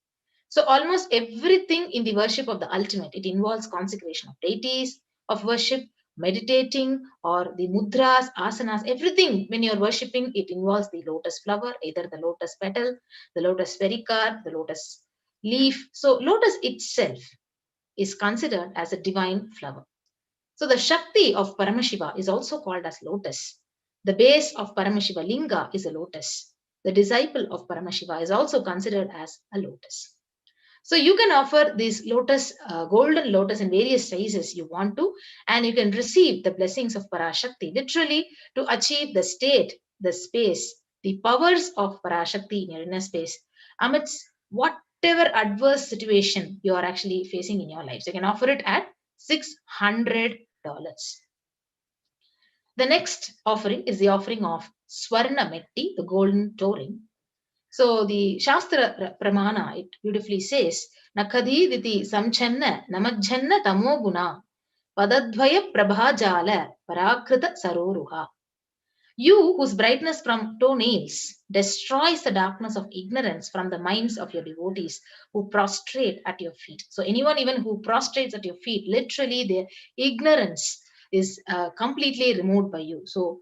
So almost everything in the worship of the ultimate, it involves consecration of deities, of worship, meditating, or the mudras, asanas, everything when you're worshipping, it involves the lotus flower, either the lotus petal, the lotus pericarp, the lotus leaf. So lotus itself is considered as a divine flower. So the Shakti of Paramashiva is also called as lotus. The base of Paramashiva Linga is a lotus. The disciple of Paramashiva is also considered as a lotus. So you can offer these lotus, golden lotus in various sizes you want to, and you can receive the blessings of Parashakti, literally to achieve the state, the space, the powers of Parashakti in your inner space amidst whatever adverse situation you are actually facing in your life. So you can offer it at $600. The next offering is the offering of Swarna Metti, the golden touring. So the Shastra Pramana, it beautifully says, Nakadi Diti Samchanna Namajjanna Tamoguna Padadvaya Prabhajala Parakrita Saroruha. You, whose brightness from toenails destroys the darkness of ignorance from the minds of your devotees who prostrate at your feet. So, anyone even who prostrates at your feet, literally their ignorance is completely removed by you. So,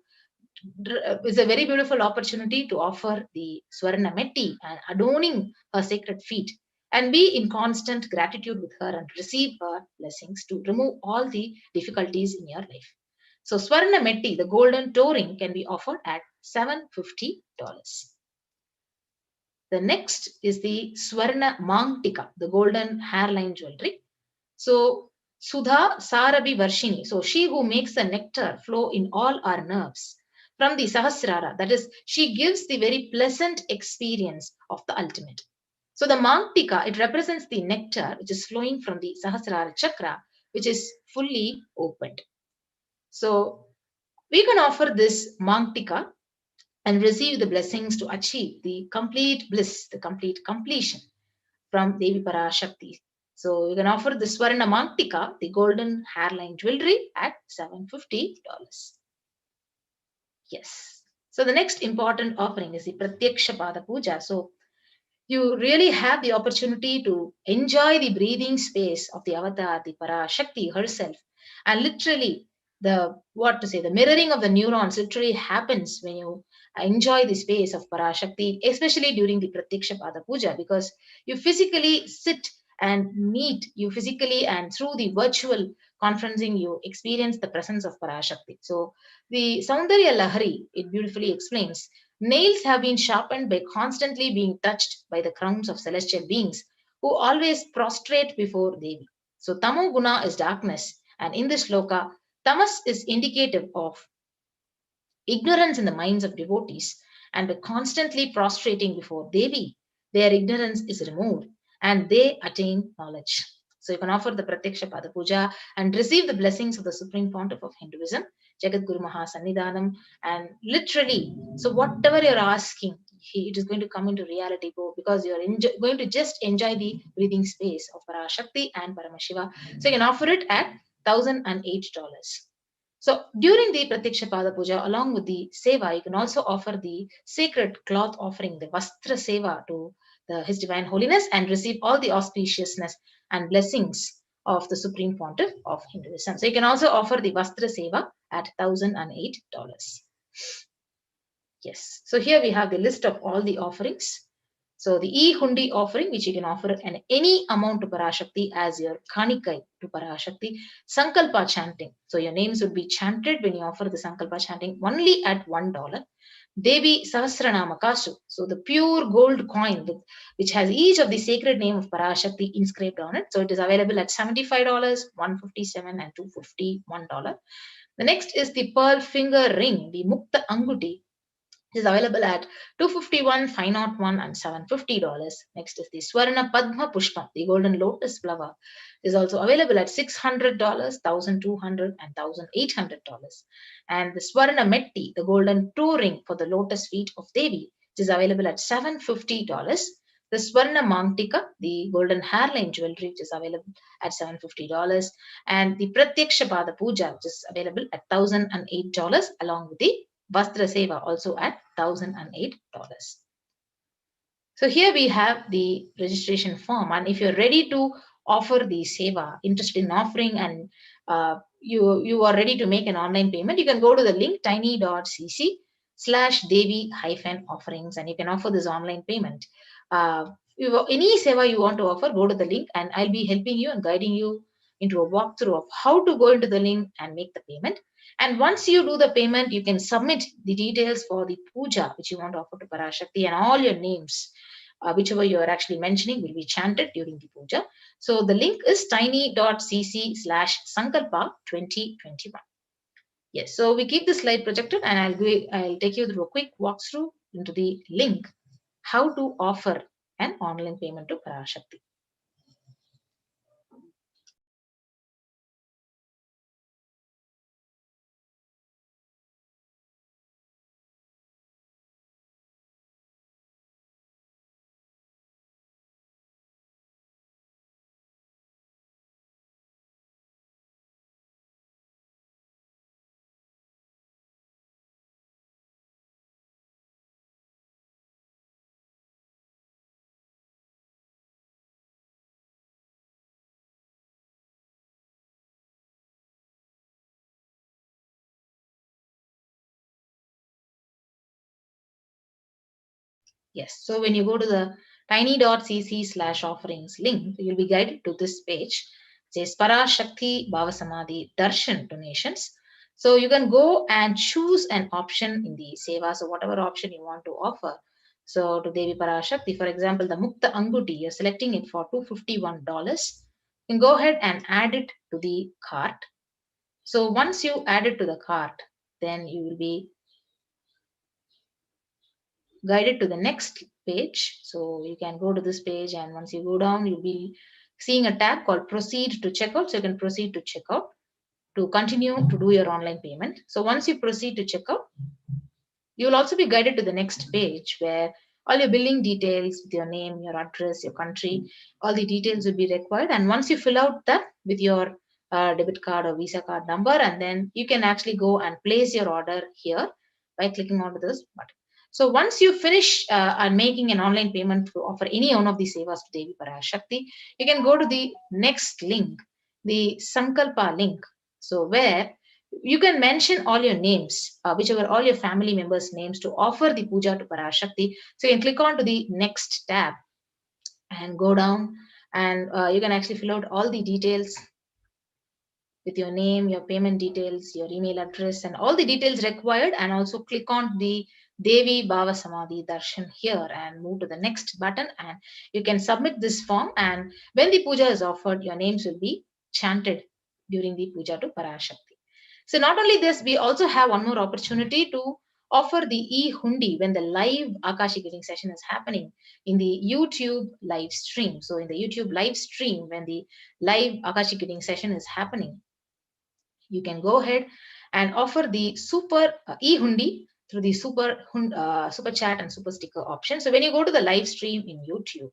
it's a very beautiful opportunity to offer the Swarna Metti and adorning her sacred feet and be in constant gratitude with her and receive her blessings to remove all the difficulties in your life. So Swarna Metti, the golden toe ring, can be offered at $750. The next is the Swarna Mangtika, the golden hairline jewelry. So Sudha Sarabi Varshini, so she who makes the nectar flow in all our nerves from the Sahasrara, that is, she gives the very pleasant experience of the ultimate. So the Mangtika, it represents the nectar which is flowing from the Sahasrara chakra, which is fully opened. So we can offer this Mangtika and receive the blessings to achieve the complete bliss, the complete completion from Devi Parashakti. So you can offer the Swarna Mangtika, the golden hairline jewelry, at $750. Yes. So the next important offering is the Pratyaksha Pada Puja. So you really have the opportunity to enjoy the breathing space of the avatar, the Parashakti herself. And literally, the mirroring of the neurons literally happens when you enjoy the space of Parashakti, especially during the Pratyaksha Pada Puja, because you physically sit and meet, you physically and through the virtual conferencing, you experience the presence of Parashakti. So the Saundarya Lahari, it beautifully explains, nails have been sharpened by constantly being touched by the crowns of celestial beings who always prostrate before Devi. So Tamo Guna is darkness, and in this shloka, Tamas is indicative of ignorance in the minds of devotees, and by constantly prostrating before Devi, their ignorance is removed and they attain knowledge. So you can offer the Pratyaksha Pada Puja and receive the blessings of the Supreme Pontiff of Hinduism, Jagat Guru Maha Sannidhanam, and literally, so whatever you're asking, it is going to come into reality because you're going to just enjoy the breathing space of Parashakti and Paramashiva. So you can offer it at $1,008. So during the Pratyaksha Pada Puja, along with the Seva, you can also offer the sacred cloth offering, the Vastra Seva, to His Divine Holiness and receive all the auspiciousness and blessings of the Supreme Pontiff of Hinduism. So you can also offer the Vastra Seva at $1,008. Yes. So here we have the list of all the offerings. So the E-Hundi offering, which you can offer an any amount to Parashakti as your Kanikai to Parashakti. Sankalpa chanting. So your names would be chanted when you offer the Sankalpa chanting only at $1. Devi Sahasranama Kasu. So the pure gold coin which has each of the sacred name of Parashakti inscribed on it. So it is available at $75, $157 and $251. The next is the pearl finger ring, the Mukta Anguti. It is available at $251, $501 and $750. Next is the Swarna Padma Pushpam, the golden lotus flower. It is also available at $600, $1,200 and $1,800. And the Swarna Metti, the golden toe ring for the lotus feet of Devi, it is available at $750. The Swarna Mangtika, the golden hairline jewelry, which is available at $750. And the Pratyaksha Pada Puja, which is available at $1,008, along with the Vastra Seva, also at $1,008. So here we have the registration form, and if you're ready to offer the Seva, interested in offering, and you are ready to make an online payment, you can go to the link tiny.cc/Devi-offerings and you can offer this online payment. Any Seva you want to offer, go to the link and I'll be helping you and guiding you into a walkthrough of how to go into the link and make the payment. And once you do the payment, you can submit the details for the puja which you want to offer to Parashakti, and all your names, whichever you are actually mentioning, will be chanted during the puja. So the link is tiny.cc/Sankalpa2021. Yes, so we keep the slide projected and I'll take you through a quick walkthrough into the link, how to offer an online payment to Parashakti. Yes. So when you go to the tiny.cc/offerings link, you'll be guided to this page. It says Parashakti Bhavasamadhi Darshan donations. So you can go and choose an option in the seva. So whatever option you want to offer. So to Devi Parashakti, for example, the Mukta Anguti, you're selecting it for $251. You can go ahead and add it to the cart. So once you add it to the cart, then you will be guided to the next page. So you can go to this page, and once you go down, you'll be seeing a tab called Proceed to Checkout. So you can proceed to checkout to continue to do your online payment. So once you proceed to checkout, you will also be guided to the next page where all your billing details with your name, your address, your country, all the details will be required. And once you fill out that with your debit card or Visa card number, and then you can actually go and place your order here by clicking onto this button. So once you finish making an online payment to offer any one of these sevas to Devi Parashakti, you can go to the next link, the Sankalpa link. So where you can mention all your names, whichever all your family members' names to offer the puja to Parashakti. So you can click on to the next tab and go down, and you can actually fill out all the details with your name, your payment details, your email address, and all the details required, and also click on the Devi Bhava Samadhi Darshan here and move to the next button, and you can submit this form. And when the puja is offered, your names will be chanted during the puja to Parashakti. So not only this, we also have one more opportunity to offer the e-hundi when the live Akashic reading session is happening in the YouTube live stream. So in the YouTube live stream, when the live Akashic reading session is happening, you can go ahead and offer the super e-hundi through the super chat and super sticker option. So when you go to the live stream in YouTube,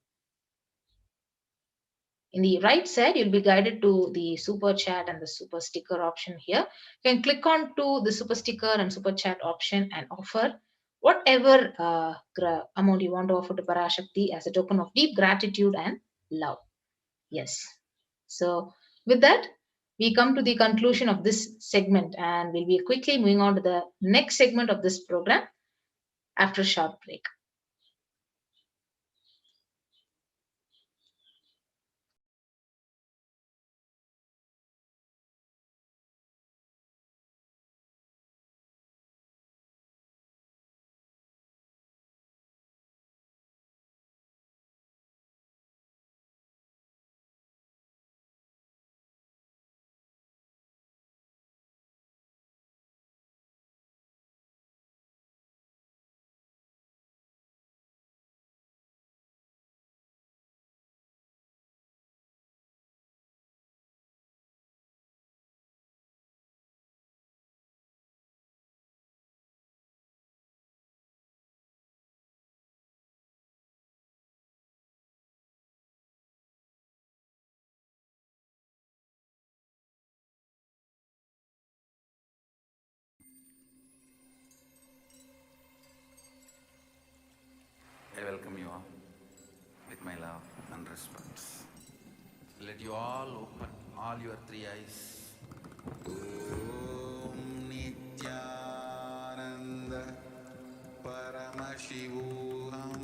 in the right side, you'll be guided to the super chat and the super sticker option here. You can click on to the super sticker and super chat option and offer whatever amount you want to offer to Parashakti as a token of deep gratitude and love. Yes. So with that, we come to the conclusion of this segment, and we'll be quickly moving on to the next segment of this program after a short break. I welcome you all with my love and respect. Let you all open all your three eyes. Om Nithyananda Paramashivoham.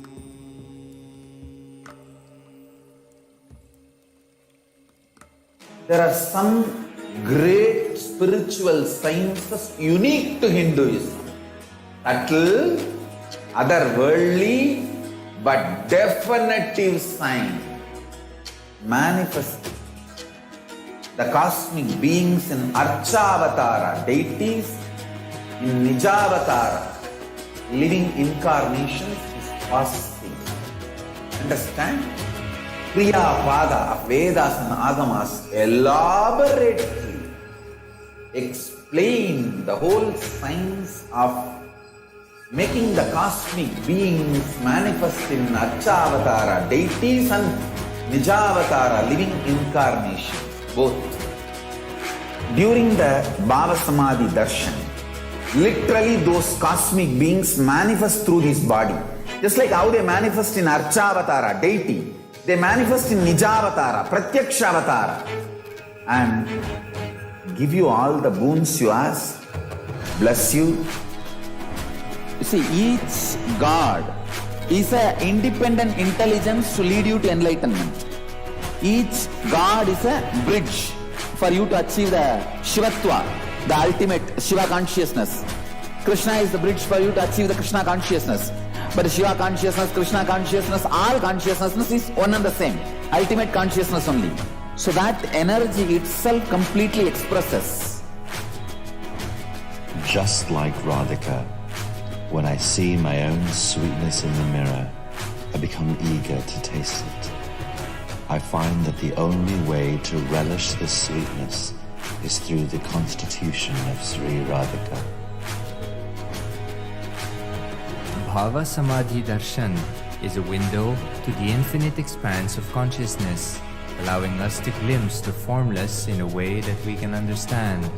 There are some great spiritual sciences unique to Hinduism. Subtle, otherworldly, but definitive sign. Manifesting the cosmic beings in Archavatara, deities in Nijavatara, living incarnations is fasting. Understand? Kriya Pada of Vedas and Agamas elaborately explain the whole science of making the cosmic beings manifest in Archavatara, deities, and Nijavatara, living incarnations, both. During the Bhava Samadhi Darshan, literally those cosmic beings manifest through this body. Just like how they manifest in Archavatara, deity, they manifest in Nijavatara, Pratyakshavatara, and give you all the boons you ask, bless you. You see, each god is an independent intelligence to lead you to enlightenment. Each God is a bridge for you to achieve the Shivatva, the ultimate Shiva consciousness. Krishna is the bridge for you to achieve the Krishna consciousness. But Shiva consciousness, Krishna consciousness, all consciousness is one and the same. Ultimate consciousness only. So that energy itself completely expresses. Just like Radhika, when I see my own sweetness in the mirror, I become eager to taste it. I find that the only way to relish the sweetness is through the constitution of Sri Radhika. Bhava Samadhi Darshan is a window to the infinite expanse of consciousness, allowing us to glimpse the formless in a way that we can understand.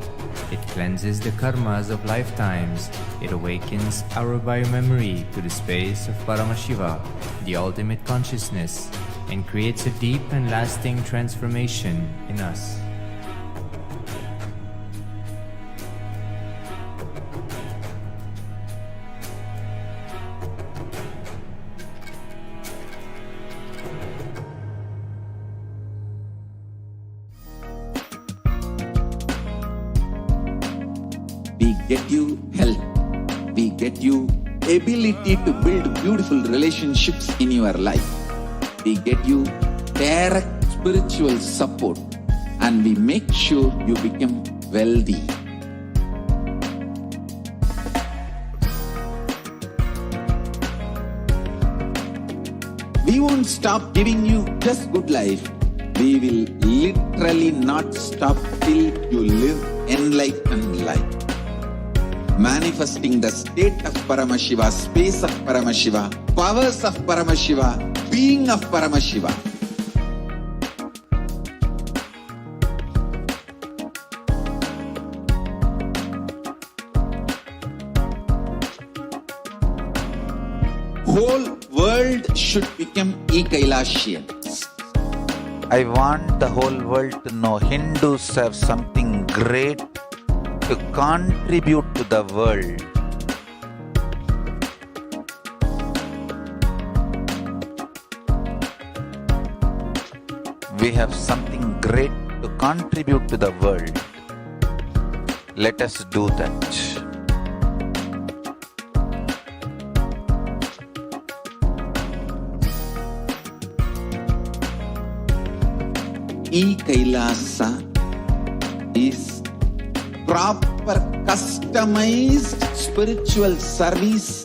It cleanses the karmas of lifetimes. It awakens our biomemory to the space of Paramashiva, the ultimate consciousness, and creates a deep and lasting transformation in us. We get you health. We get you ability to build beautiful relationships in your life. We get you direct spiritual support, and we make sure you become wealthy. We won't stop giving you just good life. We will literally not stop till you live enlightened life. Manifesting the state of Paramashiva, space of Paramashiva, powers of Paramashiva, being of Paramashiva. Whole world should become Kailasian. I want the whole world to know Hindus have something great to contribute to the world. We have something great to contribute to the world. Let us do that. Kailasa is proper customized spiritual service,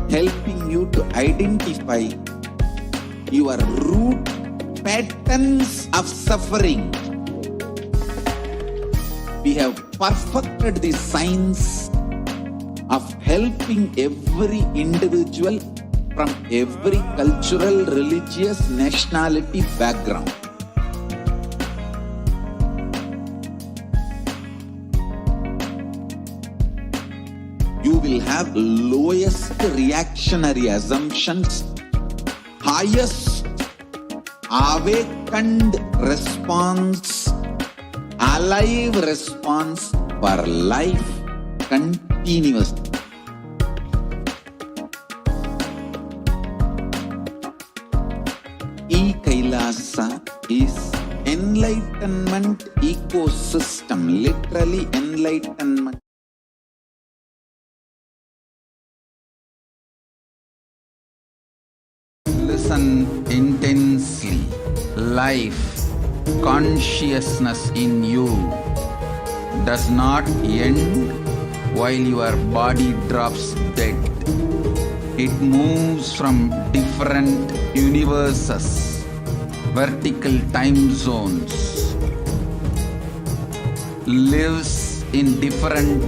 helping you to identify your root patterns of suffering. We have perfected the science of helping every individual from every cultural, religious, nationality background. You will have lowest reactionary assumptions, highest awakened response, alive response for life continuously. Kailasa is enlightenment ecosystem, literally enlightenment. Listen intensely. Life, consciousness in you does not end while your body drops dead. It moves from different universes, vertical time zones, lives in different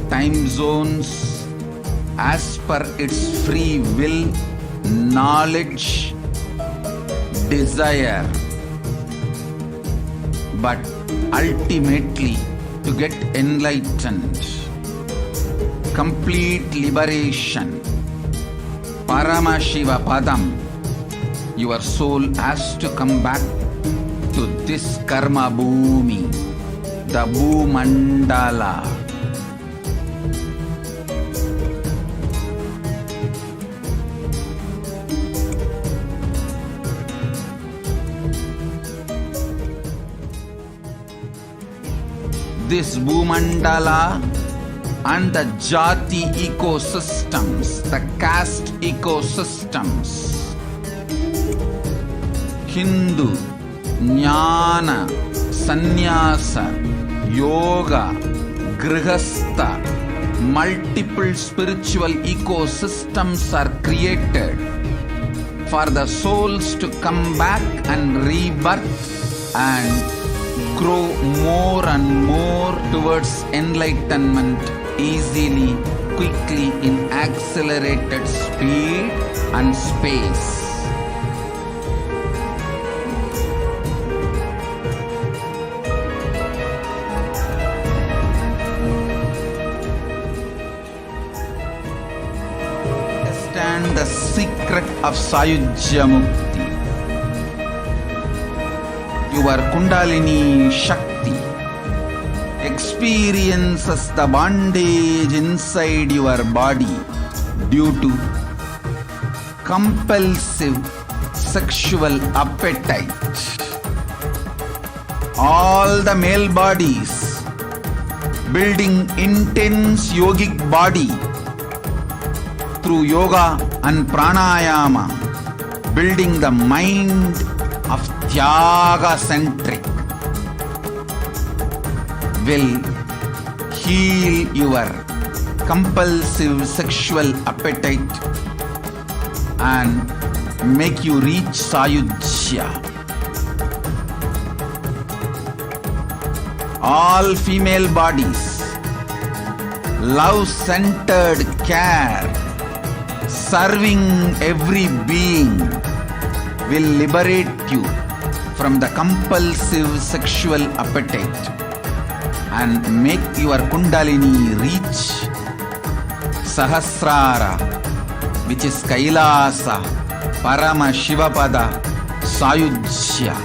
time zones as per its free will, knowledge, desire, but ultimately to get enlightened, complete liberation, Paramashiva Padam, your soul has to come back to this karma bhumi, the Bhumandala. this Bhumandala and the Jati ecosystems, the caste ecosystems, Hindu, Jnana, Sannyasa, Yoga, Grihastha, multiple spiritual ecosystems are created for the souls to come back and rebirth and grow more and more towards enlightenment easily, quickly, in accelerated speed and space. Understand the secret of Sayujya Mukti. Your Kundalini Shakti experiences the bondage inside your body due to compulsive sexual appetite. All the male bodies building intense yogic body through yoga and pranayama, building the mind of Tyaga-centric, will heal your compulsive sexual appetite and make you reach Sayujya. All female bodies, love-centered care, serving every being, will liberate you from the compulsive sexual appetite and make your Kundalini reach Sahasrara, which is Kailasa, Paramashivoham, Sayujya.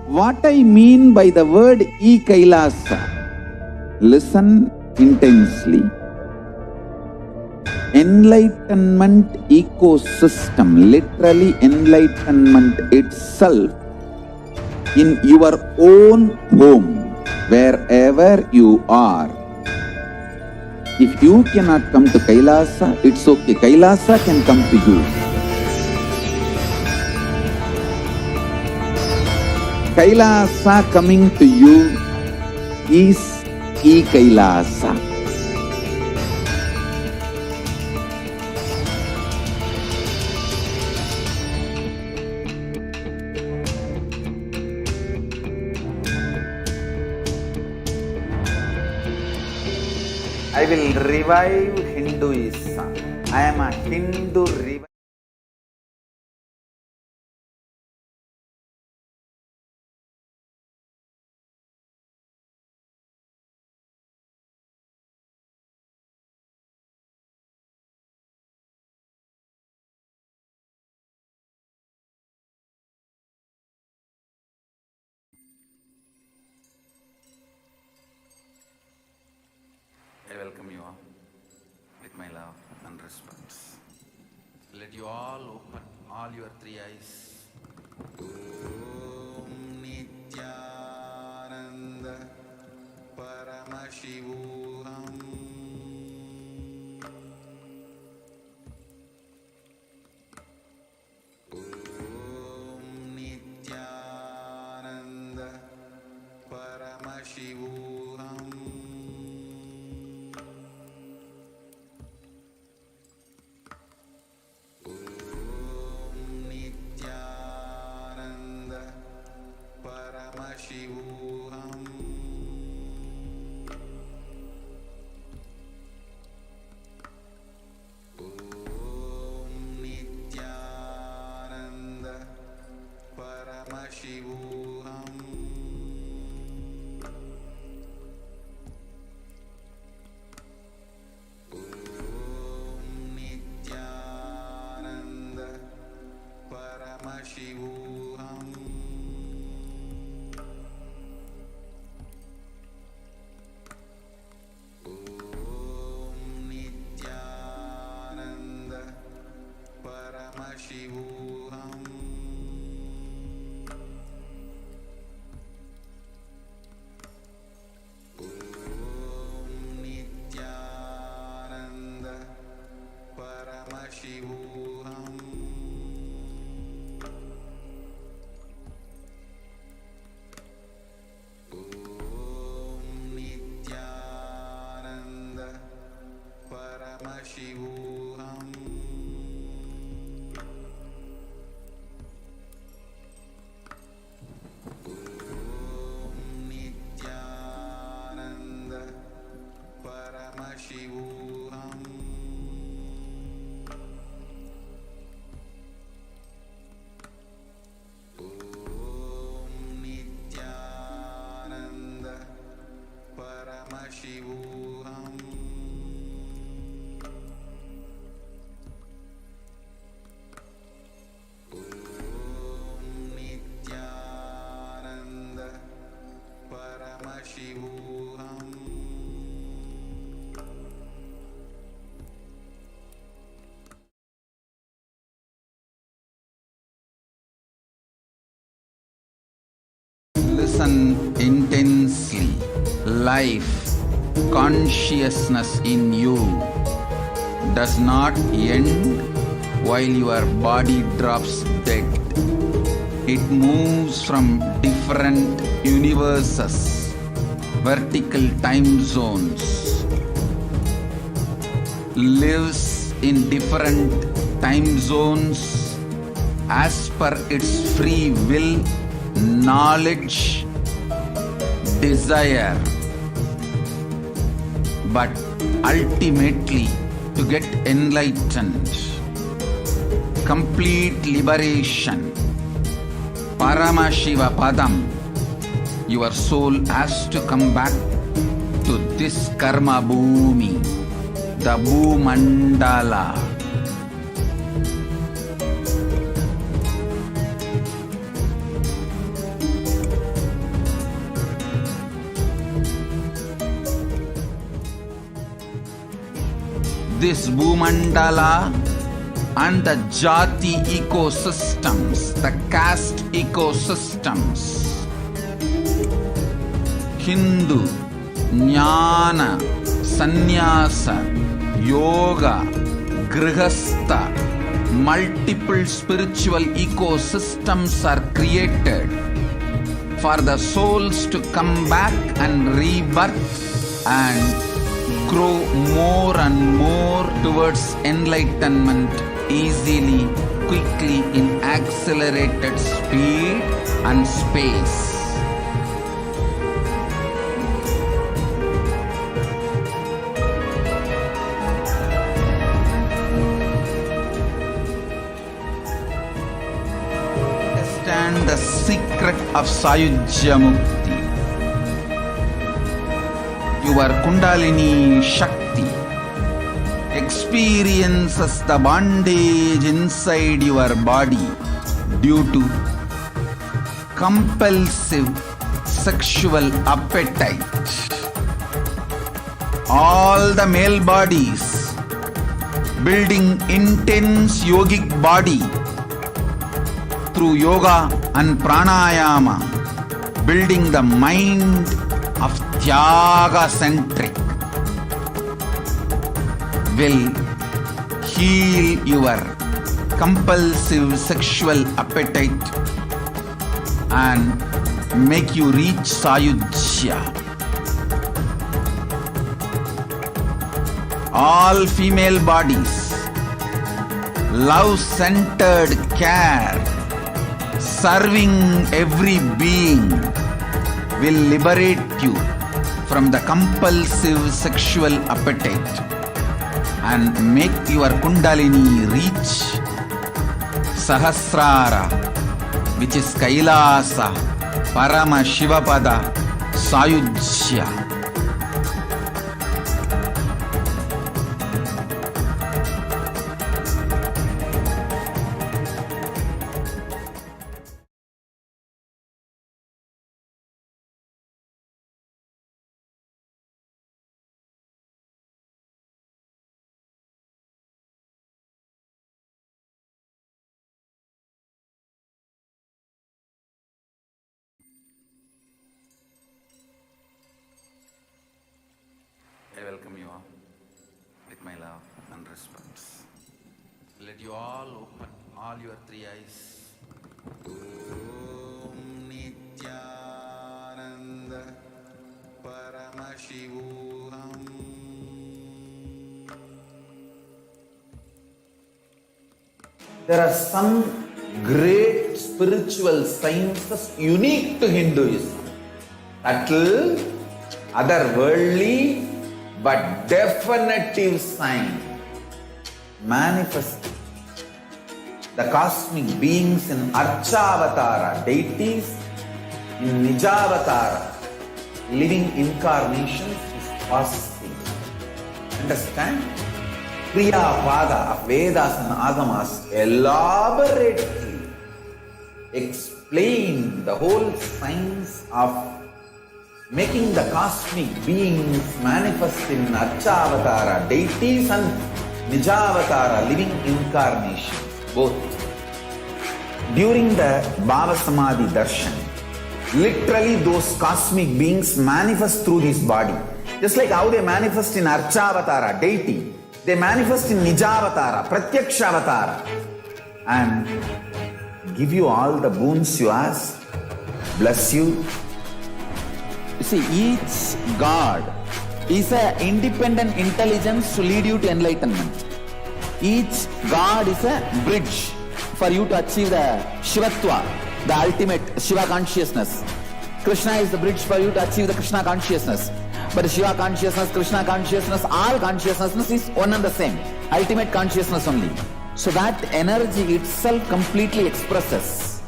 What I mean by the word Kailasa, listen intensely. Enlightenment ecosystem, literally enlightenment itself, in your own home, wherever you are. If you cannot come to Kailasa, it's okay. Kailasa can come to you. Kailasa coming to you is Kailasa. I will revive Hinduism. I am a Hindu revival. I welcome you all with my love and respect. Let you all open all your three eyes. Om Nithyananda Paramashivoham. Om Nithyananda Paramashivoham. Paramashivoham. Paramashivoham. Om Nithyananda Paramashivoham. Om Nithyananda Paramashivoham. Om Nithyananda Paramashivoham. Om Nithyananda Paramashivoham. Om Nithyananda Paramashivoham. Listen intensely. Life, consciousness in you does not end while your body drops dead. It moves from different universes, vertical time zones, lives in different time zones as per its free will, knowledge, desire, but ultimately to get enlightened, complete liberation, Paramashiva Padam, your soul has to come back to this karma bhumi, the Bhumandala. This Bhumandala and the Jati ecosystems, the caste ecosystems, Hindu, Jnana, Sannyasa, Yoga, Grihastha, multiple spiritual ecosystems are created for the souls to come back and rebirth and grow more and more towards enlightenment easily, quickly, in accelerated speed and space. Understand the secret of Sayujya Mukti. Your Kundalini Shakti experiences the bondage inside your body due to compulsive sexual appetite. All the male bodies building intense yogic body through yoga and pranayama, building the mind of Tyaga centric, will heal your compulsive sexual appetite and make you reach Sayujya. All female bodies, love-centered care, serving every being, will liberate you from the compulsive sexual appetite and make your Kundalini reach Sahasrara, which is Kailasa, Paramashivapada, Sayujya. you all open all your three eyes. Om Nithyananda Paramashivoham. There are some great spiritual sciences unique to Hinduism. Subtle, otherworldly, but definitive sign. Manifesting the cosmic beings in Archavatara, deities in Nijavatara, living incarnations is possible. Understand? Kriya Pada of Vedas and Agamas elaborately explain the whole science of making the cosmic beings manifest in Archavatara, deities and Nijavatara, living incarnations, both. During the Bhava Samadhi Darshan, literally those cosmic beings manifest through this body. Just like how they manifest in Archavatara, deity, they manifest in Nijavatara, Pratyakshavatara, and give you all the boons you ask, bless you. You see, each God is an independent intelligence to lead you to enlightenment. Each God is a bridge for you to achieve the Shivatva, the ultimate Shiva consciousness. Krishna is the bridge for you to achieve the Krishna consciousness. But Shiva consciousness, Krishna consciousness, all consciousness is one and the same. Ultimate consciousness only. So that energy itself completely expresses.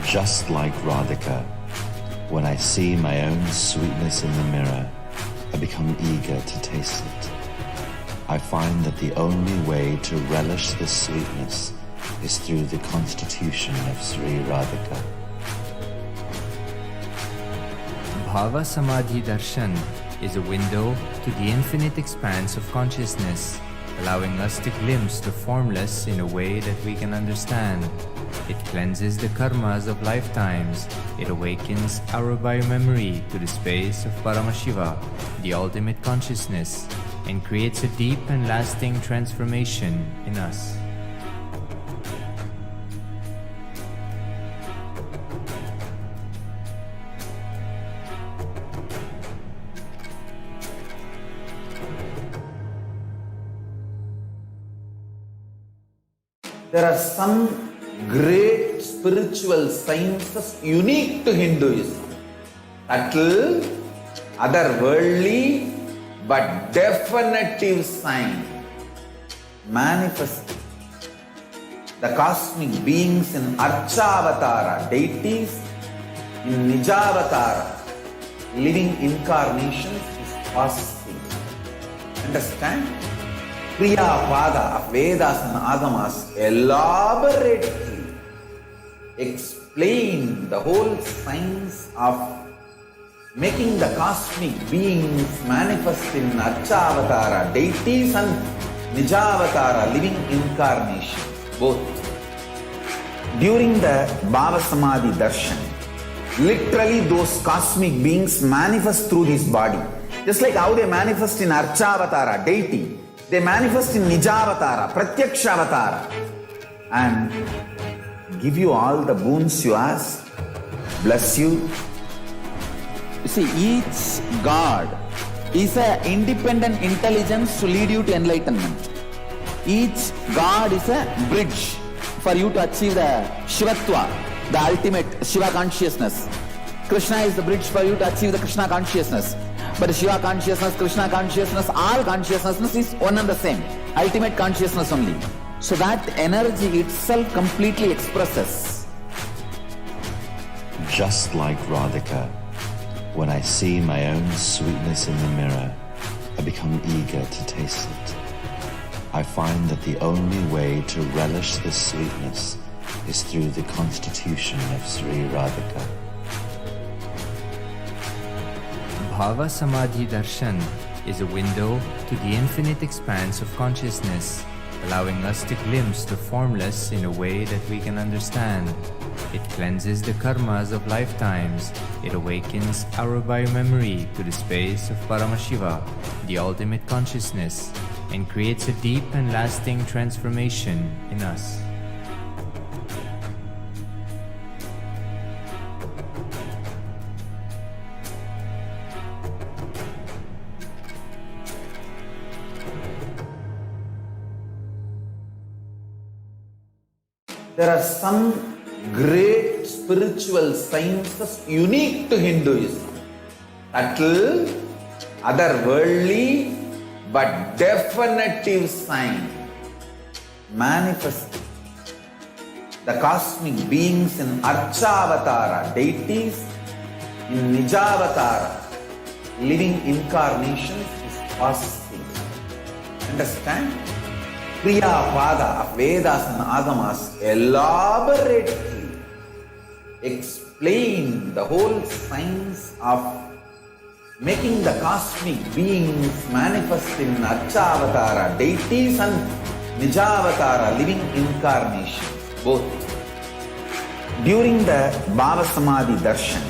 Just like Radhika, when I see my own sweetness in the mirror, I become eager to taste it. I find that the only way to relish this sweetness is through the constitution of Sri Radhika. Bhava Samadhi Darshan is a window to the infinite expanse of consciousness, allowing us to glimpse the formless in a way that we can understand. It cleanses the karmas of lifetimes. It awakens our biomemory to the space of Paramashiva, the ultimate consciousness, and creates a deep and lasting transformation in us. There are some great spiritual sciences unique to Hinduism. Subtle, otherworldly, but definitive sign. Manifesting the cosmic beings in Archavatara, deities in Nijavatara, living incarnations is possible. Understand? Kriya Pada of Vedas and Agamas elaborately explain the whole science of making the cosmic beings manifest in Archavatara, deities and Nijavatara, living incarnations, both. During the Bhava Samadhi Darshan, literally those cosmic beings manifest through this body. Just like how they manifest in Archavatara, deity, they manifest in Nijavatara, Pratyakshavatara, and give you all the boons you ask, bless you. You see, each God is an independent intelligence to lead you to enlightenment. Each God is a bridge for you to achieve the Shivatva, the ultimate Shiva consciousness. Krishna is the bridge for you to achieve the Krishna consciousness. But Shiva consciousness, Krishna consciousness, all consciousness is one and the same. Ultimate consciousness only. So that energy itself completely expresses. Just like Radhika, when I see my own sweetness in the mirror, I become eager to taste it. I find that the only way to relish this sweetness is through the constitution of Sri Radhika. Bhava Samadhi Darshan is a window to the infinite expanse of consciousness, allowing us to glimpse the formless in a way that we can understand. It cleanses the karmas of lifetimes. It awakens our biomemory to the space of Paramashiva, the ultimate consciousness, and creates a deep and lasting transformation in us. There are some great spiritual sciences unique to Hinduism. Subtle, otherworldly, but definitive sign. Manifesting the cosmic beings in Archavatara, deities in Nijavatara, living incarnations is possible. Understand? Kriya Pada of Vedas and Agamas elaborately explain the whole science of making the cosmic beings manifest in Archavatara, deities and Nijavatara, living incarnations, both. During the Bhava Samadhi Darshan,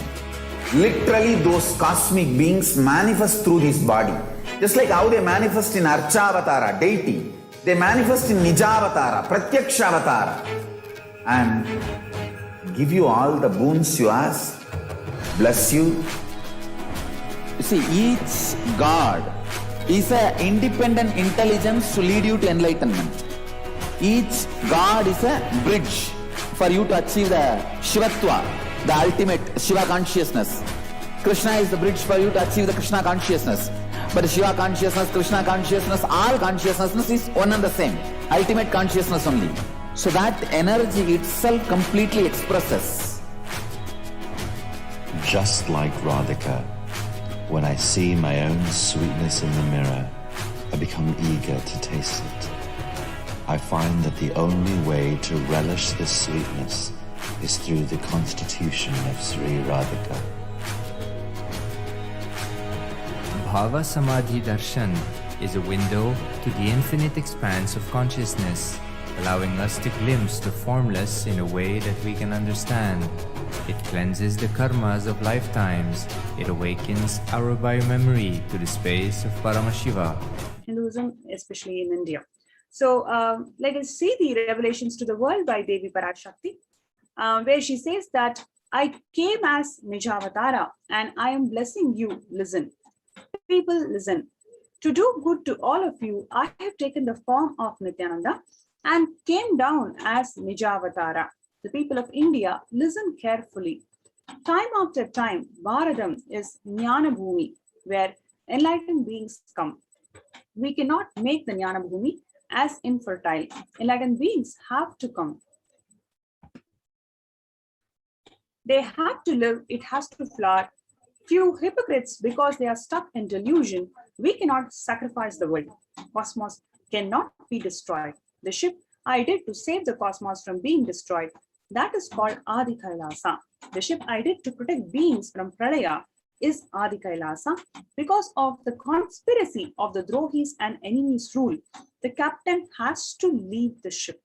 literally those cosmic beings manifest through this body. Just like how they manifest in Archavatara, deity, they manifest in Nijavatara, Pratyakshavatara, and give you all the boons you ask, bless you. You see, each God is an independent intelligence to lead you to enlightenment. Each God is a bridge for you to achieve the Shivatva, the ultimate Shiva consciousness. Krishna is the bridge for you to achieve the Krishna consciousness. But Shiva consciousness, Krishna consciousness, all consciousness is one and the same. Ultimate consciousness only. So that energy itself completely expresses. Just like Radhika, when I see my own sweetness in the mirror, I become eager to taste it. I find that the only way to relish this sweetness is through the constitution of Sri Radhika. Bhava Samadhi Darshan is a window to the infinite expanse of consciousness, allowing us to glimpse the formless in a way that we can understand. It cleanses the karmas of lifetimes. It awakens our biomemory to the space of Paramashiva. Hinduism, especially in India. So let us see the revelations to the world by Devi Parashakti, where she says that I came as Nijavatara and I am blessing you. Listen. People, listen. To do good to all of you, I have taken the form of Nithyananda and came down as Nijavatara. The people of India, listen carefully. Time after time, Bharadam is Jnana Bhumi, where enlightened beings come. We cannot make the Jnana Bhumi as infertile. Enlightened beings have to come. They have to live, it has to flower. Few hypocrites, because they are stuck in delusion, we cannot sacrifice the world. Cosmos cannot be destroyed. The ship I did to save the cosmos from being destroyed, that is called Adi Kailasa. The ship I did to protect beings from Pralaya is Adi Kailasa. Because of the conspiracy of the Drohis and enemies' rule, the captain has to leave the ship.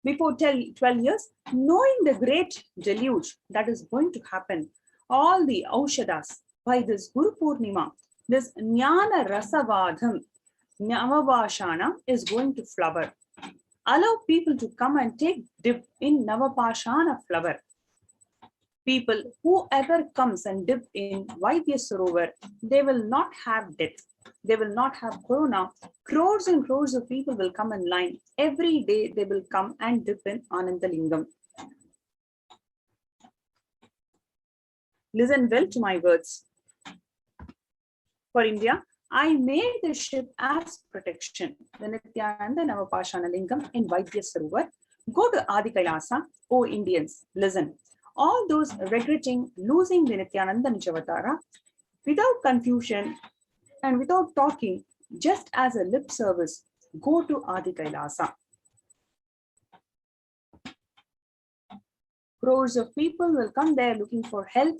Before 12 years, knowing the great deluge that is going to happen, all the Aushadas, by this Guru Purnima, this Jnana Rasavadham, Navapashana is going to flower. Allow people to come and take dip in Navapashana flower. People, whoever comes and dip in Vaidya Sarovar, they will not have death. They will not have corona. Crores and crores of people will come in line. Every day they will come and dip in Anandalingam. Listen well to my words. For India, I made the ship as protection. The Nithyananda Navapashana Lingam in Vaidya Sarovar. Go to Adi Kailasa, O Indians, listen. All those regretting losing the Nithyananda Nijavatara, without confusion and without talking, just as a lip service, go to Adi Kailasa. Crores of people will come there looking for health,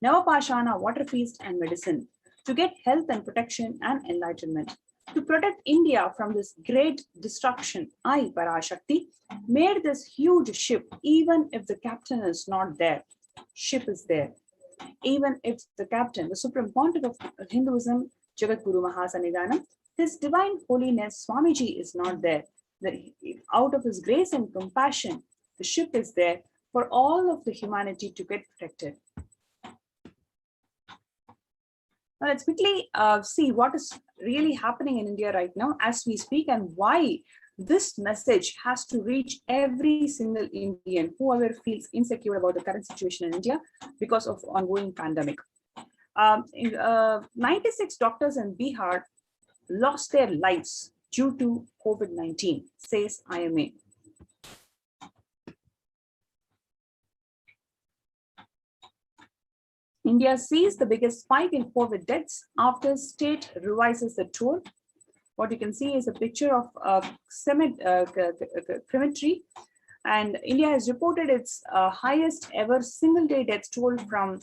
Navapashana, water feast and medicine, to get health and protection and enlightenment. To protect India from this great destruction, I, Parashakti, made this huge ship, even if the captain is not there. Ship is there. Even if the captain, the supreme pontiff of Hinduism, Jagadguru Mahasannidhanam, His Divine Holiness Swamiji is not there. Out of his grace and compassion, the ship is there for all of the humanity to get protected. Now let's quickly see what is really happening in India right now as we speak, and why this message has to reach every single Indian, whoever feels insecure about the current situation in India because of ongoing pandemic. 96 doctors in Bihar lost their lives due to COVID-19, says IMA. India sees the biggest spike in COVID deaths after state revises the toll. What you can see is a picture of a cemetery, and India has reported its highest ever single day death toll from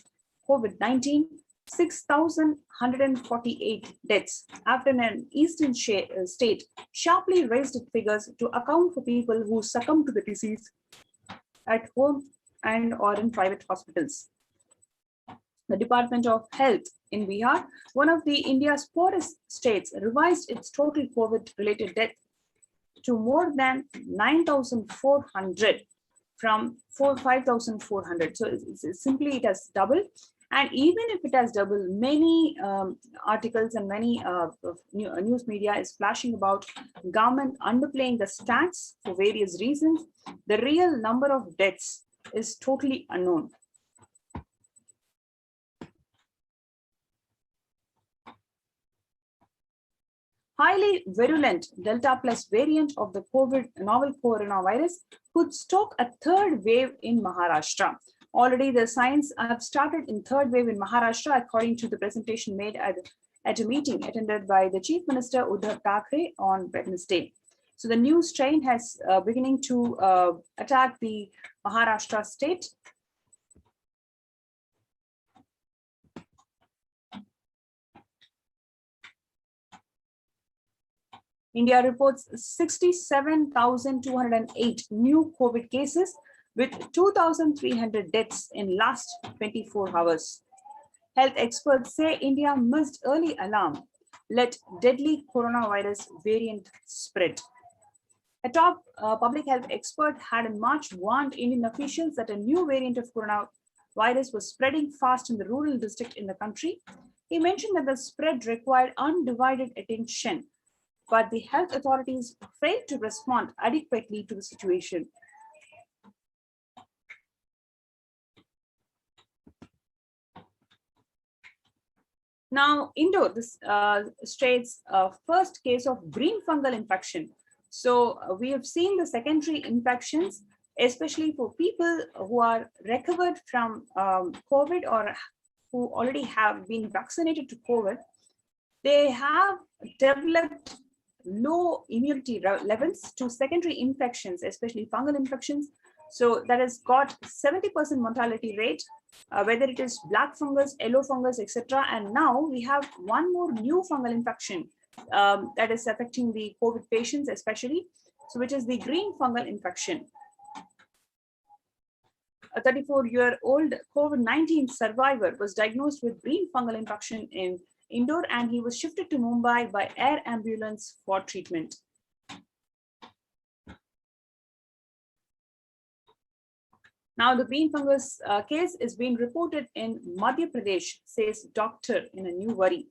COVID-19, 6,148 deaths after an eastern state sharply raised its figures to account for people who succumb to the disease at home and or in private hospitals. The Department of Health in Bihar, one of the India's poorest states, revised its total COVID-related death to more than 9,400 from 5,400. So simply it has doubled. And even if it has doubled, many articles and many news media is flashing about government underplaying the stats for various reasons. The real number of deaths is totally unknown. Highly virulent Delta Plus variant of the novel coronavirus could stoke a third wave in Maharashtra. Already the signs have started in third wave in Maharashtra, according to the presentation made at a meeting attended by the Chief Minister Uddhav Thackeray on Wednesday. So the new strain has beginning to attack the Maharashtra state. India reports 67,208 new COVID cases with 2,300 deaths in last 24 hours. Health experts say India missed early alarm, let deadly coronavirus variant spread. A top public health expert had in March warned Indian officials that a new variant of coronavirus was spreading fast in the rural district in the country. He mentioned that the spread required undivided attention, but the health authorities failed to respond adequately to the situation. Now, Indore, this state's first case of green fungal infection. So we have seen the secondary infections, especially for people who are recovered from COVID or who already have been vaccinated to COVID. They have developed low immunity levels to secondary infections, especially fungal infections. So that has got 70% mortality rate, whether it is black fungus, yellow fungus, etc. And now we have one more new fungal infection that is affecting the COVID patients especially, so which is the green fungal infection. A 34-year-old COVID-19 survivor was diagnosed with green fungal infection in Indore, and he was shifted to Mumbai by air ambulance for treatment. Now, the green fungus case is being reported in Madhya Pradesh, says doctor in a new worry.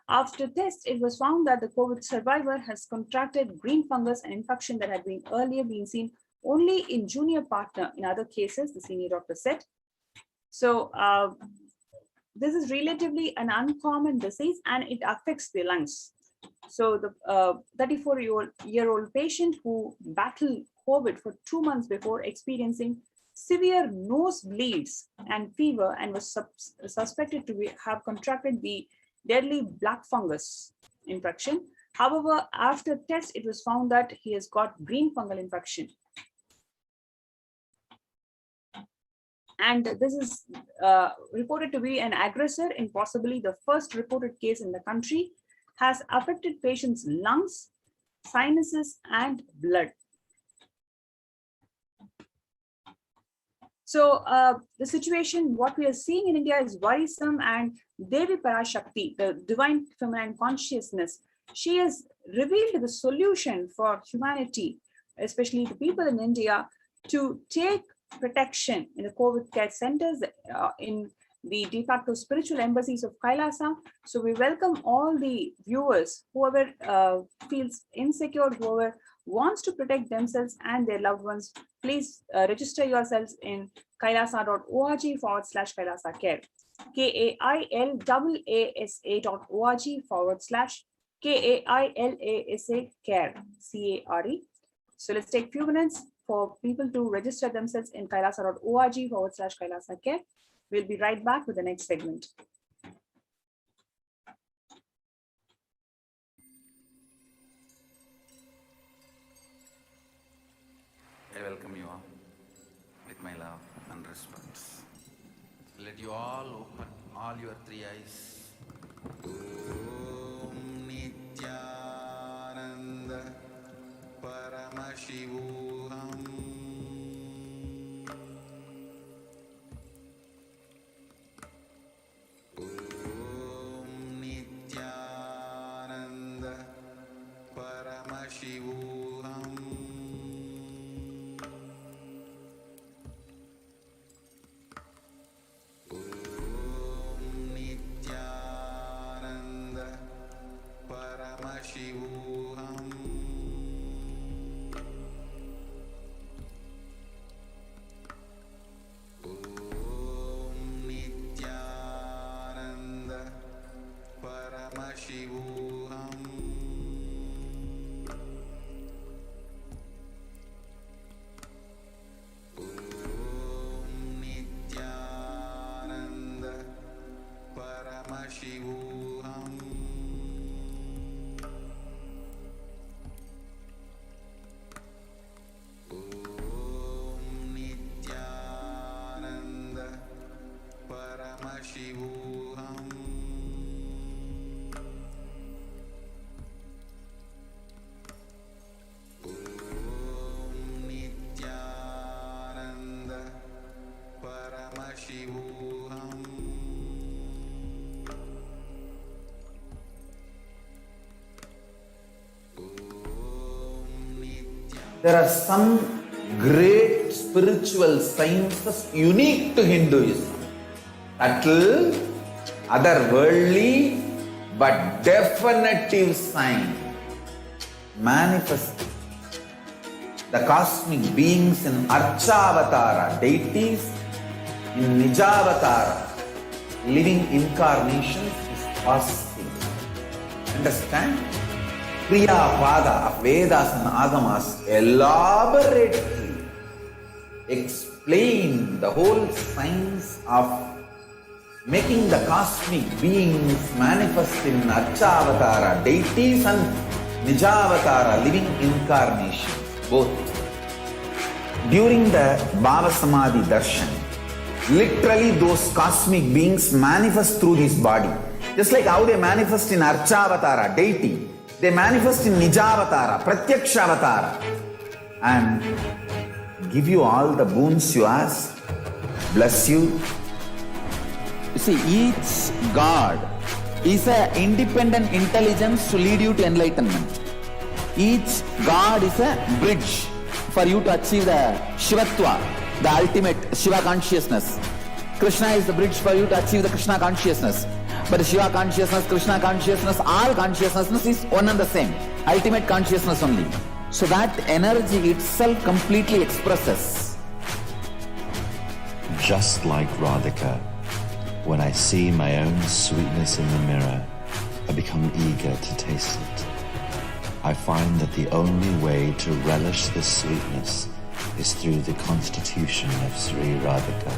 After tests, it was found that the COVID survivor has contracted green fungus, an infection that had been earlier been seen only in junior partner in other cases, the senior doctor said. So this is relatively an uncommon disease and it affects the lungs. So the 34-year-old patient who battled COVID for 2 months before experiencing severe nosebleeds and fever and was suspected to have contracted the deadly black fungus infection. However, after test, it was found that he has got green fungal infection. And this is reported to be an aggressor in possibly the first reported case in the country, has affected patients' lungs, sinuses, and blood. So the situation, what we are seeing in India is worrisome, and Devi Parashakti, the divine feminine consciousness, she has revealed the solution for humanity, especially the people in India, to take protection in the COVID care centers, in the de facto spiritual embassies of Kailasa. So we welcome all the viewers, whoever feels insecure, whoever wants to protect themselves and their loved ones, please register yourselves in kailasa.org/Kailasa Care, KAILASA.org/KAILASA Care, CARE. So let's take a few minutes for people to register themselves in kailasa.org/Kailasa Care. We'll be right back with the next segment. I welcome you all with my love and respect. Let you all open all your three eyes. Om Nithyananda Paramashivoham. Om Nithyananda Paramashivoham. Paramashivoham. Om Nithyananda Paramashivoham. Om Nithyananda Paramashivoham. Paramashivoham. Om Nithyananda Paramashivoham. There are some great spiritual sciences unique to Hinduism. Subtle, otherworldly, but definitive sign. Manifesting the cosmic beings in Archavatara, deities in Nijavatara, living incarnations is possible. Understand? Priya Pada of Vedas and Agamas elaborately explain the whole science of making the cosmic beings manifest in Archavatara, deities, and Nijavatara, living incarnations, both. During the Bhava Samadhi Darshan, literally those cosmic beings manifest through this body. Just like how they manifest in Archavatara, deity, they manifest in Nijavatara, Pratyakshavatara, and give you all the boons you ask, bless you. You see, each God is an independent intelligence to lead you to enlightenment. Each God is a bridge for you to achieve the Shivatva, the ultimate Shiva consciousness. Krishna is the bridge for you to achieve the Krishna consciousness. But Shiva consciousness, Krishna consciousness, all consciousness is one and the same. Ultimate consciousness only. So that energy itself completely expresses. Just like Radhika, when I see my own sweetness in the mirror, I become eager to taste it. I find that the only way to relish this sweetness is through the constitution of Sri Radhika.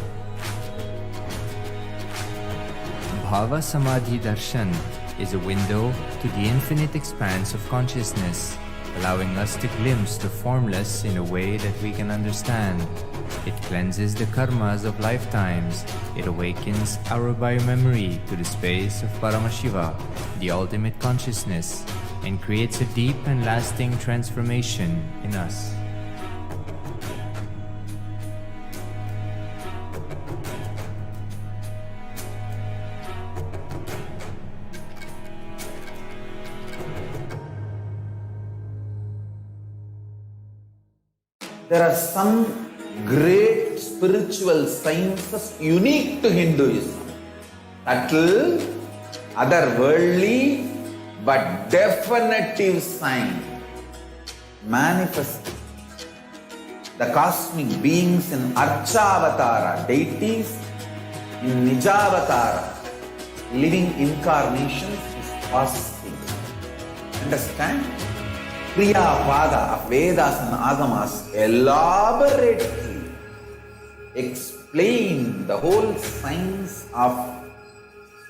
Bhava Samadhi Darshan is a window to the infinite expanse of consciousness, allowing us to glimpse the formless in a way that we can understand. It cleanses the karmas of lifetimes. It awakens our biomemory to the space of Paramashiva, the ultimate consciousness, and creates a deep and lasting transformation in us. There are some great spiritual sciences unique to Hinduism. Subtle, otherworldly, but definitive sign manifesting the cosmic beings in Archavatara, deities in Nijavatara, living incarnations is fasting. Understand? Kriya Pada of Vedas and Agamas elaborately explain the whole science of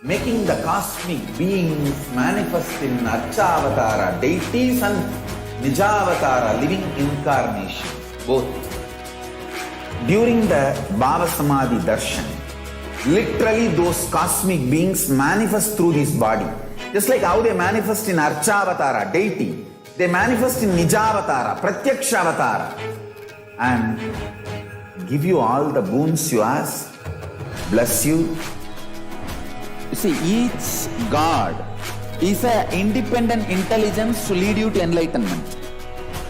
making the cosmic beings manifest in Archavatara, deities and Nijavatara, living incarnations, both. During the Bhava Samadhi Darshan, literally those cosmic beings manifest through this body. Just like how they manifest in Archavatara, deity, they manifest in Nijavatara, Pratyakshavatara, and give you all the boons you ask, bless you. You see, each God is an independent intelligence to lead you to enlightenment.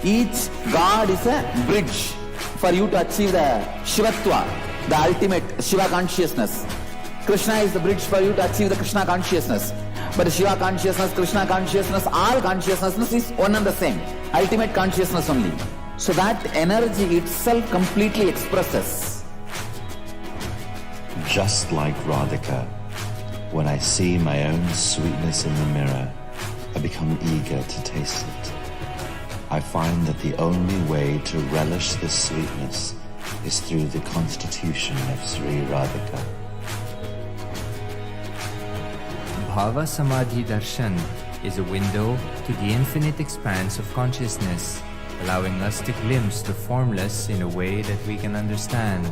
Each God is a bridge for you to achieve the Shivatva, the ultimate Shiva consciousness. Krishna is the bridge for you to achieve the Krishna consciousness. But Shiva consciousness, Krishna consciousness, all consciousness is one and the same. Ultimate consciousness only. So that energy itself completely expresses. Just like Radhika, when I see my own sweetness in the mirror, I become eager to taste it. I find that the only way to relish this sweetness is through the constitution of Sri Radhika. Bhava Samadhi Darshan is a window to the infinite expanse of consciousness, allowing us to glimpse the formless in a way that we can understand.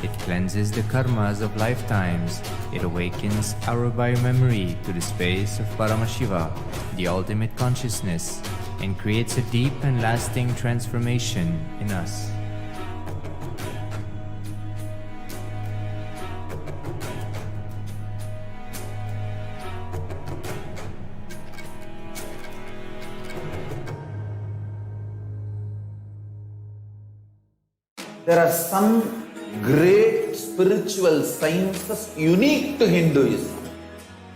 It cleanses the karmas of lifetimes. It awakens our biomemory to the space of Paramashiva, the ultimate consciousness, and creates a deep and lasting transformation in us. There are some great spiritual sciences unique to Hinduism.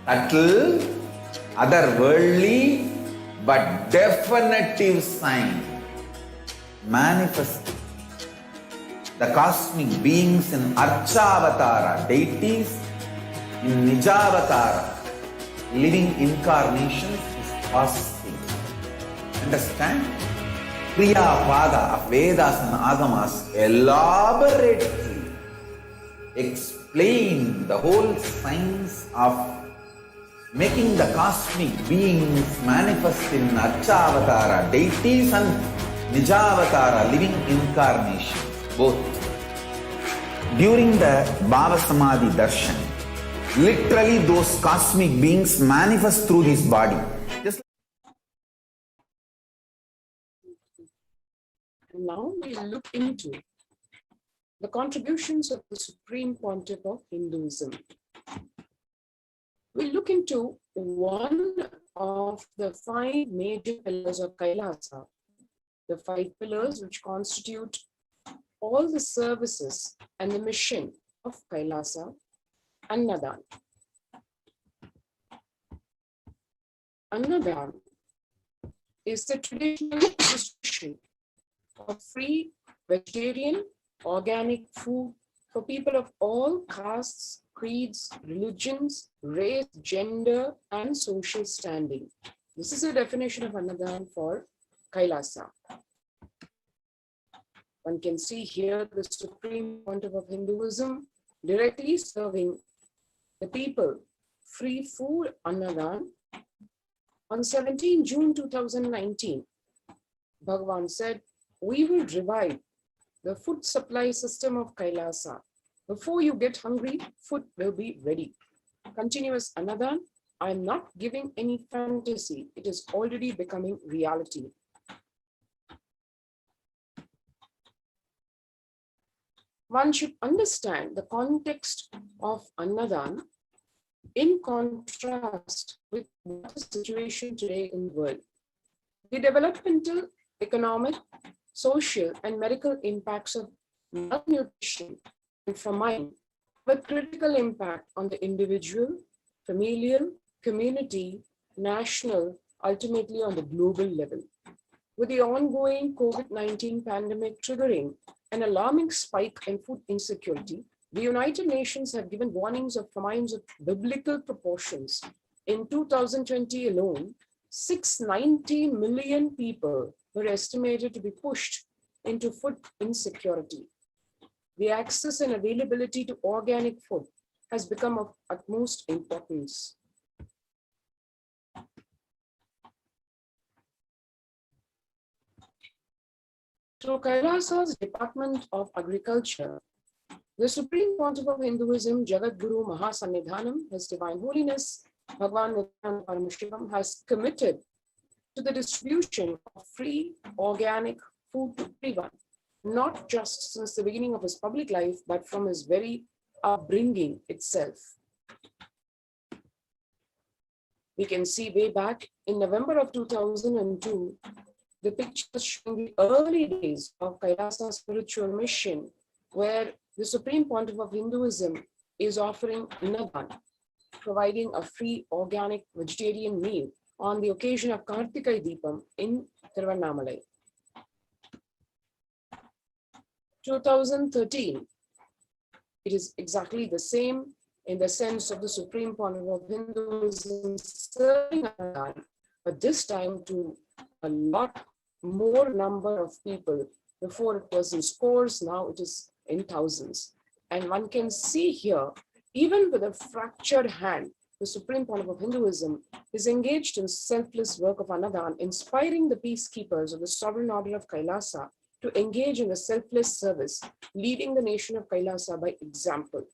Subtle, otherworldly, but definitive sign manifesting the cosmic beings in Archavatara, deities in Nijavatara, living incarnations is fasting. Understand? Kriya Pada of Vedas and Agamas elaborately explain the whole science of making the cosmic beings manifest in Archavatara, deities and Nijavatara, living incarnations, both. During the Bhava Samadhi Darshan, literally those cosmic beings manifest through this body. And now we look into the contributions of the Supreme Pontiff of Hinduism. We look into one of the 5 major pillars of Kailasa, the 5 pillars which constitute all the services and the mission of Kailasa, Annadan. Annadan is the traditional distribution of free vegetarian organic food for people of all castes, creeds, religions, race, gender, and social standing. This is a definition of Annadan for Kailasa. One can see here the Supreme Pontiff of Hinduism directly serving the people free food Annadan. On 17 June 2019, Bhagavan said, "We will revive the food supply system of Kailasa. Before you get hungry, food will be ready." Continuous Annadan, I am not giving any fantasy. It is already becoming reality. One should understand the context of Annadan in contrast with the situation today in the world. The developmental, economic, social, and medical impacts of malnutrition and famine with critical impact on the individual, familial, community, national, ultimately on the global level. With the ongoing COVID-19 pandemic triggering an alarming spike in food insecurity, the United Nations have given warnings of famines of biblical proportions. In 2020 alone, 690 million people were estimated to be pushed into food insecurity. The access and availability to organic food has become of utmost importance. Through Kailasa's Department of Agriculture, the Supreme Pontiff of Hinduism, Jagat Guru Mahasannidhanam, His Divine Holiness, Bhagwan Nithyananda Paramashivam, has committed to the distribution of free organic food to everyone, not just since the beginning of his public life, but from his very upbringing itself. We can see way back in November of 2002, the pictures showing the early days of Kailasa spiritual mission, where the Supreme Pontiff of Hinduism is offering Annadan, providing a free organic vegetarian meal on the occasion of Kartikai Deepam in Tiruvannamalai. 2013, it is exactly the same in the sense of the Supreme Pontiff of Hinduism serving Annadan, but this time to a lot more number of people. Before it was in scores, now it is in thousands. And one can see here, even with a fractured hand, the Supreme Pontiff of Hinduism is engaged in selfless work of Annadan, inspiring the peacekeepers of the Sovereign Order of Kailasa to engage in the selfless service, leading the nation of Kailasa by example.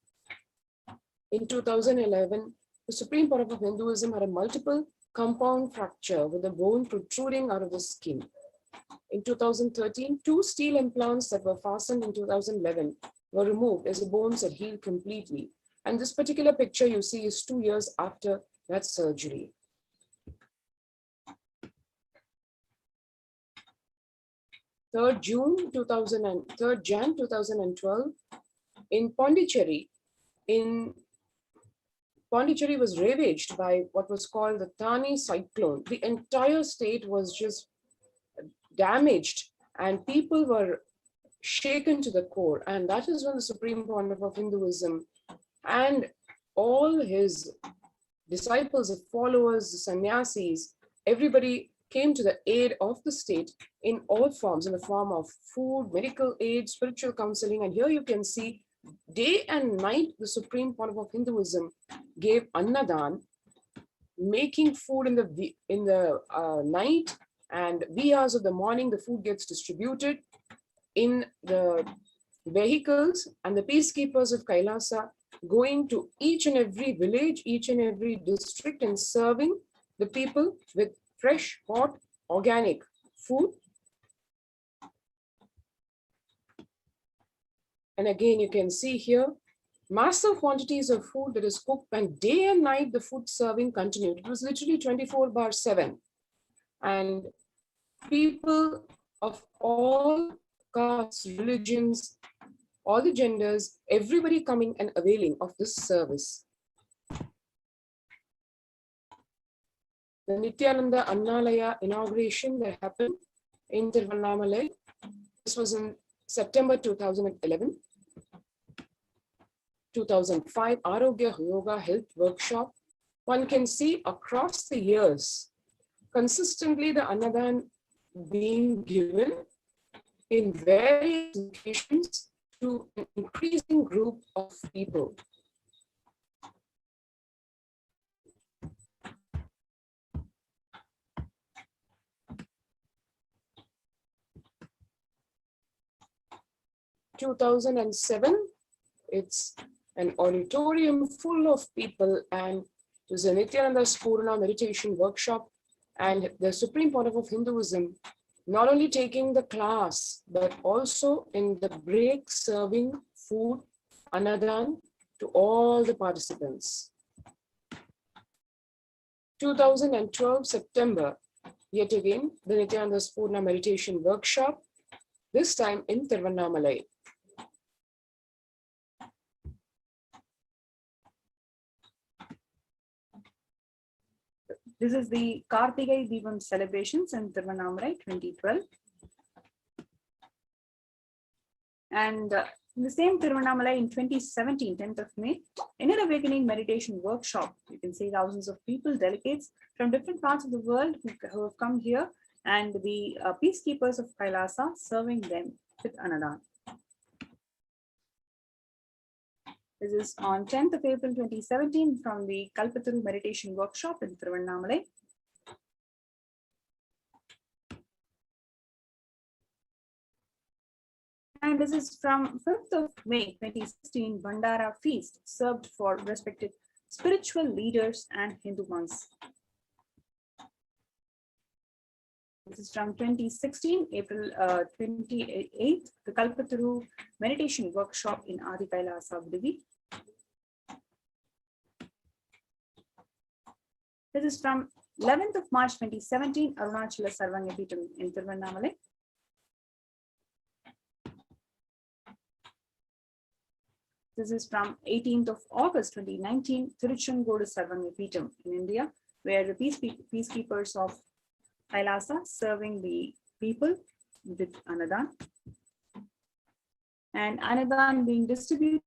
In 2011, the Supreme Pontiff of Hinduism had a multiple compound fracture with a bone protruding out of the skin. In 2013, 2 steel implants that were fastened in 2011 were removed as the bones had healed completely. And this particular picture you see is 2 years after that surgery. Jan 2012, in Pondicherry, Pondicherry was ravaged by what was called the Thani cyclone. The entire state was just damaged and people were shaken to the core. And that is when the Supreme Pontiff of Hinduism and all his disciples, the followers, the sannyasis, everybody came to the aid of the state in all forms, in the form of food, medical aid, spiritual counseling. And here you can see day and night, the Supreme Pontiff of Hinduism gave Annadan, making food in the night, and wee hours of the morning, the food gets distributed in the vehicles, and the peacekeepers of Kailasa going to each and every village, each and every district, and serving the people with fresh, hot, organic food. And again, you can see here, massive quantities of food that is cooked, and day and night the food serving continued. It was literally 24/7. And people of all castes, religions, all the genders, everybody coming and availing of this service. The Nithyananda Annalaya inauguration that happened in Tiruvannamalai, this was in September 2011. 2005, Arogya Yoga Health Workshop. One can see across the years, consistently the Annadan being given in various locations to an increasing group of people. In 2007, it's an auditorium full of people, and it was a Nithyananda Spurna meditation workshop, and the Supreme Pontiff of Hinduism not only taking the class, but also in the break serving food, Annadan, to all the participants. 2012 September, yet again, the Nithyananda Spurna meditation workshop, this time in Tiruvannamalai. This is the Kartigai Deepam celebrations in Tiruvannamalai 2012. And in the same Tiruvannamalai in 2017, 10th of May, Inner Awakening Meditation Workshop. You can see thousands of people, delegates from different parts of the world who have come here, and the peacekeepers of Kailasa serving them with Annadan. This is on 10th of April 2017 from the Kalpataru Meditation Workshop in Tiruvannamalai. And this is from 5th of May 2016, Bandara Feast served for respected spiritual leaders and Hindu monks. This is from 2016, April 28th, the Kalpataru Meditation Workshop in Adi Kailasa, Vidivi. This is from 11th of March 2017, Arunachala Sarvanya Peetham in Tiruvannamalai. This is from 18th of August 2019, Tiruchengodu Sarvanya Peetham in India, where the peacekeepers of Kailasa serving the people with Annadan. And Annadan being distributed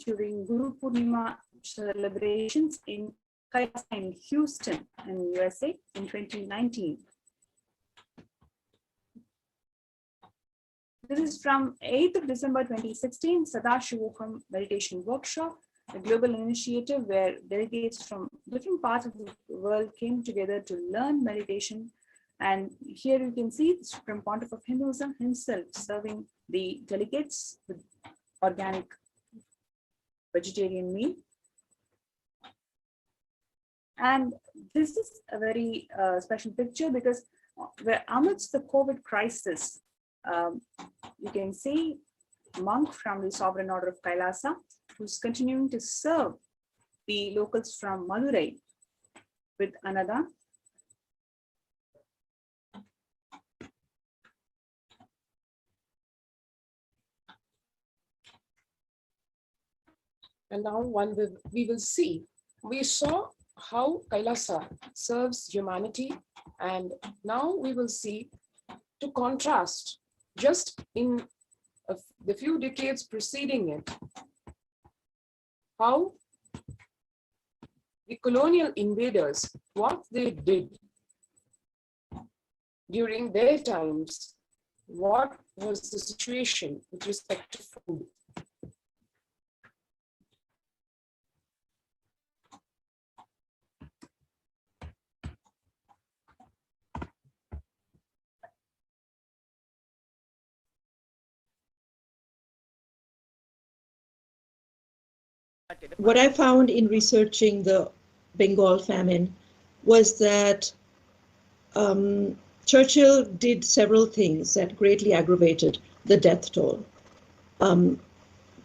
during Guru Purnima celebrations in Kailasa in Houston in USA in 2019. This is from 8th of December 2016, Sadashivoham Meditation Workshop, a global initiative where delegates from different parts of the world came together to learn meditation. And here you can see the Supreme Pontiff of Hinduism himself serving the delegates with organic vegetarian meal. And this is a very special picture because we're amidst the COVID crisis. You can see a monk from the Sovereign Order of Kailasa who's continuing to serve the locals from Madurai with Annadan. And now we will see, we saw how Kailasa serves humanity, and now we will see, to contrast, just in the few decades preceding it, how the colonial invaders, what they did during their times, what was the situation with respect to food. What I found in researching the Bengal famine was that Churchill did several things that greatly aggravated the death toll.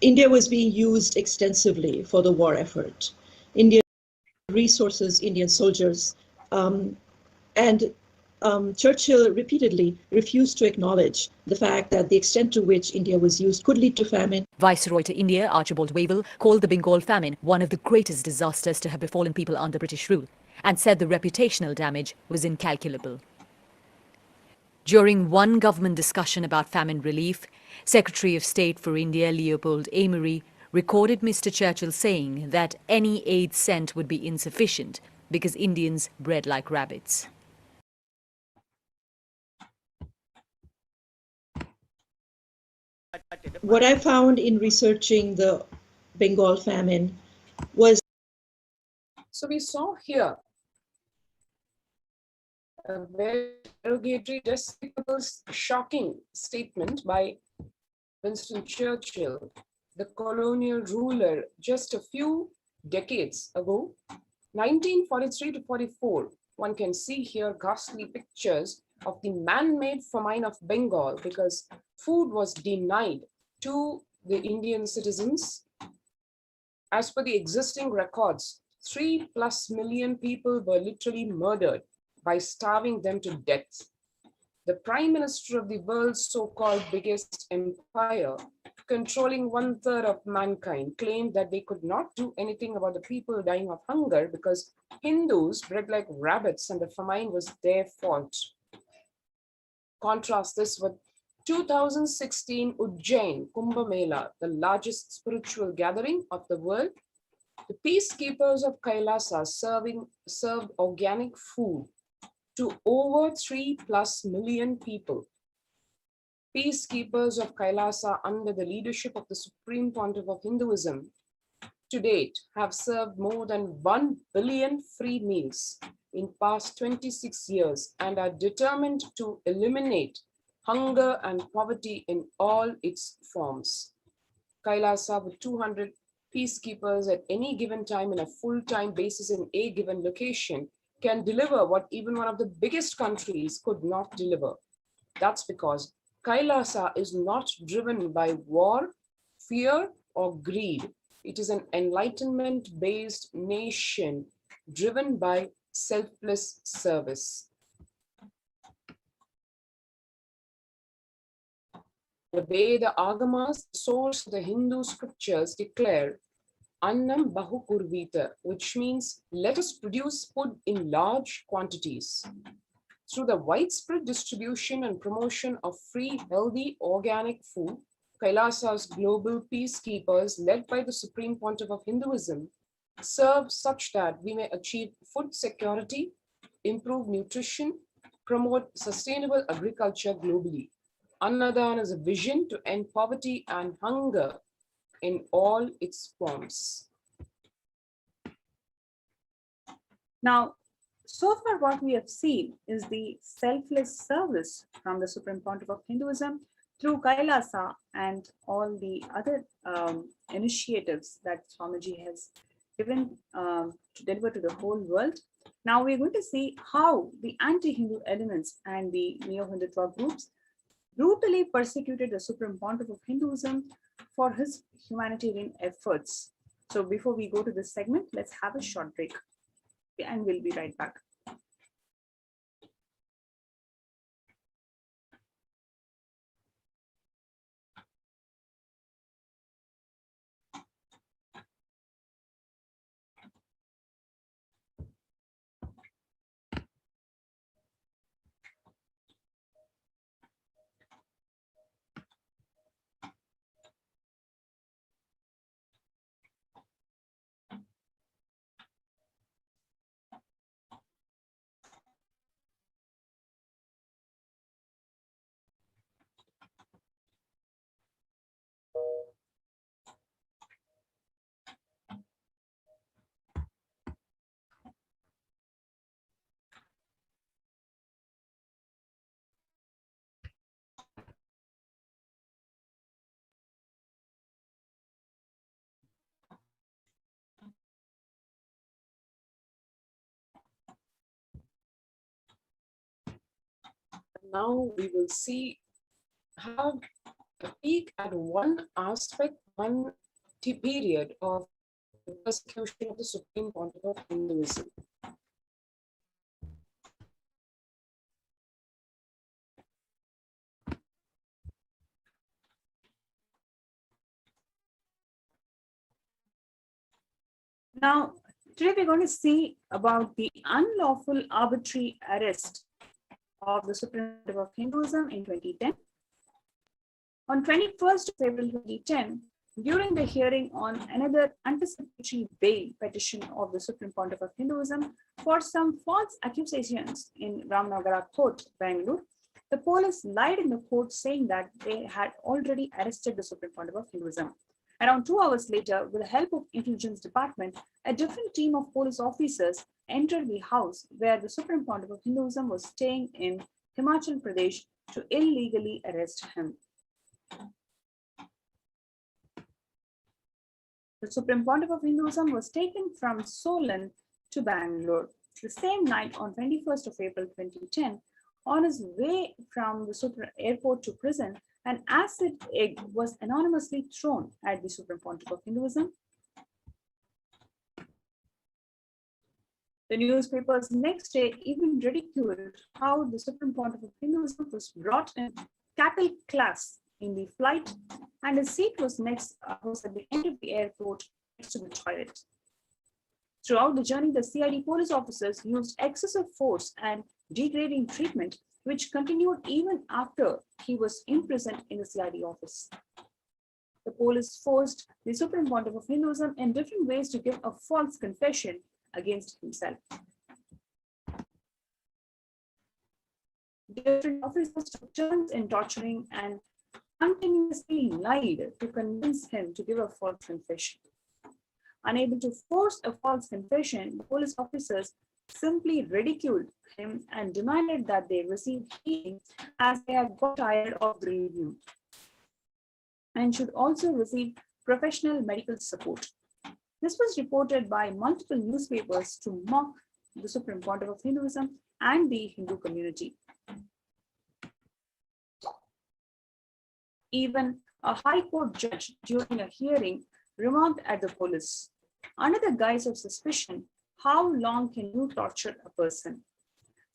India was being used extensively for the war effort. Indian resources, Indian soldiers, and Churchill repeatedly refused to acknowledge the fact that the extent to which India was used could lead to famine. Viceroy to India, Archibald Wavell, called the Bengal famine one of the greatest disasters to have befallen people under British rule, and said the reputational damage was incalculable. During one government discussion about famine relief, Secretary of State for India Leopold Amery recorded Mr. Churchill saying that any aid sent would be insufficient because Indians bred like rabbits. What I found in researching the Bengal famine was... So we saw here a very derogatory, despicable, shocking statement by Winston Churchill, the colonial ruler, just a few decades ago, 1943 to 44. One can see here ghastly pictures of the man-made famine of Bengal because food was denied to the Indian citizens. As per the existing records, 3+ million people were literally murdered by starving them to death. the prime minister of the world's so-called biggest empire, controlling 1/3 of mankind, claimed that they could not do anything about the people dying of hunger because Hindus bred like rabbits and the famine was their fault. Contrast this with 2016 Ujjain Kumbh Mela, the largest spiritual gathering of the world. The peacekeepers of Kailasa served organic food to over 3+ million people. Peacekeepers of Kailasa, under the leadership of the Supreme Pontiff of Hinduism, to date have served more than 1 billion free meals in past 26 years and are determined to eliminate hunger and poverty in all its forms. Kailasa, with 200 peacekeepers at any given time in a full-time basis in a given location, can deliver what even one of the biggest countries could not deliver. That's because Kailasa is not driven by war, fear, or greed. It is an enlightenment-based nation driven by selfless service. The Veda Agamas, the source of the Hindu scriptures, declare Annam Bahu Kurvita, which means let us produce food in large quantities. Through the widespread distribution and promotion of free, healthy, organic food, Kailasa's global peacekeepers, led by the Supreme Pontiff of Hinduism, serve such that we may achieve food security, improve nutrition, promote sustainable agriculture globally. Annadan is a vision to end poverty and hunger in all its forms. Now, so far what we have seen is the selfless service from the Supreme Pontiff of Hinduism through Kailasa and all the other initiatives that Swamiji has given to deliver to the whole world. Now we're going to see how the anti-Hindu elements and the Neo-Hindutva groups brutally persecuted the Supreme Pontiff of Hinduism for his humanitarian efforts. So before we go to this segment, let's have a short break and we'll be right back. Now we will see how a peek at one aspect, one period of the persecution of the Supreme Pontiff of Hinduism. Now, today we're going to see about the unlawful arbitrary arrest of the Supreme Pontiff of Hinduism in 2010. On 21st of April 2010, during the hearing on another anticipatory bail petition of the Supreme Pontiff of Hinduism for some false accusations in Ramnagara Court, Bangalore, the police lied in the court saying that they had already arrested the Supreme Pontiff of Hinduism. Around 2 hours later, with the help of Intelligence Department, a different team of police officers entered the house where the Supreme Pontiff of Hinduism was staying in Himachal Pradesh to illegally arrest him. The Supreme Pontiff of Hinduism was taken from Solan to Bangalore. The same night, on 21st of April 2010, on his way from the airport to prison, an acid egg was anonymously thrown at the Supreme Pontiff of Hinduism. The newspapers next day even ridiculed how the Supreme Pontiff of Hinduism was brought in cattle class in the flight, and his seat was at the end of the airport next to the toilet. Throughout the journey, the CID police officers used excessive force and degrading treatment, which continued even after he was imprisoned in the CID office. The police forced the Supreme Pontiff of Hinduism in different ways to give a false confession against himself. Different officers took turns in torturing and continuously lied to convince him to give a false confession. Unable to force a false confession, the police officers simply ridiculed him and demanded that they receive healing, as they had got tired of grieving him, and should also receive professional medical support. This was reported by multiple newspapers to mock the Supreme Pontiff of Hinduism and the Hindu community. Even a High Court judge during a hearing remarked at the police, under the guise of suspicion, how long can you torture a person?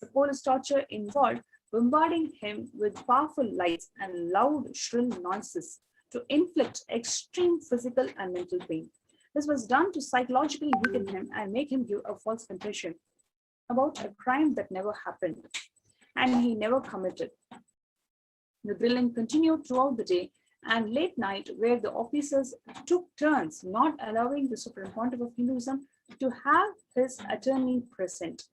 The police torture involved bombarding him with powerful lights and loud, shrill noises to inflict extreme physical and mental pain. This was done to psychologically weaken him and make him give a false confession about a crime that never happened and he never committed. The drilling continued throughout the day and late night, where the officers took turns not allowing the Supreme Pontiff of Hinduism to have his attorney present.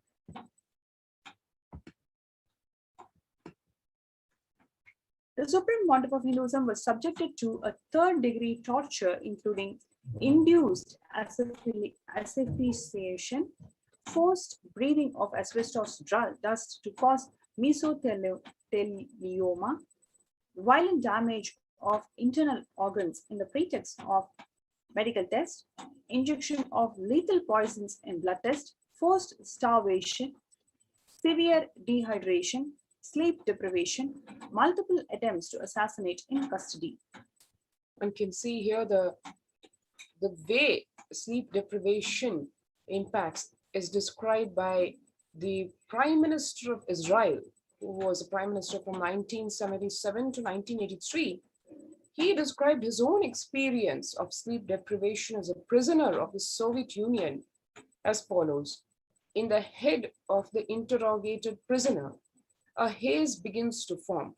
The Supreme Pontiff of Hinduism was subjected to a third-degree torture, including induced asphyxiation, forced breathing of asbestos dust to cause mesothelioma, violent damage of internal organs in the pretext of medical test, injection of lethal poisons in blood test, forced starvation, severe dehydration, sleep deprivation, multiple attempts to assassinate in custody. One can see here the way sleep deprivation impacts is described by the Prime Minister of Israel, who was a Prime Minister from 1977 to 1983. He described his own experience of sleep deprivation as a prisoner of the Soviet Union as follows. In the head of the interrogated prisoner, a haze begins to form.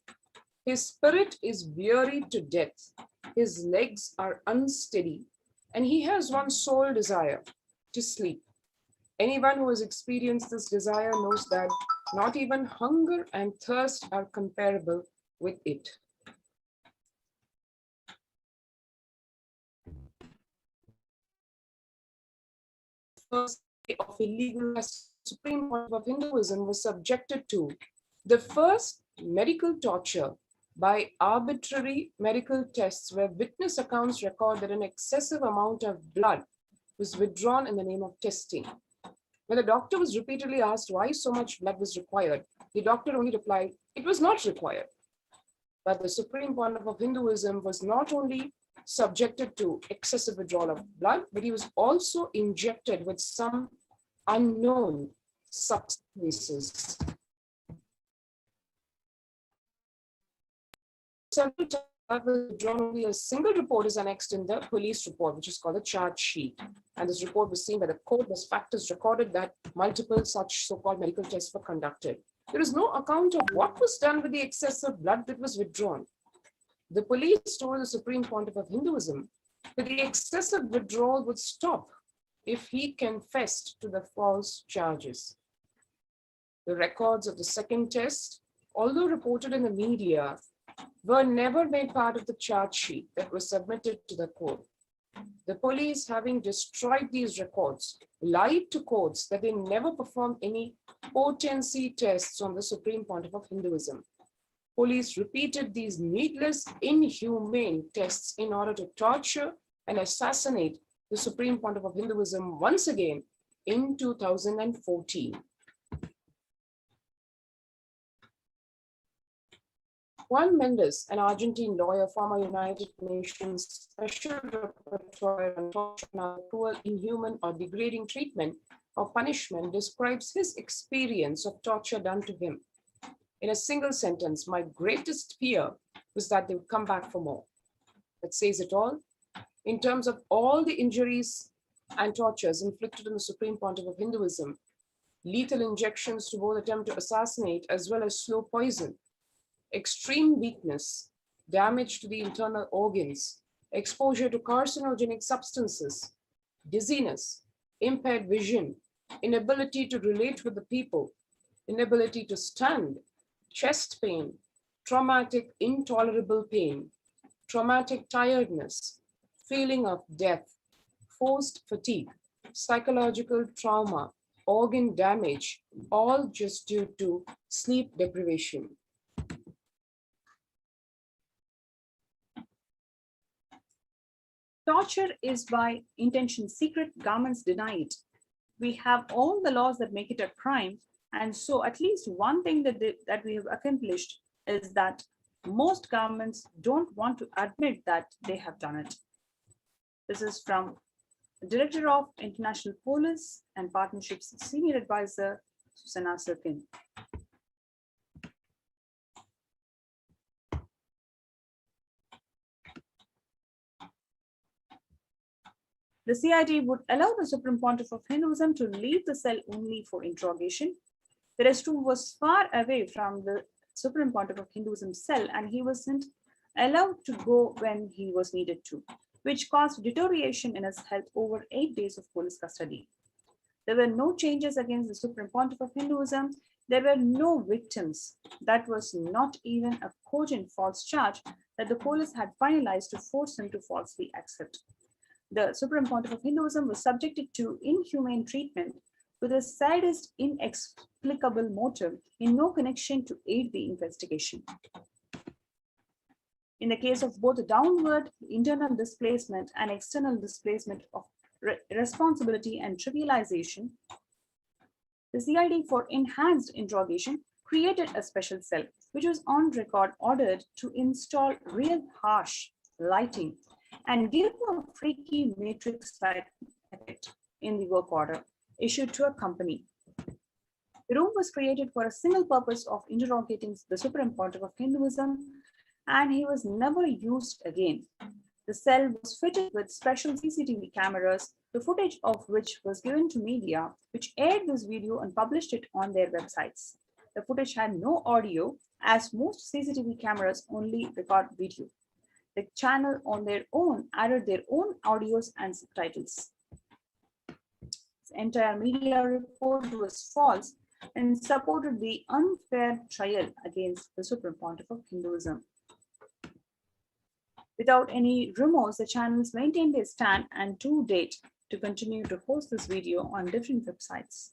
His spirit is wearied to death. His legs are unsteady, and he has one sole desire, to sleep. Anyone who has experienced this desire knows that not even hunger and thirst are comparable with it. First day of illegal Supreme Pontiff of Hinduism was subjected to the first medical torture by arbitrary medical tests, where witness accounts record that an excessive amount of blood was withdrawn in the name of testing. When the doctor was repeatedly asked why so much blood was required, the doctor only replied, it was not required. But the Supreme Pontiff of Hinduism was not only subjected to excessive withdrawal of blood, but he was also injected with some unknown substances. Several times withdrawn, only a single report is annexed in the police report, which is called the charge sheet. And this report was seen by the court as factors recorded that multiple such so-called medical tests were conducted. There is no account of what was done with the excessive blood that was withdrawn. The police told the Supreme Pontiff of Hinduism that the excessive withdrawal would stop if he confessed to the false charges. The records of the second test, although reported in the media, were never made part of the charge sheet that was submitted to the court. The police, having destroyed these records, lied to courts that they never performed any potency tests on the Supreme Pontiff of Hinduism. Police repeated these needless, inhumane tests in order to torture and assassinate the Supreme Pontiff of Hinduism once again in 2014. Juan Mendes, an Argentine lawyer, former United Nations Special Rapporteur on torture and cruel, inhuman, or degrading treatment, of punishment describes his experience of torture done to him. In a single sentence, my greatest fear was that they would come back for more. That says it all. In terms of all the injuries and tortures inflicted on the Supreme Pontiff of Hinduism, lethal injections to both attempt to assassinate as well as slow poison, extreme weakness, damage to the internal organs, exposure to carcinogenic substances, dizziness, impaired vision, inability to relate with the people, inability to stand, chest pain, traumatic intolerable pain, traumatic tiredness, feeling of death, forced fatigue, psychological trauma, organ damage, all just due to sleep deprivation. Torture is by intention secret, governments deny it. We have all the laws that make it a crime. And so at least one thing that we have accomplished is that most governments don't want to admit that they have done it. This is from Director of International Police and Partnerships, Senior Advisor, Susanna Sirkin. The CID would allow the Supreme Pontiff of Hinduism to leave the cell only for interrogation. The restroom was far away from the Supreme Pontiff of Hinduism's cell, and he wasn't allowed to go when he was needed to, which caused deterioration in his health over 8 days of police custody. There were no changes against the Supreme Pontiff of Hinduism. There were no victims. That was not even a cogent false charge that the police had finalized to force him to falsely accept. The Supreme Pontiff of Hinduism was subjected to inhumane treatment with a sadist, inexplicable motive in no connection to aid the investigation. In the case of both the downward internal displacement and external displacement of responsibility and trivialization, the CID for enhanced interrogation created a special cell, which was on record ordered to install real harsh lighting and give a freaky matrix light effect in the work order issued to a company. The room was created for a single purpose of interrogating the Supreme Pontiff of Hinduism, and he was never used again. The cell was fitted with special CCTV cameras, the footage of which was given to media, which aired this video and published it on their websites. The footage had no audio, as most CCTV cameras only record video. The channel on their own added their own audios and subtitles. The entire media report was false and supported the unfair trial against the Supreme Pontiff of Hinduism. Without any rumors, the channels maintained their stand and to date to continue to host this video on different websites.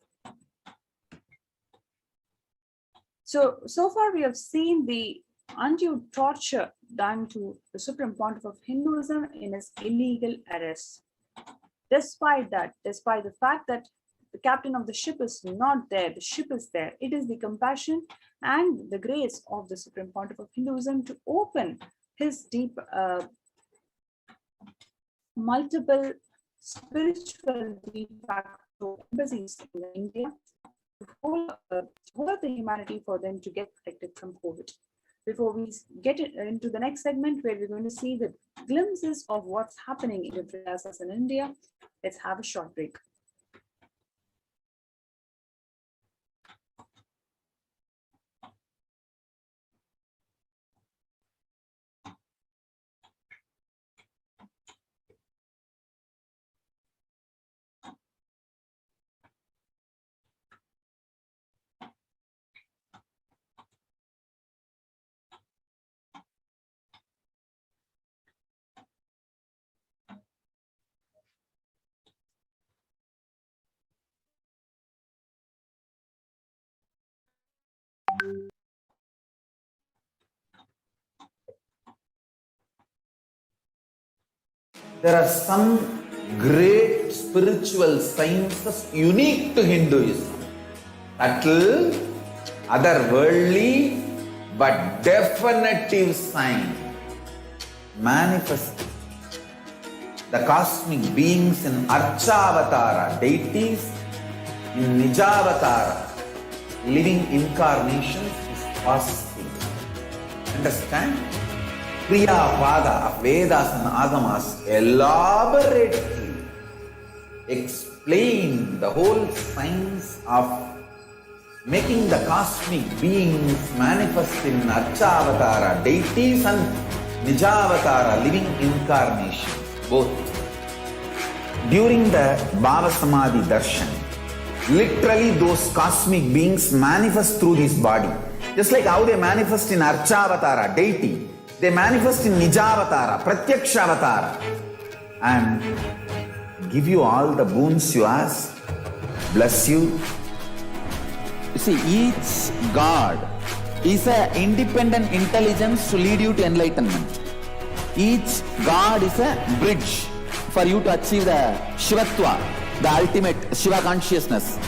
So far we have seen the undue torture done to the Supreme Pontiff of Hinduism in his illegal arrest. Despite the fact that the captain of the ship is not there, the ship is there, it is the compassion and the grace of the Supreme Pontiff of Hinduism to open his deep, multiple spiritual de facto embassies in India to hold the humanity for them to get protected from COVID. Before we get into the next segment, where we're going to see the glimpses of what's happening in different classes in India, let's have a short break. There are some great spiritual sciences unique to Hinduism. Subtle, otherworldly, but definitive sign. Manifesting the cosmic beings in Archavatara, deities in Nijavatara, living incarnations is fasting. Understand? Kriya Pada of Vedas and Agamas elaborately explain the whole science of making the cosmic beings manifest in Archavatara deities and Nijavatara living incarnations, both. During the Bhava Samadhi Darshan, literally those cosmic beings manifest through this body. Just like how they manifest in Archavatara deity, they manifest in Nijavatara, Pratyakshavatara, and give you all the boons you ask, bless you. You see, each God is an independent intelligence to lead you to enlightenment. Each God is a bridge for you to achieve the Shivatva, the ultimate Shiva consciousness.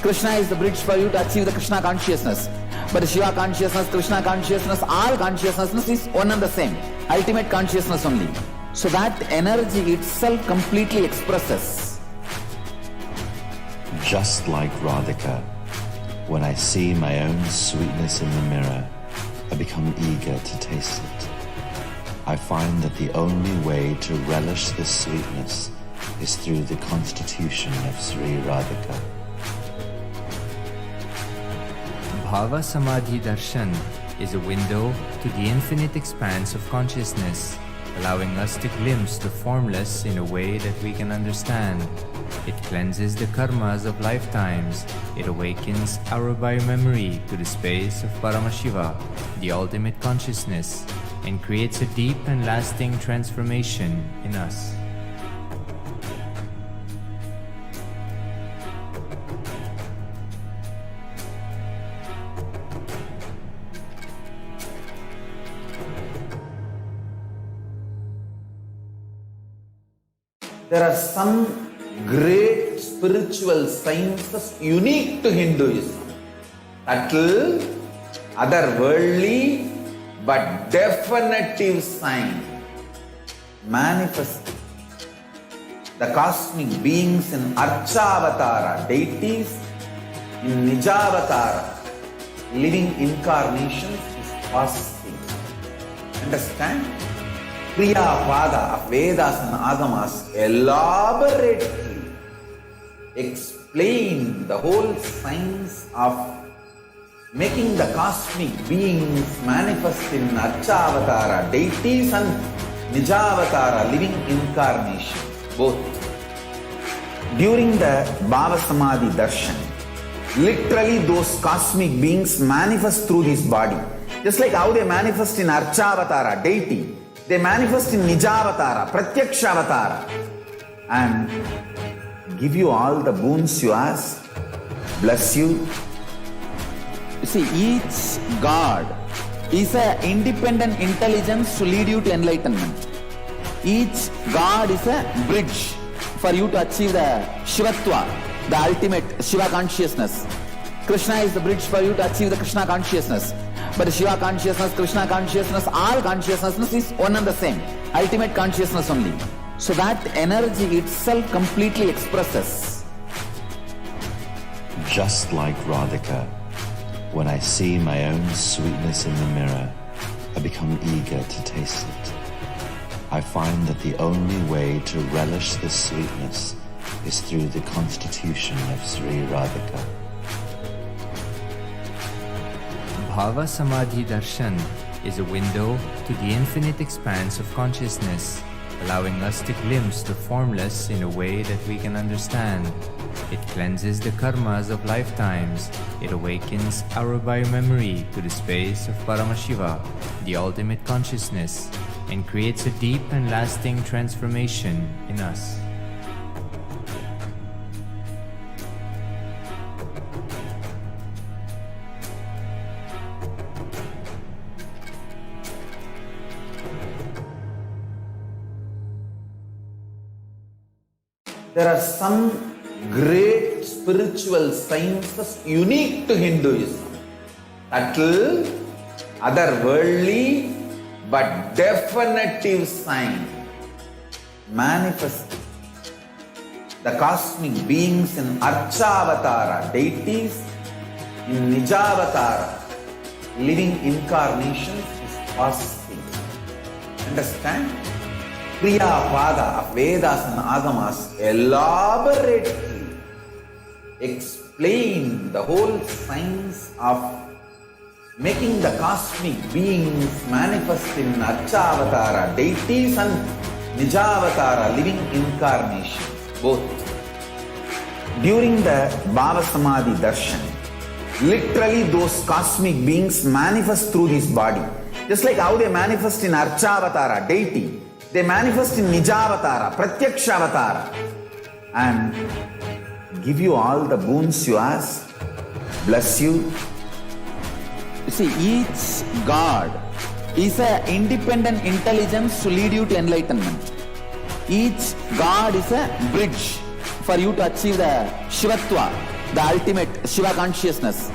Krishna is the bridge for you to achieve the Krishna consciousness. But Shiva consciousness, Krishna consciousness, all consciousness is one and the same. Ultimate consciousness only. So that energy itself completely expresses. Just like Radhika, when I see my own sweetness in the mirror, I become eager to taste it. I find that the only way to relish this sweetness is through the constitution of Sri Radhika. Bhava Samadhi Darshan is a window to the infinite expanse of consciousness, allowing us to glimpse the formless in a way that we can understand. It cleanses the karmas of lifetimes. It awakens our biomemory to the space of Paramashiva, the ultimate consciousness, and creates a deep and lasting transformation in us. There are some great spiritual sciences unique to Hinduism. Subtle, otherworldly, but definitive sign. Manifesting the cosmic beings in Archavatara deities, in Nijavatara living incarnations is fasting. Understand? Kriya Pada of Vedas and Agamas elaborately explain the whole science of making the cosmic beings manifest in Archavatara deities and Nijavatara living incarnations, both. During the Bhava Samadhi Darshan, literally those cosmic beings manifest through this body. Just like how they manifest in Archavatara deity, they manifest in Nijavatara, Pratyakshavatara, and give you all the boons you ask, bless you. You see, each God is an independent intelligence to lead you to enlightenment. Each God is a bridge for you to achieve the Shivatva, the ultimate Shiva consciousness. Krishna is the bridge for you to achieve the Krishna consciousness. But Shiva consciousness, Krishna consciousness, all consciousness is one and the same. Ultimate consciousness only. So that energy itself completely expresses. Just like Radhika, when I see my own sweetness in the mirror, I become eager to taste it. I find that the only way to relish this sweetness is through the constitution of Sri Radhika. Bhava Samadhi Darshan is a window to the infinite expanse of consciousness, allowing us to glimpse the formless in a way that we can understand. It cleanses the karmas of lifetimes. It awakens our biomemory to the space of Paramashiva, the ultimate consciousness, and creates a deep and lasting transformation in us. There are some great spiritual sciences unique to Hinduism. Subtle, otherworldly, but definitive sign. Manifesting the cosmic beings in Archavatara, deities in Nijavatara, living incarnations is fasting. Understand? Kriya Pada of Vedas and Agamas elaborately explain the whole science of making the cosmic beings manifest in Archavatara, deities and Nijavatara, living incarnations, both. During the Bhava Samadhi Darshan, literally those cosmic beings manifest through this body. Just like how they manifest in Archavatara, deity, they manifest in Nijavatara, Pratyakshavatara, and give you all the boons you ask, bless you. You see, each God is an independent intelligence to lead you to enlightenment. Each God is a bridge for you to achieve the Shivatva, the ultimate Shiva consciousness.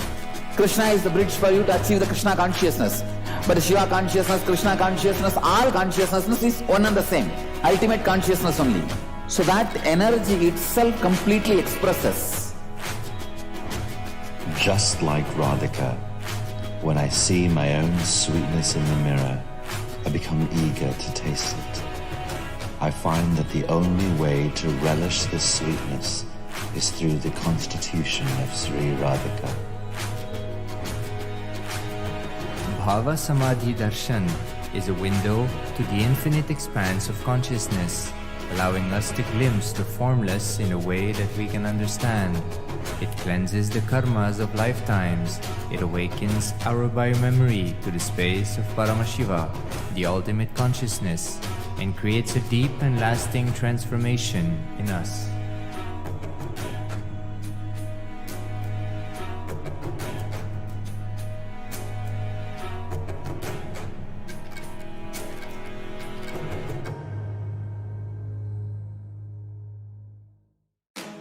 Krishna is the bridge for you to achieve the Krishna consciousness. But the Shiva consciousness, Krishna consciousness, all consciousness is one and the same. Ultimate consciousness only. So that energy itself completely expresses. Just like Radhika, when I see my own sweetness in the mirror, I become eager to taste it. I find that the only way to relish this sweetness is through the constitution of Sri Radhika. Bhava Samadhi Darshan is a window to the infinite expanse of consciousness, allowing us to glimpse the formless in a way that we can understand. It cleanses the karmas of lifetimes. It awakens our biomemory to the space of Paramashiva, the ultimate consciousness, and creates a deep and lasting transformation in us.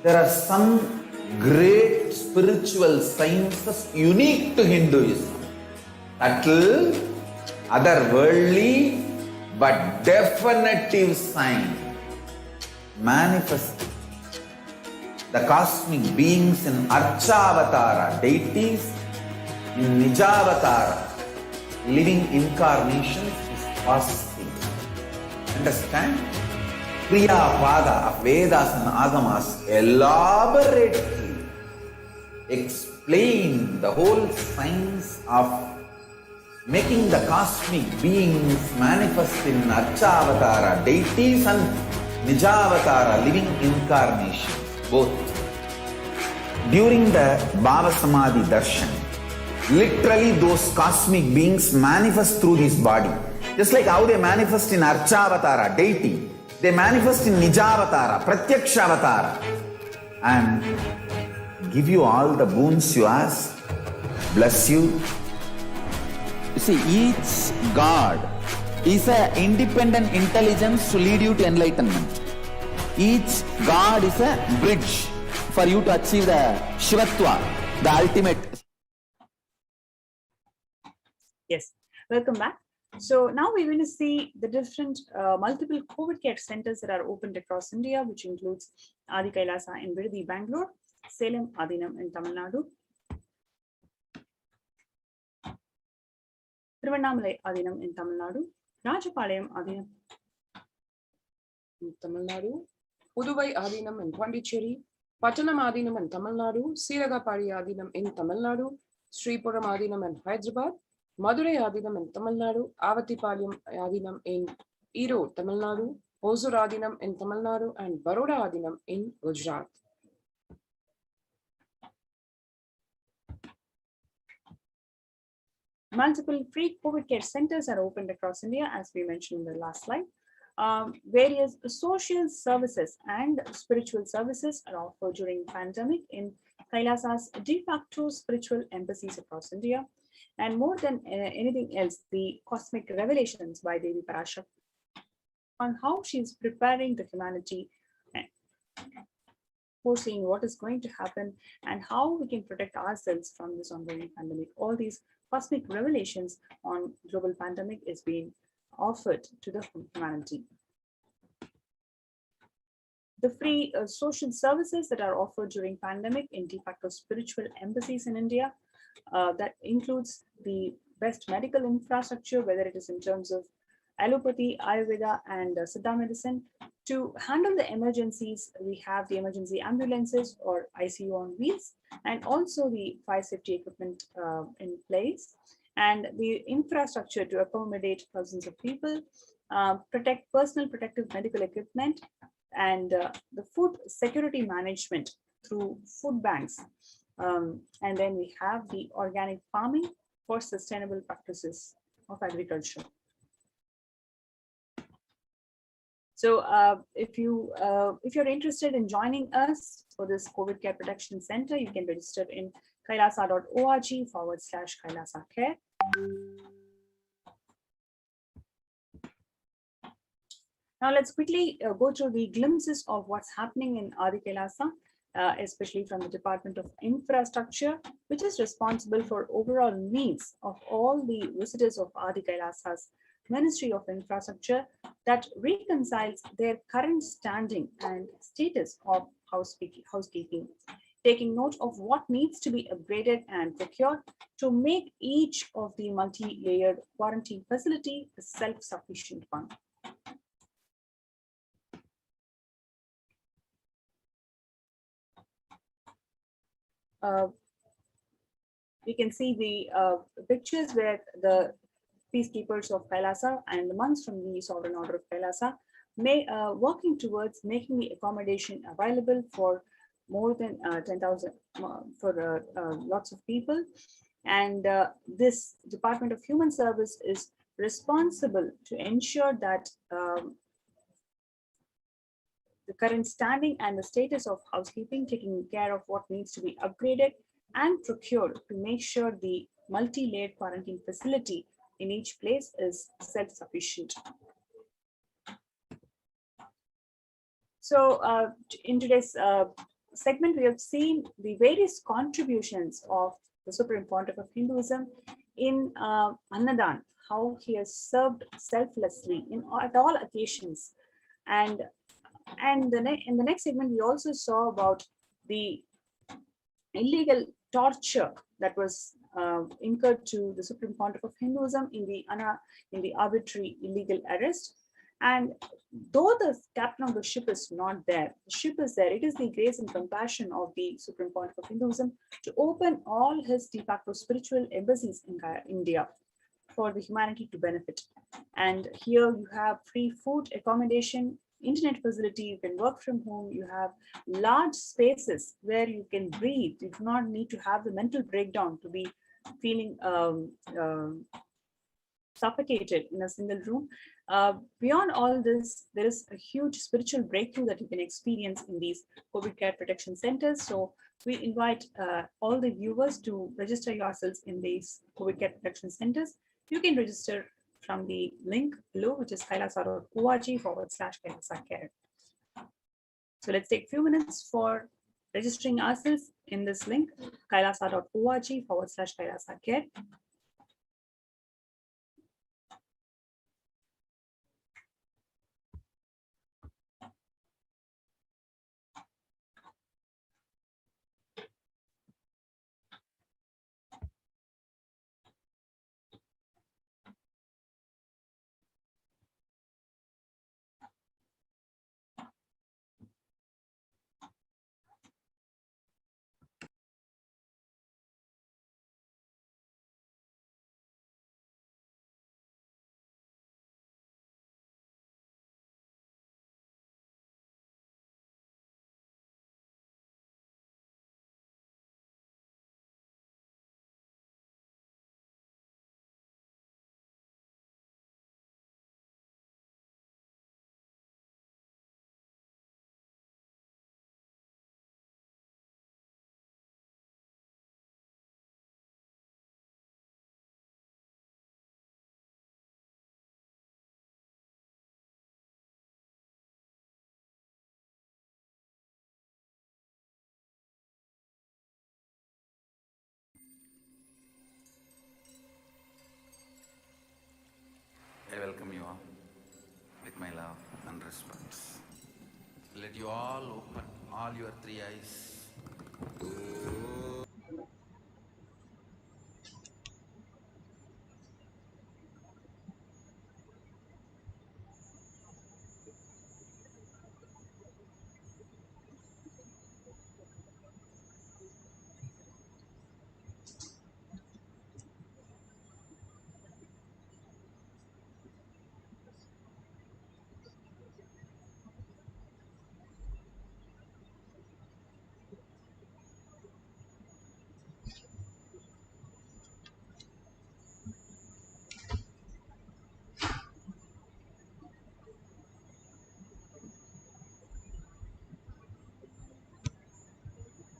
There are some great spiritual sciences unique to Hinduism. Subtle, otherworldly, but definitive sign. Manifesting. The cosmic beings in Archavatara, deities in Nijavatara, living incarnations is fasting. Understand? Kriya Pada of Vedas and Agamas elaborately explain the whole science of making the cosmic beings manifest in Archavatara, deities and Nijavatara, living incarnations, both. During the Bhava Samadhi Darshan, literally those cosmic beings manifest through this body. Just like how they manifest in Archavatara, deity, they manifest in Nijavatara, Pratyakshavatara, and give you all the boons you ask, bless you. You see, each God is an independent intelligence to lead you to enlightenment. Each God is a bridge for you to achieve the Shivatva, the ultimate. Yes, welcome back. So now we're going to see the different multiple COVID care centers that are opened across India, which includes Adi Kailasa in Virdi, Bangalore, Salem Adinam in Tamil Nadu, Tiruvannamalai Adinam in Tamil Nadu, Rajapalayam Adinam in Tamil Nadu, Puduvai Adinam in Pondicherry, Pattanam Adinam in Tamil Nadu, Siragapadi Adinam in Tamil Nadu, Sripuram Adinam in Hyderabad, Madurai Adinam in Tamil Nadu, Avatipalayam Adinam in Erode, Tamil Nadu, Hosur Adinam in Tamil Nadu, and Baroda Adinam in Gujarat. Multiple free COVID care centers are opened across India, as we mentioned in the last slide. Various social services and spiritual services are offered during pandemic in Kailasa's de facto spiritual embassies across India. And more than anything else, the cosmic revelations by Devi Parashakti on how she is preparing the humanity, foreseeing what is going to happen and how we can protect ourselves from this ongoing pandemic. All these cosmic revelations on global pandemic is being offered to the humanity. the free social services that are offered during pandemic in de facto spiritual embassies in India. That includes the best medical infrastructure, whether it is in terms of allopathy, Ayurveda, and Siddha medicine. To handle the emergencies, we have the emergency ambulances or ICU on wheels, and also the fire safety equipment in place, and the infrastructure to accommodate thousands of people, protect personal protective medical equipment, and the food security management through food banks. And then we have the organic farming for sustainable practices of agriculture. So if you're interested in joining us for this COVID Care Protection Center, you can register in kailasa.org/Kailasa Care. Now let's quickly go through the glimpses of what's happening in Adi Kailasa, especially from the Department of Infrastructure, which is responsible for overall needs of all the visitors of Adi Kailasa's Ministry of Infrastructure, that reconciles their current standing and status of housekeeping, taking note of what needs to be upgraded and procured to make each of the multi-layered quarantine facility a self-sufficient one. We can see the pictures where the peacekeepers of Kailasa and the monks from the Sovereign Order of Kailasa working towards making the accommodation available for more than 10,000 for lots of people. And this Department of Human Service is responsible to ensure that the current standing and the status of housekeeping, taking care of what needs to be upgraded and procured to make sure the multi-layered quarantine facility in each place is self-sufficient. So in today's segment, we have seen the various contributions of the Supreme Pontiff of Hinduism in Annadan, how he has served selflessly at all occasions. And in the next segment, we also saw about the illegal torture that was incurred to the Supreme Pontiff of Hinduism in the arbitrary illegal arrest. And though the captain of the ship is not there, the ship is there. It is the grace and compassion of the Supreme Pontiff of Hinduism to open all his de facto spiritual embassies in India for the humanity to benefit. And here you have free food, accommodation, internet facility, you can work from home, you have large spaces where you can breathe. You do not need to have the mental breakdown to be feeling suffocated in a single room. Beyond all this, there is a huge spiritual breakthrough that you can experience in these COVID care protection centers. So we invite all the viewers to register yourselves in these COVID care protection centers. You can register from the link below, which is kailasa.org/Kailasa Care. So let's take a few minutes for registering ourselves in this link, kailasa.org/Kailasa Care. I welcome you all with my love and respect. Let you all open all your three eyes.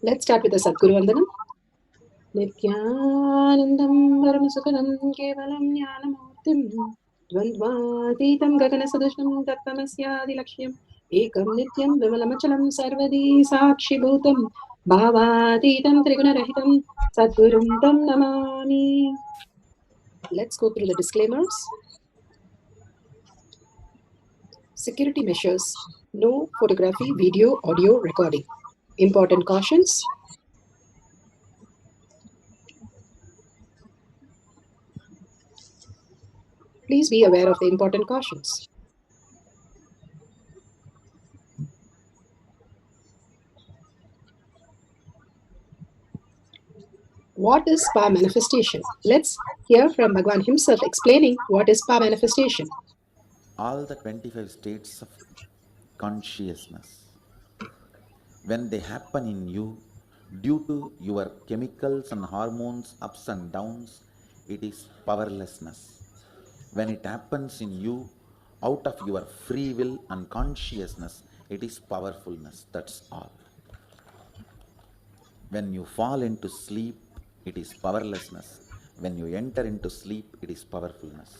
Let's start with the Sadguru Vandanam. Nithyanandam Paramashivoham Kevalam Jnanamurtim Dvandvatitam Gaganasadushnam Tattvamasyaadilakshయం Ekam Nityam Vimalamachalam Sarvadi Sakshibhutam Bhavatitam Trigunarahitam Sadgurum Tam Namami. Let's go through the disclaimers. Security measures. No photography, video, audio recording. Important cautions. Please be aware of the important cautions. What is power manifestation? Let's hear from Bhagwan himself explaining what is power manifestation. All the 25 states of consciousness, when they happen in you, due to your chemicals and hormones ups and downs, it is powerlessness. When it happens in you, out of your free will and consciousness, it is powerfulness. That's all. When you fall into sleep, it is powerlessness. When you enter into sleep, it is powerfulness.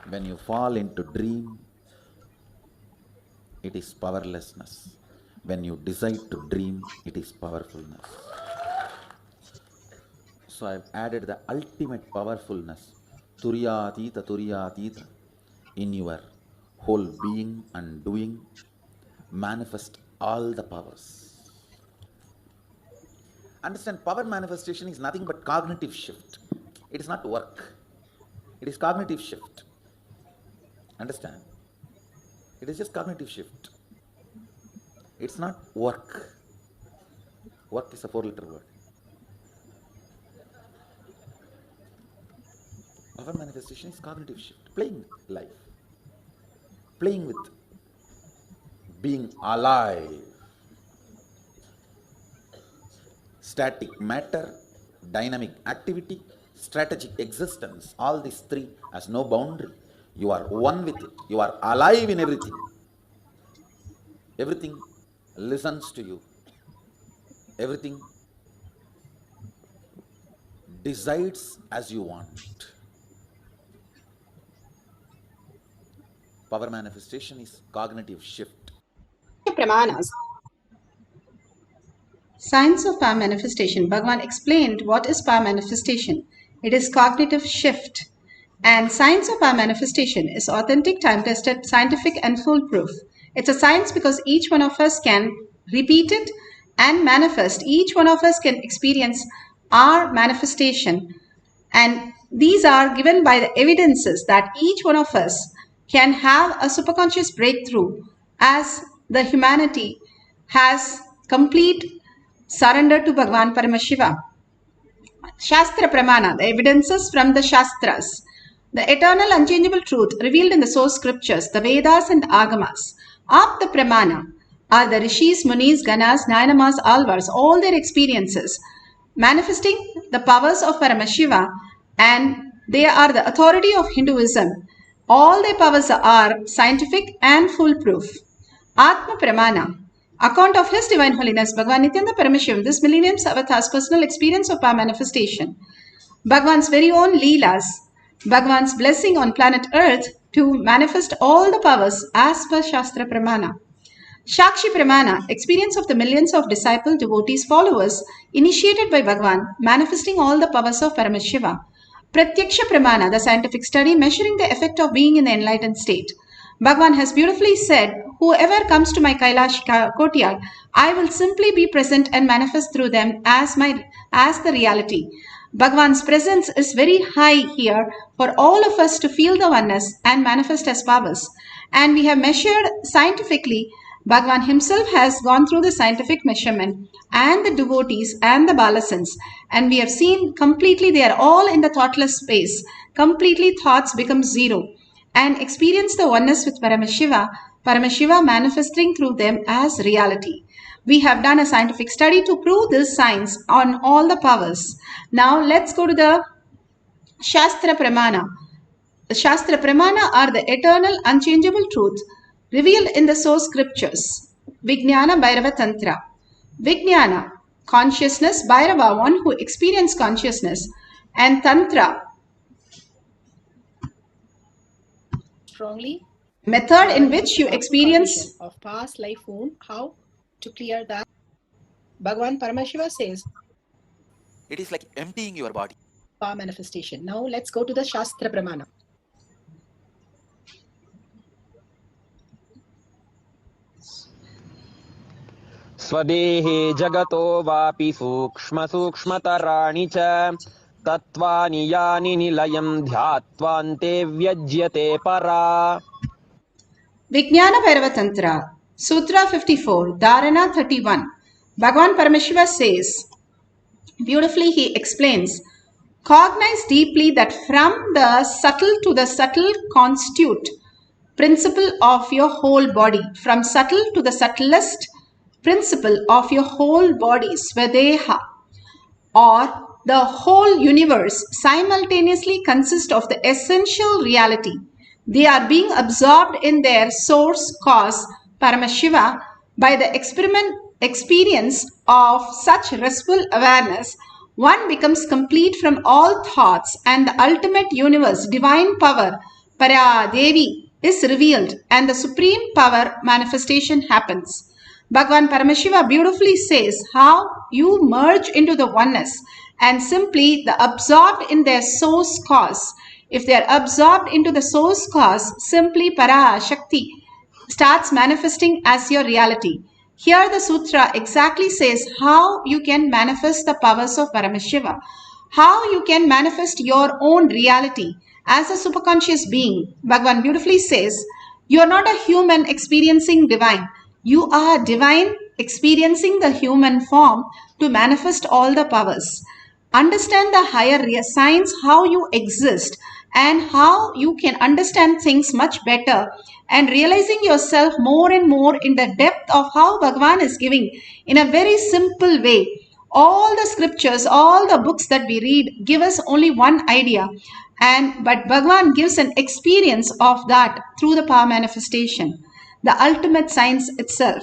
When you fall into dream, it is powerlessness. When you decide to dream, it is powerfulness. So I've added the ultimate powerfulness, Turyatita, in your whole being and doing. Manifest all the powers. Understand, power manifestation is nothing but cognitive shift. It is not work. It is cognitive shift. Understand? It is just cognitive shift. It's not work. Work is a 4-letter word. Power manifestation is cognitive shift. Playing with life. Playing with being alive. Static matter, dynamic activity, strategic existence. All these three has no boundary. You are one with it. You are alive in everything. Everything listens to you. Everything decides as you want. Power manifestation is cognitive shift. Pramanas. Science of power manifestation. Bhagavan explained what is power manifestation. It is cognitive shift. And science of power manifestation is authentic, time-tested, scientific and foolproof. It's a science because each one of us can repeat it and manifest. Each one of us can experience our manifestation. And these are given by the evidences that each one of us can have a superconscious breakthrough as the humanity has complete surrender to Bhagavan Paramashiva. Shastra Pramana, the evidences from the Shastras, the eternal unchangeable truth revealed in the source scriptures, the Vedas and Agamas. Apta Pramana are the Rishis, Munis, Ganas, Nayanamas, Alvars, all their experiences, manifesting the powers of Paramashiva, and they are the authority of Hinduism. All their powers are scientific and foolproof. Atma Pramana, account of His Divine Holiness Bhagavan Nithyananda Paramashivam, this millennium's avatar's personal experience of power manifestation. Bhagavan's very own Leelas, Bhagavan's blessing on planet Earth to manifest all the powers as per Shastra Pramana. Shakshi Pramana, experience of the millions of disciple, devotees, followers initiated by Bhagavan, manifesting all the powers of Paramashiva. Pratyaksha Pramana, the scientific study measuring the effect of being in the enlightened state. Bhagavan has beautifully said, whoever comes to my Kailash courtyard, I will simply be present and manifest through them as the reality. Bhagwan's presence is very high here for all of us to feel the oneness and manifest as powers. And we have measured scientifically. Bhagwan himself has gone through the scientific measurement, and the devotees and the balasans, and we have seen completely they are all in the thoughtless space. Completely thoughts become zero, and experience the oneness with Paramashiva manifesting through them as reality. We have done a scientific study to prove this science on all the powers. Now let's go to the Shastra Pramana. The Shastra Pramana are the eternal, unchangeable truth revealed in the source scriptures. Vijnana Bhairava Tantra. Vijnana, consciousness, Bhairava, one who experiences consciousness, and Tantra, strongly method in which you experience of past life wound. How to clear that? Bhagwan Paramashiva says it is like emptying your body. Power manifestation. Now let's go to the Shastra Pramana. स्वदेहे जगतो वापि सूक्ष्म सूक्ष्मतराणि च तत्त्वानि यानि निलयं ध्यात्वान्ते व्यज्यते परा. Vijnana Bhairava Tantra, Sutra 54, Dharana 31. Bhagwan Paramashiva says, beautifully he explains, cognize deeply that from the subtle to the subtle constitute principle of your whole body. From subtle to the subtlest principle of your whole body, Swadeha, or the whole universe, simultaneously consists of the essential reality. They are being absorbed in their source cause, Paramashiva, by the experience of such restful awareness. One becomes complete from all thoughts, and the ultimate universe, divine power, Paradevi, is revealed, and the supreme power manifestation happens. Bhagwan Paramashiva beautifully says how you merge into the oneness and simply the absorbed in their source cause. If they are absorbed into the source cause, simply Parashakti starts manifesting as your reality. Here the sutra exactly says how you can manifest the powers of Paramashiva, how you can manifest your own reality as a superconscious being. Bhagwan beautifully says, you are not a human experiencing divine. You are divine experiencing the human form to manifest all the powers. Understand the higher science, how you exist and how you can understand things much better, and realizing yourself more and more in the depth of how Bhagwan is giving in a very simple way. All the scriptures, all the books that we read give us only one idea, but Bhagwan gives an experience of that through the power manifestation, the ultimate science itself.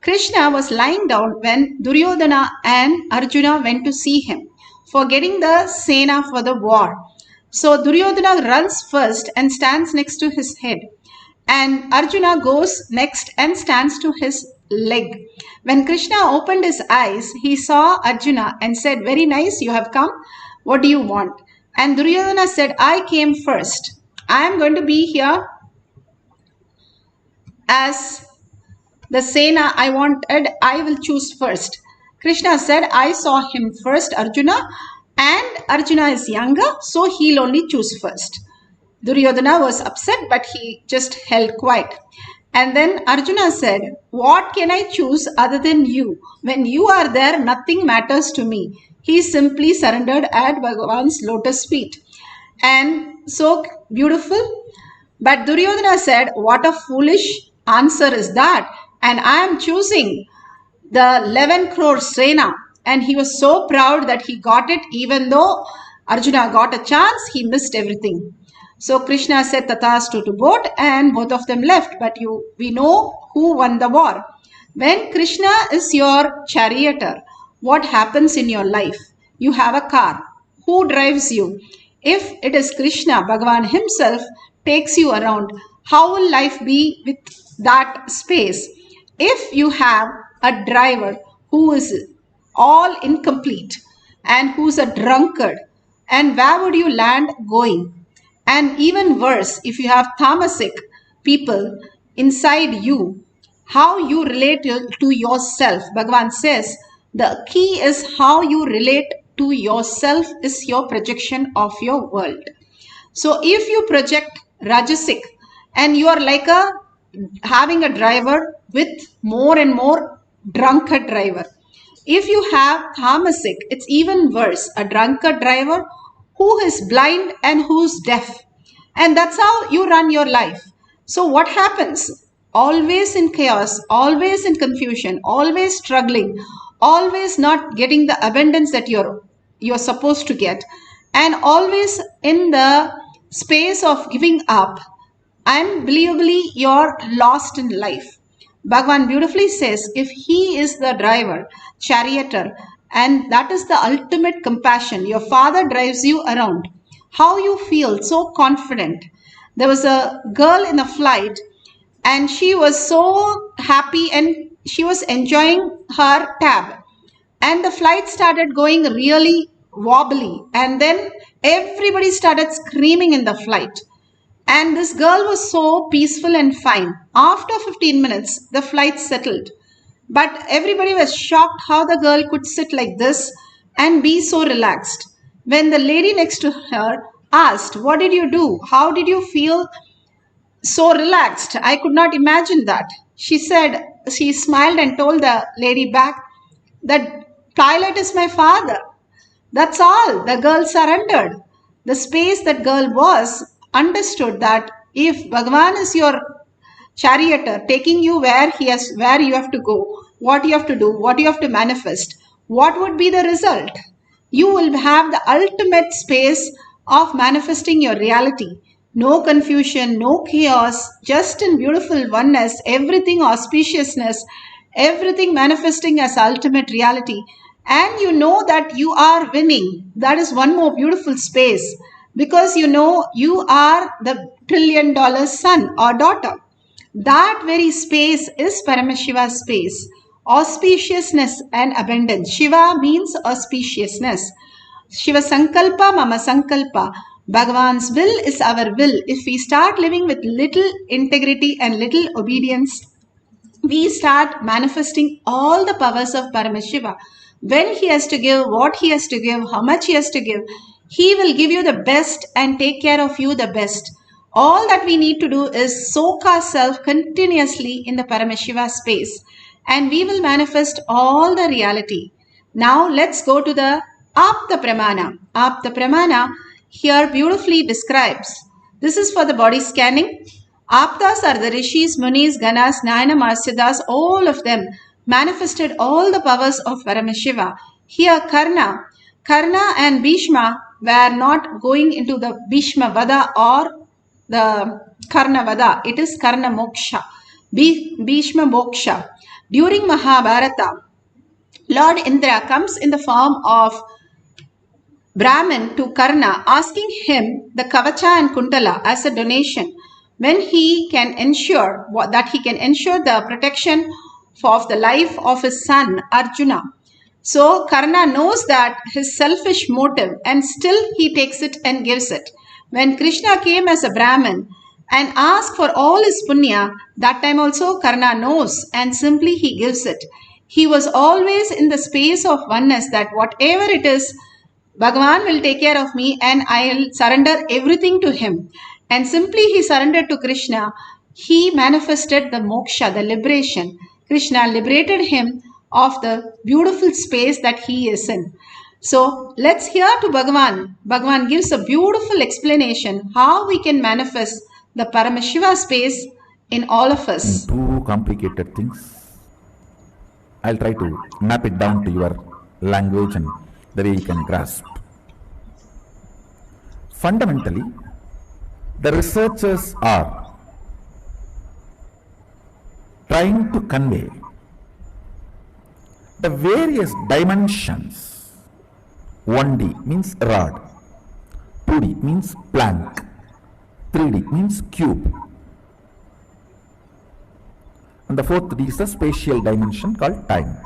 Krishna was lying down when Duryodhana and Arjuna went to see him for getting the Sena for the war. So Duryodhana runs first and stands next to his head, and Arjuna goes next and stands to his leg. When Krishna opened his eyes, he saw Arjuna and said, very nice, you have come. What do you want? And Duryodhana said, I came first. I am going to be here as the Sena I wanted. I will choose first. Krishna said, I saw him first, Arjuna, and Arjuna is younger, so he'll only choose first. Duryodhana was upset, but he just held quiet. And then Arjuna said, what can I choose other than you? When you are there, nothing matters to me. He simply surrendered at Bhagavan's lotus feet. And so beautiful. But Duryodhana said, what a foolish answer is that? And I am choosing the 11 crore Sena. And he was so proud that he got it, even though Arjuna got a chance, he missed everything. So Krishna said Tathastu to both, and both of them left. But we know who won the war. When Krishna is your charioteer, what happens in your life? You have a car. Who drives you? If it is Krishna, Bhagavan himself takes you around, how will life be with that space? If you have a driver who is all incomplete and who's a drunkard, and where would you land going? And even worse, if you have tamasic people inside you, how you relate to yourself. Bhagavan says the key is how you relate to yourself is your projection of your world. So if you project Rajasic and you are like having a driver with more and more drunkard driver. If you have Tamasic, it's even worse, a drunkard driver who is blind and who's deaf. And that's how you run your life. So what happens? Always in chaos, always in confusion, always struggling, always not getting the abundance that you're supposed to get, and always in the space of giving up. Unbelievably, you're lost in life. Bhagavan beautifully says, if he is the driver, charioteer, and that is the ultimate compassion, your father drives you around, how you feel so confident. There was a girl in a flight and she was so happy and she was enjoying her tab. And the flight started going really wobbly. And then everybody started screaming in the flight. And this girl was so peaceful and fine. After 15 minutes, the flight settled. But everybody was shocked how the girl could sit like this and be so relaxed. When the lady next to her asked, "What did you do? How did you feel so relaxed? I could not imagine that." She said, she smiled and told the lady back that pilot is my father. That's all. The girl surrendered. The space that girl was understood that if Bhagavan is your charioteer, taking you where you have to go, what you have to do, what you have to manifest, what would be the result? You will have the ultimate space of manifesting your reality. No confusion, no chaos, just in beautiful oneness, everything auspiciousness, everything manifesting as ultimate reality. And you know that you are winning. That is one more beautiful space, because you know you are the $1 trillion son or daughter. That very space is Paramashiva space. Auspiciousness and abundance. Shiva means auspiciousness. Shiva Sankalpa, Mama Sankalpa. Bhagavan's will is our will. If we start living with little integrity and little obedience, we start manifesting all the powers of Paramashiva. When he has to give, what he has to give, how much he has to give, he will give you the best and take care of you the best. All that we need to do is soak ourselves continuously in the Paramashiva space, and we will manifest all the reality. Now let's go to the Atma Pramana. Atma Pramana here beautifully describes. This is for the body scanning. Aptas are the rishis, munis, ganas, nayana, marsidas, all of them manifested all the powers of Paramashiva. Here Karna and Bhishma were not going into the Bhishma Vada or the Karna Vada. It is Karna Moksha, Bhishma Moksha. During Mahabharata, Lord Indra comes in the form of Brahmin to Karna, asking him the Kavacha and Kundala as a donation, when he can ensure the protection of the life of his son Arjuna. So Karna knows that his selfish motive, and still he takes it and gives it. When Krishna came as a Brahmin and asked for all his punya, that time also Karna knows and simply he gives it. He was always in the space of oneness, that whatever it is, Bhagavan will take care of me and I will surrender everything to him. And simply he surrendered to Krishna. He manifested the moksha, the liberation. Krishna liberated him of the beautiful space that he is in. So let's hear to Bhagavan. Bhagavan gives a beautiful explanation how we can manifest the Paramashiva space in all of us. Too complicated things. I'll try to map it down to your language and the way you can grasp. Fundamentally, the researchers are trying to convey the various dimensions. 1D means rod, 2D means plank, 3D means cube, and the fourth D is the spatial dimension called time.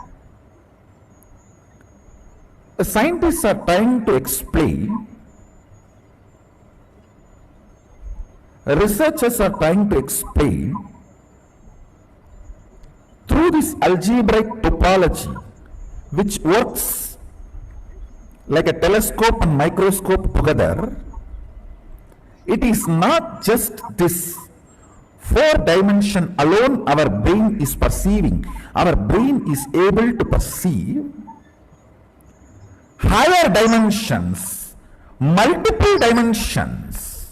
The scientists are trying to explain, researchers are trying to explain this algebraic topology, which works like a telescope and microscope together, it is not just this 4-dimension alone our brain is perceiving. Our brain is able to perceive higher dimensions, multiple dimensions.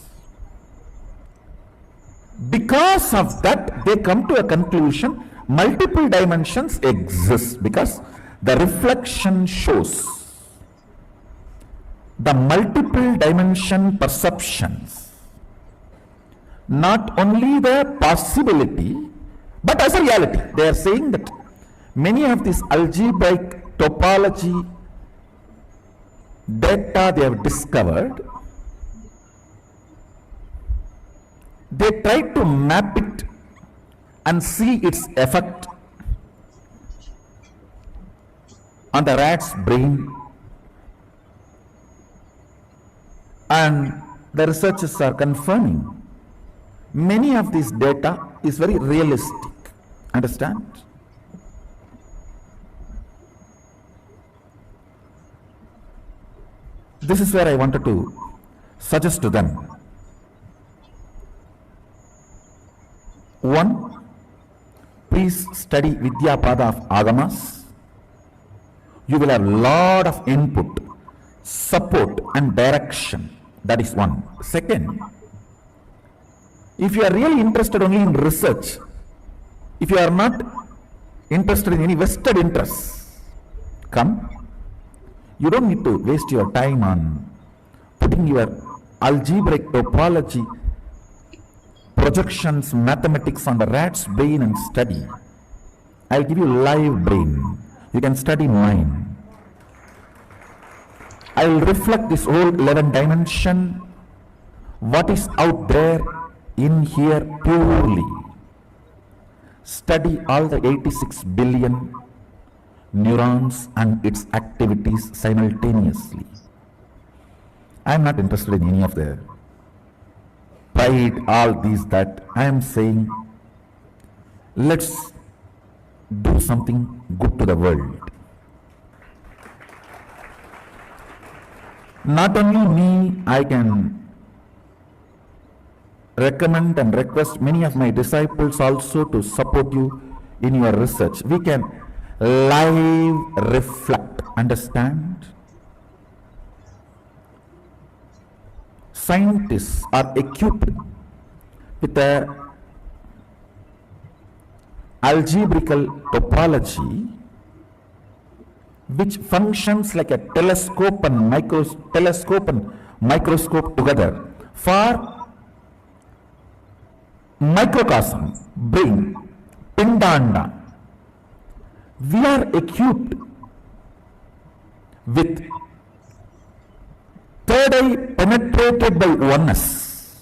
Because of that, they come to a conclusion, multiple dimensions exist, because the reflection shows the multiple dimension perceptions, not only the possibility, but as a reality. They are saying that many of these algebraic topology data they have discovered, they try to map it and see its effect on the rat's brain, and the researchers are confirming many of these data is very realistic. Understand? This is where I wanted to suggest to them. One, please study Vidya Pada of Agamas. You will have lot of input, support and direction. That is one. Second, if you are really interested only in research, if you are not interested in any vested interests, come. You don't need to waste your time on putting your algebraic topology, projections, mathematics on the rat's brain and study. I'll give you live brain. You can study mine. I will reflect this whole 11 dimension, what is out there in here purely. Study all the 86 billion neurons and its activities simultaneously. I am not interested in any of the pride, all these, that. I am saying, let's do something good to the world. Not only me, I can recommend and request many of my disciples also to support you in your research. We can live reflect. Understand? Scientists are equipped with a algebraical topology which functions like a telescope and microscope together for microcosm, brain, pindanda. We are equipped with third eye penetrated by oneness,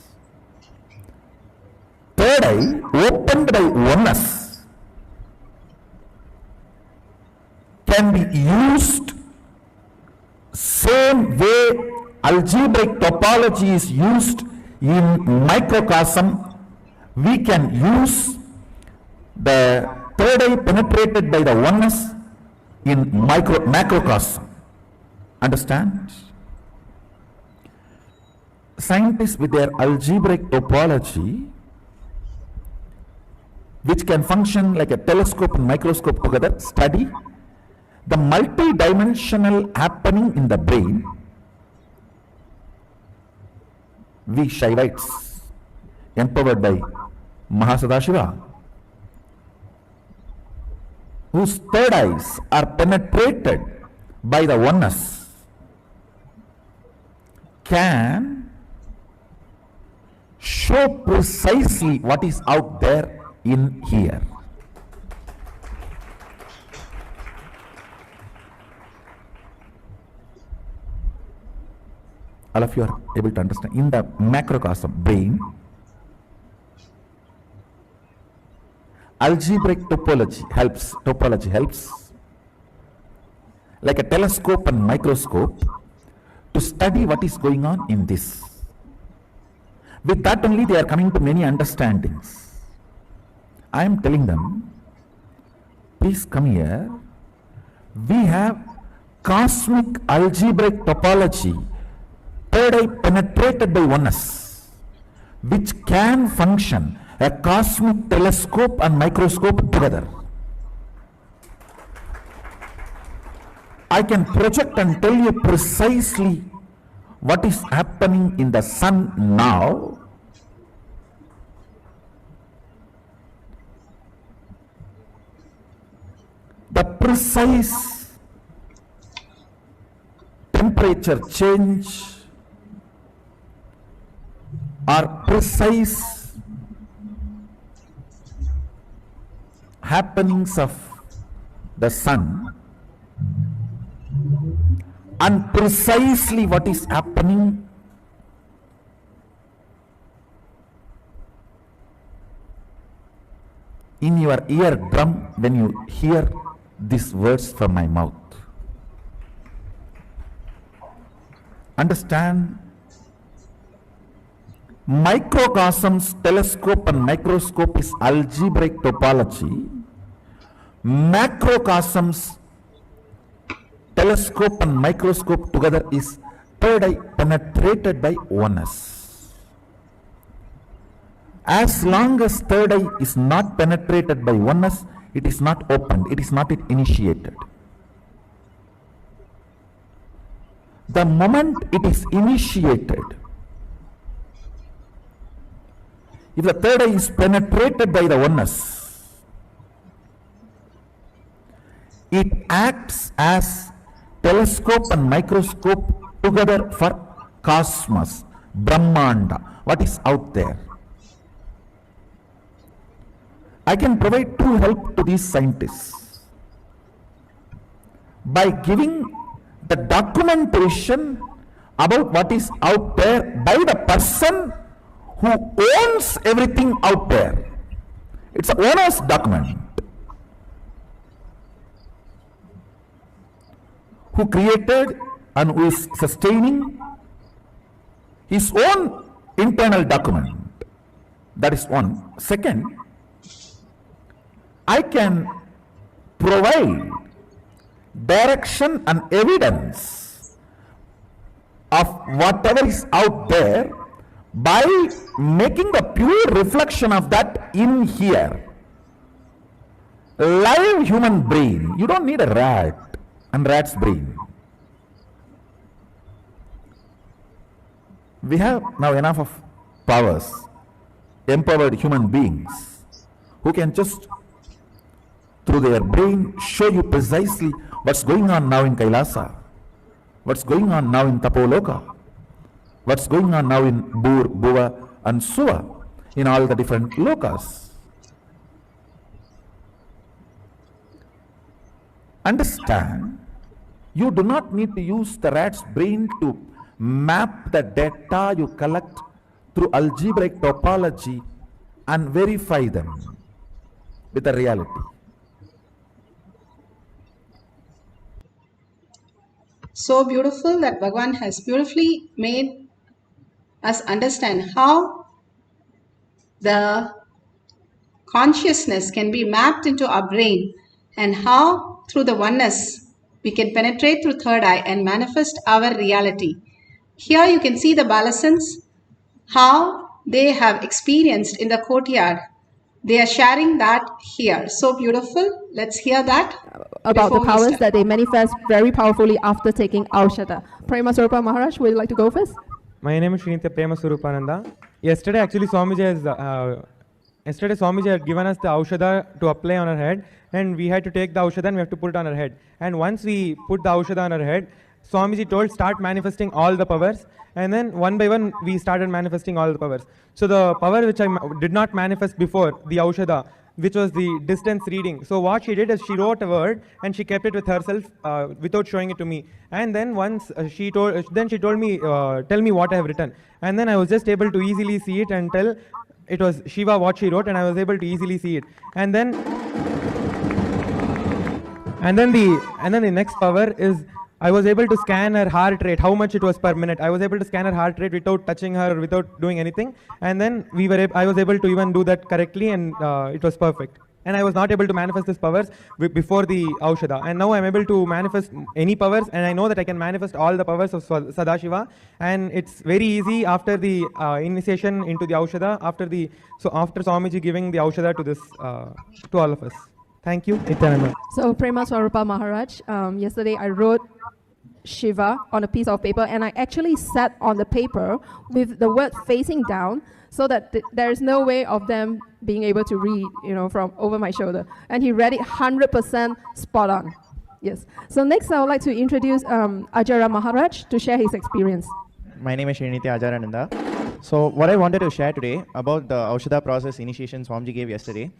third eye opened by oneness, can be used same way algebraic topology is used in microcosm. We can use the third eye penetrated by the oneness in macrocosm. Understand? Scientists with their algebraic topology, which can function like a telescope and microscope together, study the multi-dimensional happening in the brain. We Shaivites, empowered by Mahasadashiva, whose third eyes are penetrated by the oneness, can show precisely what is out there in here. All of you are able to understand. In the macrocosm brain, algebraic topology helps like a telescope and microscope to study what is going on in this. With that only they are coming to many understandings. I am telling them, please come here. We have cosmic algebraic topology, third eye penetrated by oneness, which can function a cosmic telescope and microscope together. I can project and tell you precisely what is happening in the sun now. The precise temperature change or precise happenings of the sun, and precisely what is happening in your eardrum when you hear these words from my mouth. Understand? Microcosms, telescope and microscope is algebraic topology. Macrocosms, telescope and microscope together is third eye penetrated by oneness. As long as third eye is not penetrated by oneness, it is not opened, it is not initiated. The moment it is initiated, if the third eye is penetrated by the oneness, it acts as telescope and microscope together for cosmos, Brahmanda, what is out there. I can provide true help to these scientists by giving the documentation about what is out there by the person who owns everything out there. It's an owner's document. Who created and who is sustaining his own internal document. That is one. Second, I can provide direction and evidence of whatever is out there by making the pure reflection of that in here. Live human brain. You don't need a rat and rat's brain. We have now enough of powers, empowered human beings who can just through their brain show you precisely what's going on now in Kailasa, what's going on now in Tapoloka, what's going on now in Bur, Buva and Suva, in all the different lokas. Understand, you do not need to use the rat's brain to map the data you collect through algebraic topology and verify them with the reality. So beautiful that Bhagavan has beautifully made us understand how the consciousness can be mapped into our brain and how through the oneness we can penetrate through third eye and manifest our reality. Here you can see the Balasans, how they have experienced in the courtyard. They are sharing that here. So beautiful. Let's hear that. About the powers that they manifest very powerfully after taking Aushada. Paramashivoham Maharaj, would you like to go first? My name is Srinitya Premaswarupananda. Yesterday, actually, Swamiji had given us the Aushada to apply on our head, and we had to take the Aushada and we have to put it on our head. And once we put the Aushada on our head, Swamiji told start manifesting all the powers, and then one by one we started manifesting all the powers. So the power which I did not manifest before, the Aushada, which was the distance reading. So what she did is she wrote a word and she kept it with herself without showing it to me. And then once she told me, tell me what I have written. And then I was just able to easily see it and tell it was Shiva what she wrote, and I was able to easily see it. And then the next power is I was able to scan her heart rate, how much it was per minute. I was able to scan her heart rate without touching her, without doing anything. And then I was able to even do that correctly, and it was perfect. and I was not able to manifest these powers before the Aushada. And now I'm able to manifest any powers, and I know that I can manifest all the powers of Sadashiva. And it's very easy after the initiation into the Aushada, after Swamiji giving the Aushada to this to all of us. Thank you, Nithyananda. So Paramaswarupa Maharaj, yesterday I wrote Shiva on a piece of paper, and I actually sat on the paper with the word facing down, so that there is no way of them being able to read, from over my shoulder. And he read it 100% spot on. Yes. So next, I would like to introduce Ajara Maharaj to share his experience. My name is Srinitya Ajarananda. So what I wanted to share today about the Aushada process initiation Swamiji gave yesterday,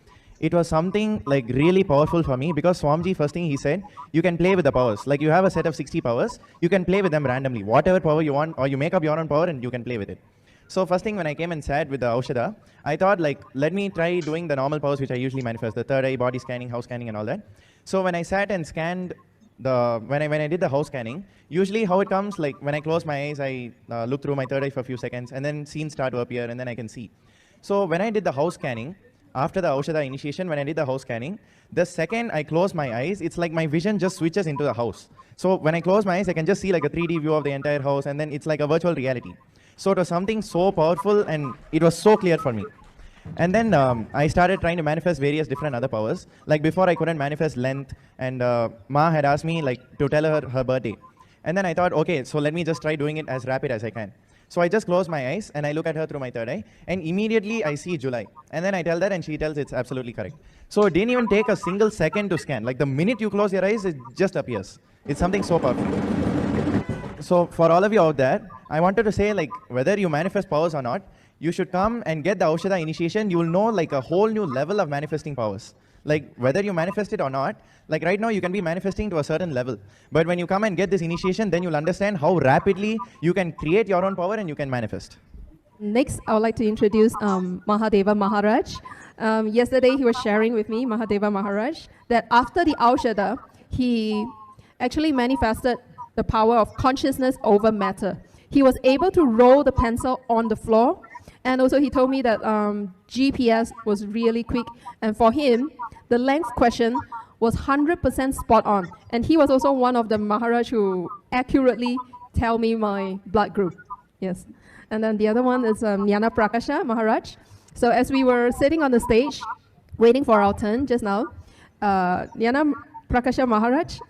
it was something like really powerful for me, because Swamiji, first thing he said, you can play with the powers. Like you have a set of 60 powers, you can play with them randomly. Whatever power you want, or you make up your own power and you can play with it. So first thing when I came and sat with the Aushada, I thought like, let me try doing the normal powers which I usually manifest, the third eye, body scanning, house scanning and all that. So when I sat and scanned when I did the house scanning, usually how it comes, like when I close my eyes, I look through my third eye for a few seconds and then scenes start to appear and then I can see. So when I did the house scanning, after the Aushada initiation, when I did the house scanning, the second I close my eyes, it's like my vision just switches into the house. So when I close my eyes, I can just see like a 3D view of the entire house, and then it's like a virtual reality. So it was something so powerful and it was so clear for me. And then I started trying to manifest various different other powers. Like before I couldn't manifest length, and Ma had asked me like to tell her birthday. And then I thought, okay, so let me just try doing it as rapid as I can. So I just close my eyes and I look at her through my third eye, and immediately I see July. And then I tell her and she tells it's absolutely correct. So it didn't even take a single second to scan. Like the minute you close your eyes, it just appears. It's something so powerful. So for all of you out there, I wanted to say, like, whether you manifest powers or not, you should come and get the Aushada initiation. You will know like a whole new level of manifesting powers. Like whether you manifest it or not, like right now you can be manifesting to a certain level. But when you come and get this initiation, then you'll understand how rapidly you can create your own power and you can manifest. Next, I would like to introduce Mahadeva Maharaj. Yesterday he was sharing with me, Mahadeva Maharaj, that after the Aushada, he actually manifested the power of consciousness over matter. He was able to roll the pencil on the floor, and also he told me that GPS was really quick, and for him, the length question was 100% spot on. And he was also one of the Maharaj who accurately tell me my blood group. Yes. And then the other one is Jnana Prakasha Maharaj. So as we were sitting on the stage, waiting for our turn just now, Jnana Prakasha Maharaj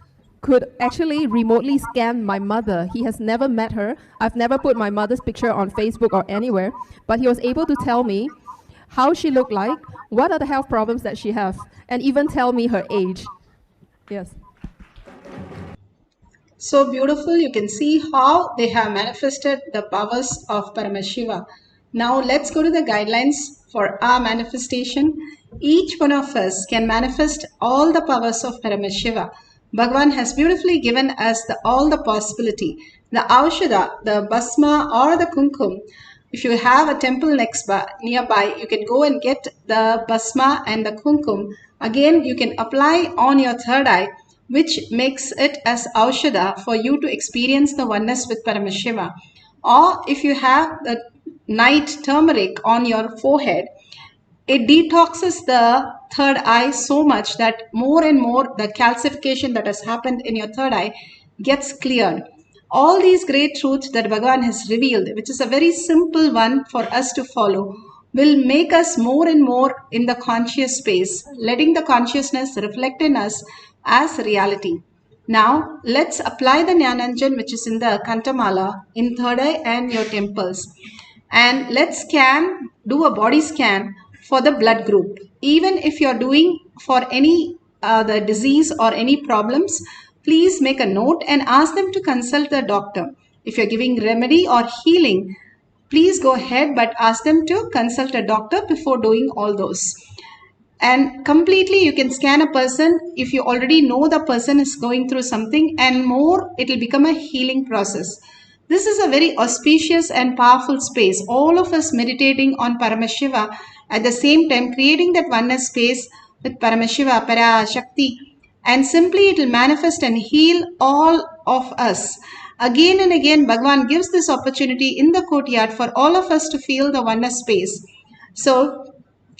could actually remotely scan my mother. He has never met her. I've never put my mother's picture on Facebook or anywhere, but he was able to tell me how she looked like, what are the health problems that she has, and even tell me her age. Yes. So beautiful. You can see how they have manifested the powers of Paramashiva. Now let's go to the guidelines for our manifestation. Each one of us can manifest all the powers of Paramashiva. Bhagavan has beautifully given us all the possibility. The Aushada, the Basma or the Kumkum. If you have a temple nearby, you can go and get the Basma and the Kumkum. Again, you can apply on your third eye, which makes it as Aushada for you to experience the oneness with Paramashiva. Or if you have the night turmeric on your forehead, it detoxes the third eye so much that more and more the calcification that has happened in your third eye gets cleared. All these great truths that Bhagavan has revealed, which is a very simple one for us to follow, will make us more and more in the conscious space, letting the consciousness reflect in us as reality. Now, let's apply the Jnananjan, which is in the Kantamala, in third eye and your temples. And let's do a body scan for the blood group. Even if you're doing for any the disease or any problems, please make a note and ask them to consult the doctor. If you're giving remedy or healing, please go ahead, but ask them to consult a doctor before doing all those. And completely you can scan a person if you already know the person is going through something, and more it will become a healing process. This is a very auspicious and powerful space. All of us meditating on Paramashiva, at the same time creating that oneness space with Paramashiva, Parashakti, and simply it will manifest and heal all of us. Again and again, Bhagavan gives this opportunity in the courtyard for all of us to feel the oneness space. So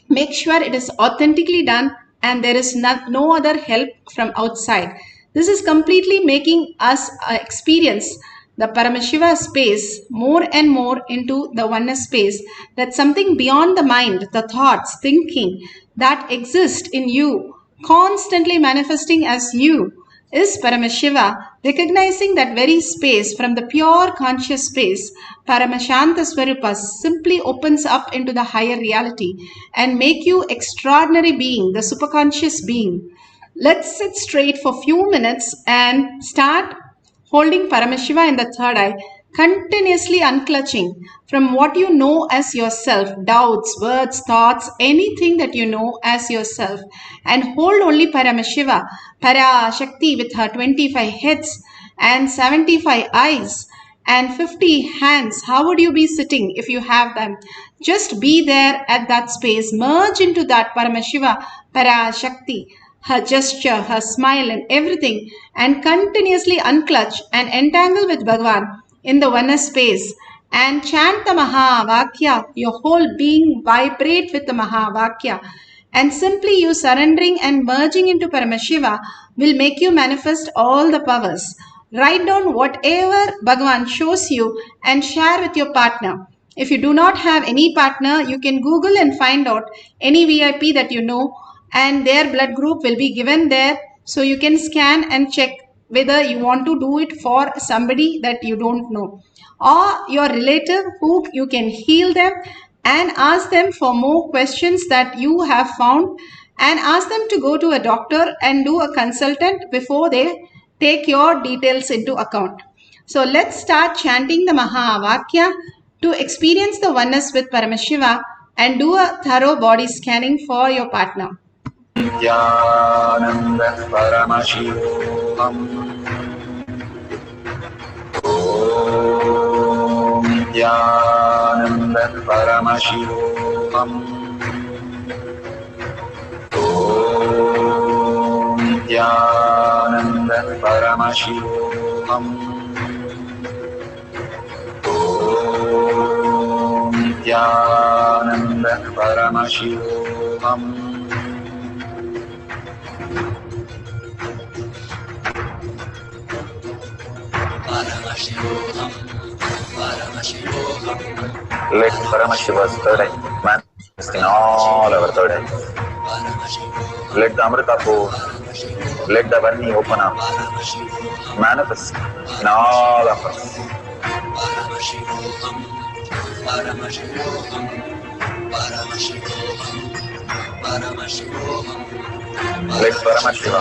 make sure it is authentically done and there is no other help from outside. This is completely making us experience the Paramashiva space more and more into the oneness space, that something beyond the mind, the thoughts, thinking that exist in you, constantly manifesting as you, is Paramashiva, recognizing that very space from the pure conscious space, Paramashanta Swarupa, simply opens up into the higher reality and make you extraordinary being, the superconscious being. Let's sit straight for few minutes and start holding Paramashiva in the third eye, continuously unclutching from what you know as yourself, doubts, words, thoughts, anything that you know as yourself, and hold only Paramashiva, Parashakti, with her 25 heads and 75 eyes and 50 hands. How would you be sitting if you have them? Just be there at that space, merge into that Paramashiva, Parashakti, her gesture, her smile and everything, and continuously unclutch and entangle with Bhagavan in the oneness space and chant the Mahavakya. Your whole being vibrate with the Mahavakya, and simply you surrendering and merging into Paramashiva will make you manifest all the powers. Write down whatever Bhagavan shows you and share with your partner. If you do not have any partner, you can Google and find out any VIP that you know, and their blood group will be given there, so you can scan and check whether you want to do it for somebody that you don't know or your relative who you can heal them, and ask them for more questions that you have found, and ask them to go to a doctor and do a consultant before they take your details into account. So let's start chanting the Mahavakya to experience the oneness with Paramashiva and do a thorough body scanning for your partner. Nithyananda Paramashivoham. Om Nithyananda Paramashivoham. Om Nithyananda Paramashivoham. Om Nithyananda Paramashivoham. Let Paramashiva's third eye manifest in all our third eyes. Let the Amrita pour, let the Varni open up, manifest in all of us. Let Paramashiva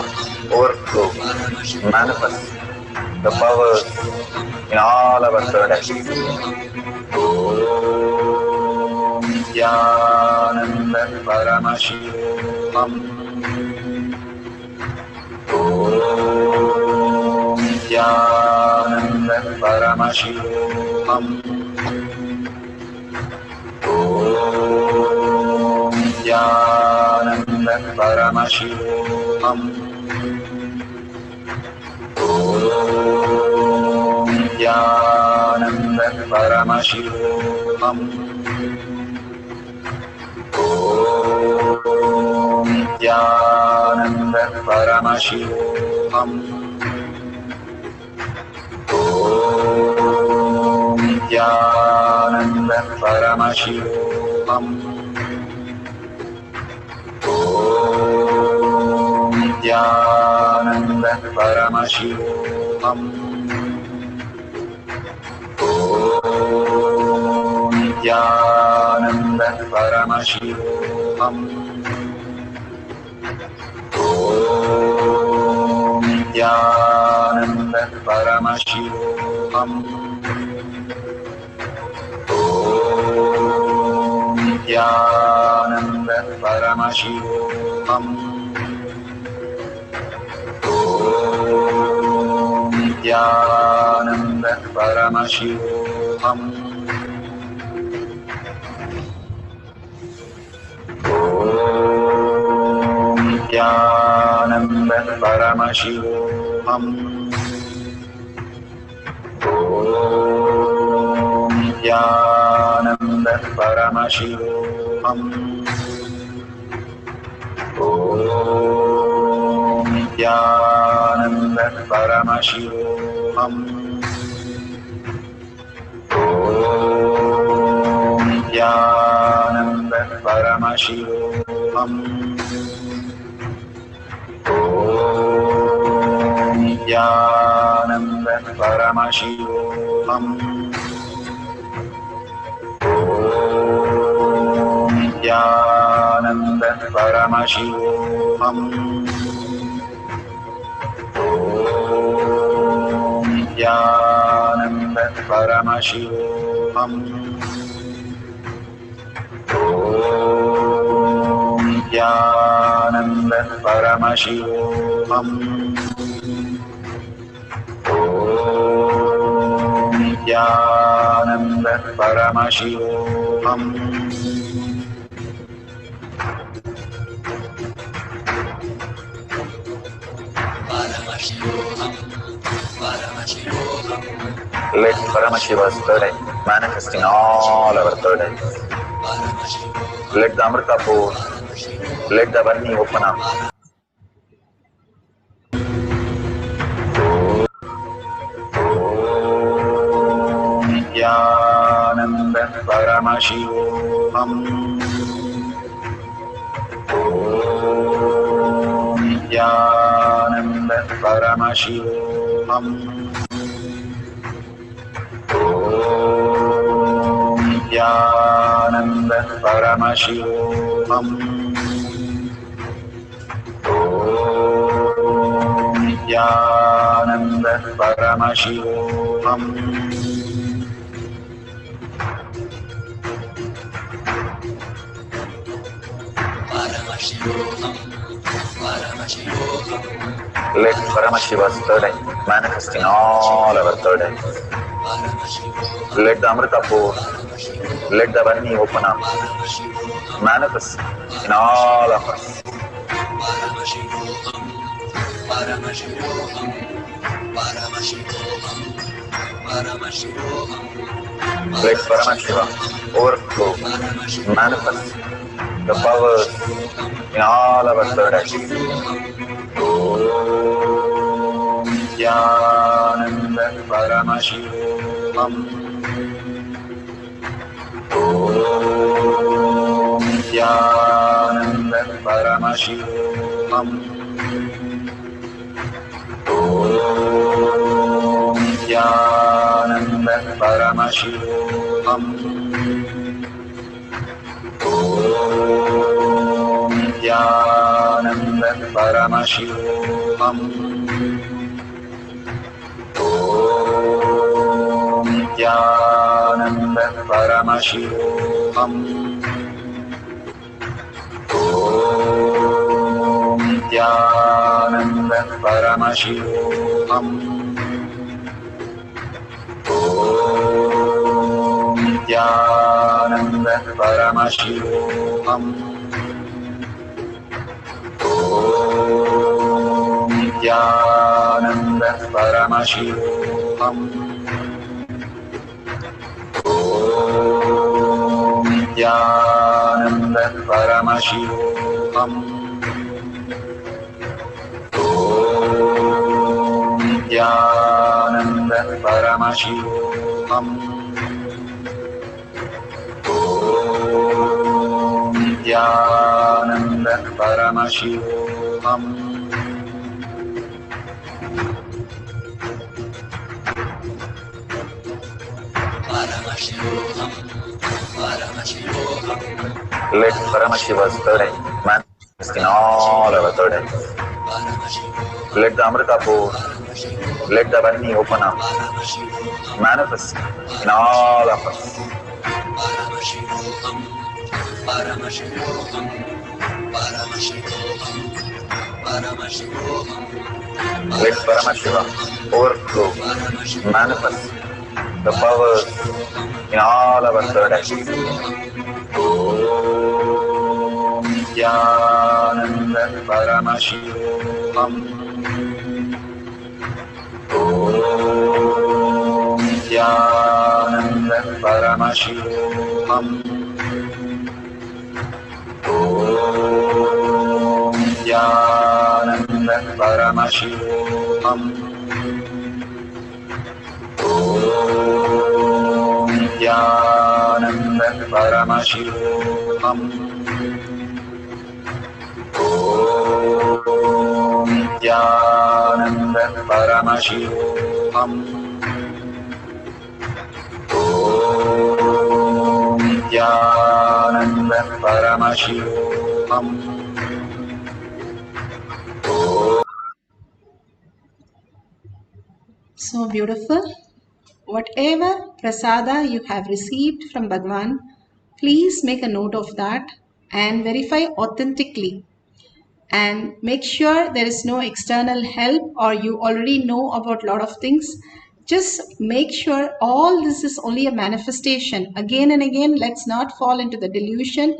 overflow, manifest the powers in all our third eyes. Om Nithyananda Paramashivoham. Om Nithyananda Paramashivoham. Om Nithyananda Paramashivoham. Om Nithyananda Paramashivoham. Om Nithyananda Paramashivoham. Om Nithyananda Paramashivoham. Om Nithyananda Paramashivoham. Om Nithyananda Paramashivoham. Om Nithyananda Paramashivoham. Om Nithyananda Paramashivoham. Om Nithyananda Paramashivoham. Om Nithyananda Paramashivoham. Om Nithyananda Paramashivoham. Om Nithyananda Paramashivoham. Nithyananda Paramashivoham. Nithyananda Paramashivoham. Nithyananda Paramashivoham. Nithyananda Paramashivoham. Nithyananda Paramashivoham. Nithyananda Paramashivoham. Let Paramashiva's third eye manifest in all our third eyes. Let the Amrita pour, let the Varni open up. Nithyananda Paramashivoham. Nithyananda Paramashivoham. Nithyananda Paramashivoham. Nithyananda Paramashivoham. Let Paramashiva's third eye manifest in all our third eyes. Let the Amrita pour, let the Varni open up, manifest in all of us. Let Paramashiva overflow, manifest the powers in all our third eyes. Nithyananda Paramashivoham. Nithyananda Paramashivoham. Nithyananda Paramashivoham. Nithyananda Paramashivoham. Nithyananda Paramashivoham. Nithyananda Paramashivoham. Nithyananda Paramashivoham. Nithyananda Paramashivoham. Nithyananda Paramashivoham. Nithyananda Paramashivoham. Nithyananda Paramashivoham. Let Paramashiva's third eye manifest in all our third eyes. Let the Amrita pour, let the Varni open up, manifest in all of us. Let Paramashiva overflow, manifest the powers in all our third eyes. Nithyananda Paramashivoham. Nithyananda Paramashivoham. Nithyananda Paramashivoham. Om Nithyananda Paramashivam. Om Nithyananda Paramashivam. Om Nithyananda Paramashivam. So beautiful. Whatever prasada you have received from Bhagwan, please make a note of that and verify authentically. And make sure there is no external help or you already know about a lot of things. Just make sure all this is only a manifestation. Again and again, let's not fall into the delusion.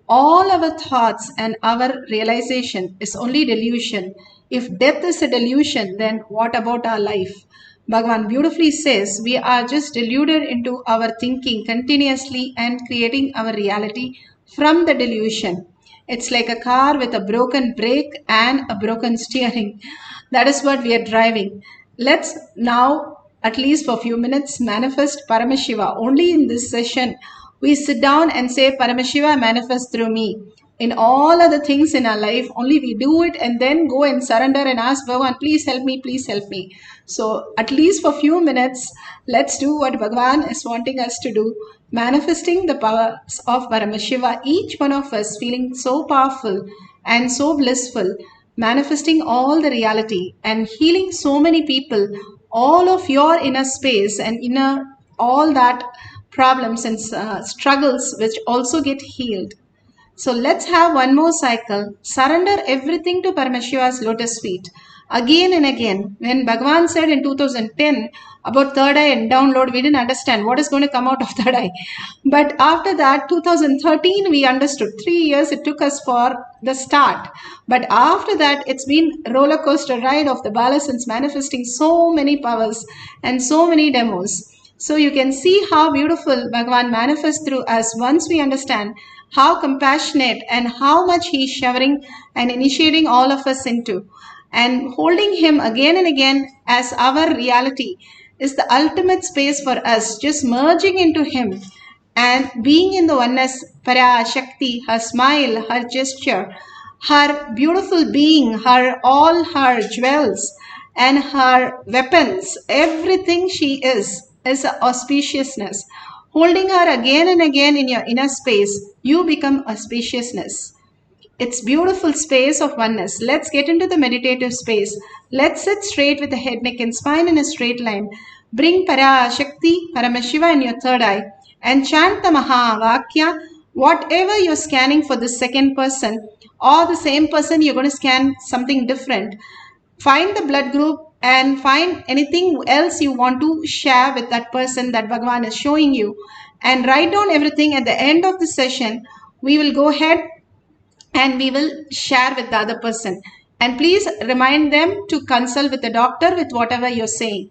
All our thoughts and our realization is only delusion. If death is a delusion, then what about our life? Bhagavan beautifully says we are just deluded into our thinking continuously and creating our reality from the delusion. It's like a car with a broken brake and a broken steering. That is what we are driving. Let's now, at least for a few minutes, manifest Paramashiva. Only in this session, we sit down and say, Paramashiva manifest through me. In all other things in our life, only we do it and then go and surrender and ask Bhagavan, please help me, please help me. So at least for a few minutes, let's do what Bhagavan is wanting us to do. Manifesting the powers of Paramashiva, each one of us feeling so powerful and so blissful, manifesting all the reality and healing so many people, all of your inner space and inner all that problems and struggles which also get healed. So let's have one more cycle. Surrender everything to Paramashiva's lotus feet. Again and again. When Bhagavan said in 2010 about third eye and download, we didn't understand what is going to come out of third eye. But after that, 2013, we understood. 3 years it took us for the start. But after that, it's been roller coaster ride of the Balasans manifesting so many powers and so many demos. So you can see how beautiful Bhagavan manifests through us once we understand how compassionate and how much he is showering and initiating all of us into. And holding him again and again as our reality is the ultimate space for us, just merging into him and being in the oneness. Parashakti, her smile, her gesture, her beautiful being, her all her jewels and her weapons, everything she is auspiciousness. Holding her again and again in your inner space, you become auspiciousness. It's beautiful space of oneness. Let's get into the meditative space. Let's sit straight with the head, neck and spine in a straight line. Bring Parashakti, Paramashiva in your third eye and chant the Mahavakya. Whatever you're scanning for the second person or the same person, you're going to scan something different. Find the blood group and find anything else you want to share with that person that Bhagavan is showing you. And write down everything. At the end of the session, we will go ahead and we will share with the other person. And please remind them to consult with the doctor with whatever you're saying.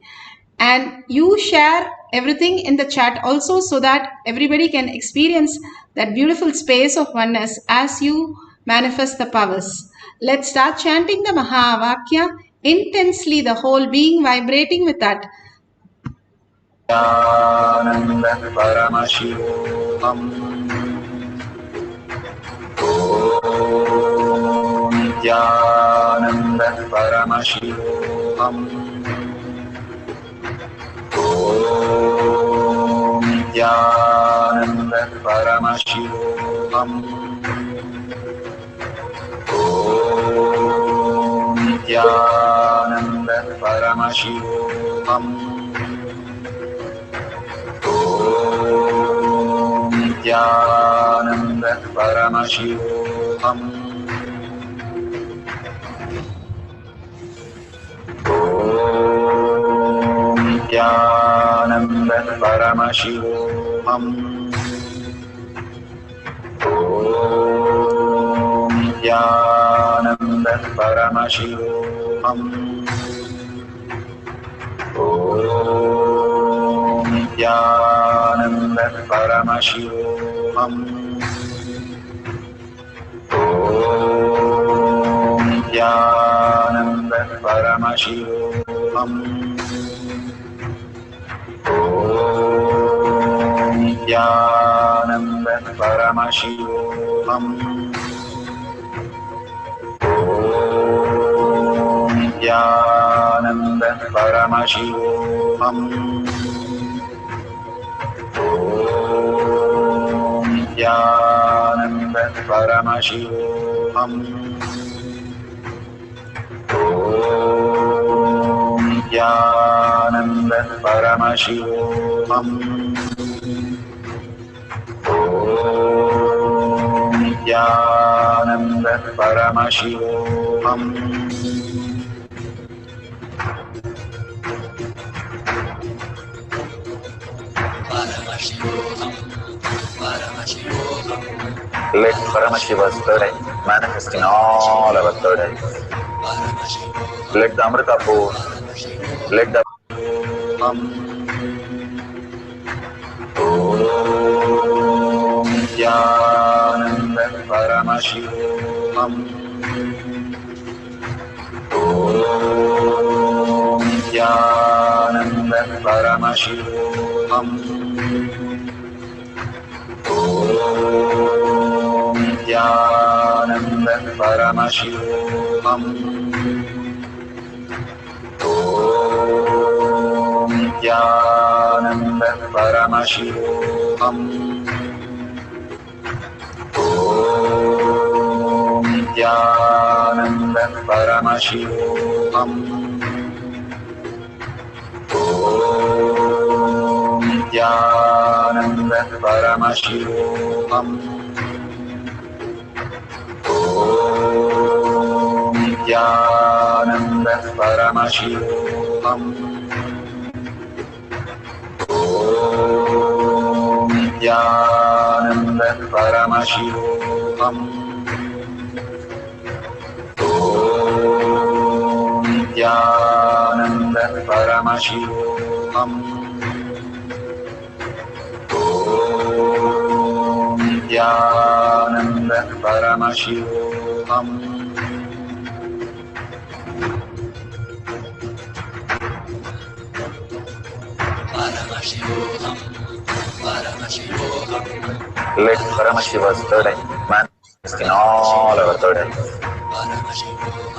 And you share everything in the chat also so that everybody can experience that beautiful space of oneness as you manifest the powers. Let's start chanting the Mahavakya intensely, the whole being vibrating with that. Nithyananda Paramashivoham. Om Nithyananda Paramashivoham. Om Nithyananda Paramashivoham. Om Nithyananda Paramashivoham. Om Nithyananda Paramashivoham. Om Nithyananda Paramashivoham. Om Nithyananda Paramashivoham. Om Nithyananda Paramashivoham. Om Nithyananda Paramashivoham. Nithyananda Paramashivoham. Nithyananda Paramashivoham. Nithyananda Paramashivoham. Nithyananda Paramashivoham. Nithyananda Paramashivoham. Let Paramashiva's third eye manifest in all our third eyes. Let the Amrita pour, let the Om Nithyananda Paramashivoham. Om Nithyananda Paramashivoham. Om Nithyananda Paramashivoham. Om Nithyananda Paramashivoham. Om Nithyananda Paramashivoham. Om Nithyananda Paramashivoham. Om Nithyananda Paramashivoham. Om Nithyananda Paramashivoham. Om Nithyananda Paramashivoham. Om Nithyananda Paramashivoham. Let Paramashiva's third eye manifest in all our third eyes.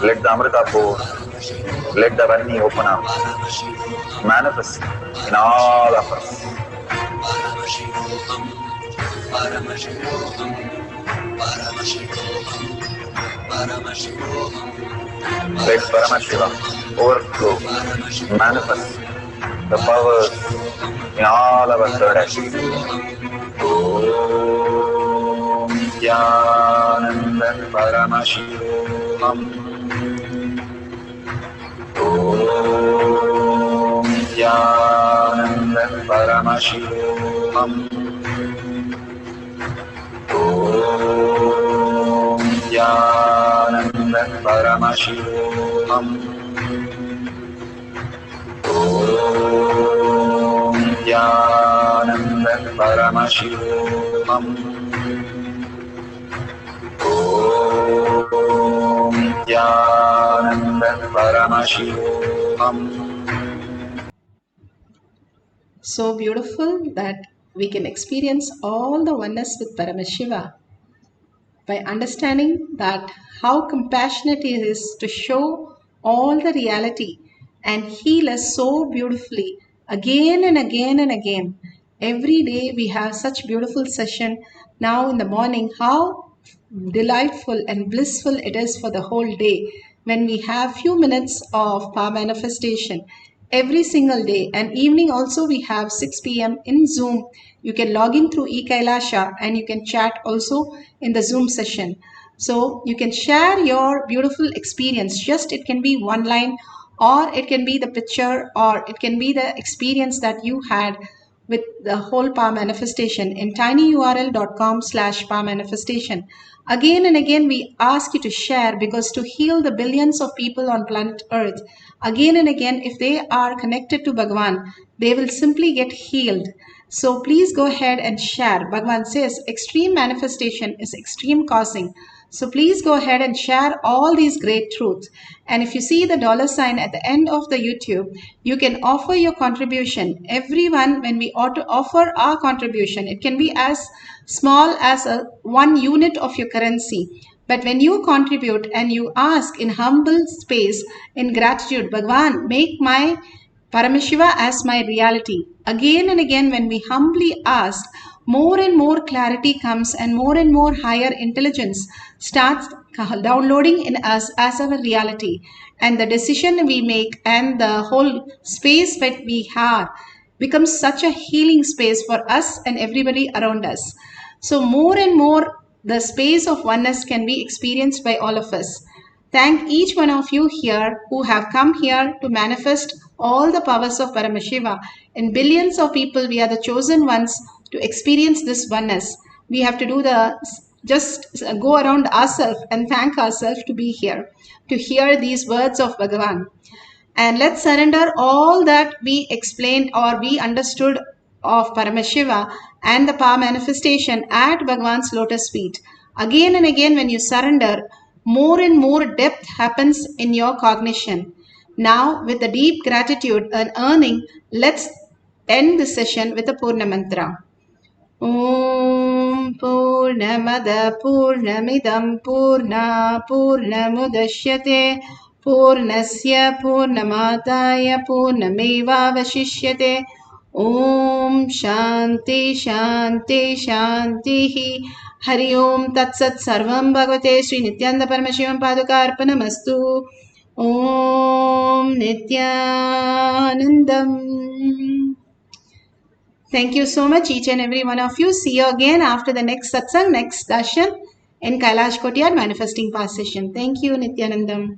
Let the Amrita pour, let the Varni open up, manifest in all of us. Let Paramashiva overflow, manifest the powers in all our third eyes. Om Nithyananda Paramashivoham. Om Nithyananda Paramashivoham. Om Nithyananda Paramashivoham. Om Nithyananda Paramashivoham. Om Nithyananda Paramashivoham. So beautiful that we can experience all the oneness with Paramashiva by understanding that how compassionate he is to show all the reality and heal us so beautifully again and again and again. Every day we have such beautiful session. Now in the morning, how delightful and blissful it is for the whole day when we have few minutes of power manifestation every single day. And evening also we have 6 p.m. in Zoom. You can log in through Kailasa and you can chat also in the Zoom session. So you can share your beautiful experience. Just it can be one line, or it can be the picture, or it can be the experience that you had with the whole power manifestation in tinyurl.com/power manifestation. Again and again we ask you to share, because to heal the billions of people on planet Earth, again and again, if they are connected to Bhagavan, they will simply get healed. So please go ahead and share. Bhagavan says extreme manifestation is extreme causing. So please go ahead and share all these great truths. And if you see the $sign at the end of the YouTube, you can offer your contribution. Everyone, when we ought to offer our contribution, it can be as small as 1 unit of your currency. But when you contribute and you ask in humble space, in gratitude, Bhagwan, make my Paramashiva as my reality. Again and again, when we humbly ask, more and more clarity comes and more higher intelligence starts downloading in us as our reality. And the decision we make and the whole space that we have becomes such a healing space for us and everybody around us. So more and more, the space of oneness can be experienced by all of us. Thank each one of you here who have come here to manifest all the powers of Paramashiva. In billions of people, we are the chosen ones to experience this oneness. We have to do just go around ourselves and thank ourselves to be here, to hear these words of Bhagavan. And let's surrender all that we explained or we understood of Paramashiva and the power manifestation at Bhagavan's lotus feet. Again and again, when you surrender, more and more depth happens in your cognition. Now, with the deep gratitude and earning, let's end the session with a Purna mantra. Om Purnamada Purnamidam Purna Purnamudashyate Purnasya Purnamadaya Purnameva Vashishyate. Om Shanti Shanti Shanti. Hari Om Tat Sat Sarvam Bhagavate Sri Nithyananda Paramashivam Padukarpanamastu. Om Nithyanandam. Thank you so much, each and every one of you. See you again after the next satsang, next darshan in Kailash Kotiyar Manifesting Past session. Thank you, Nithyanandam.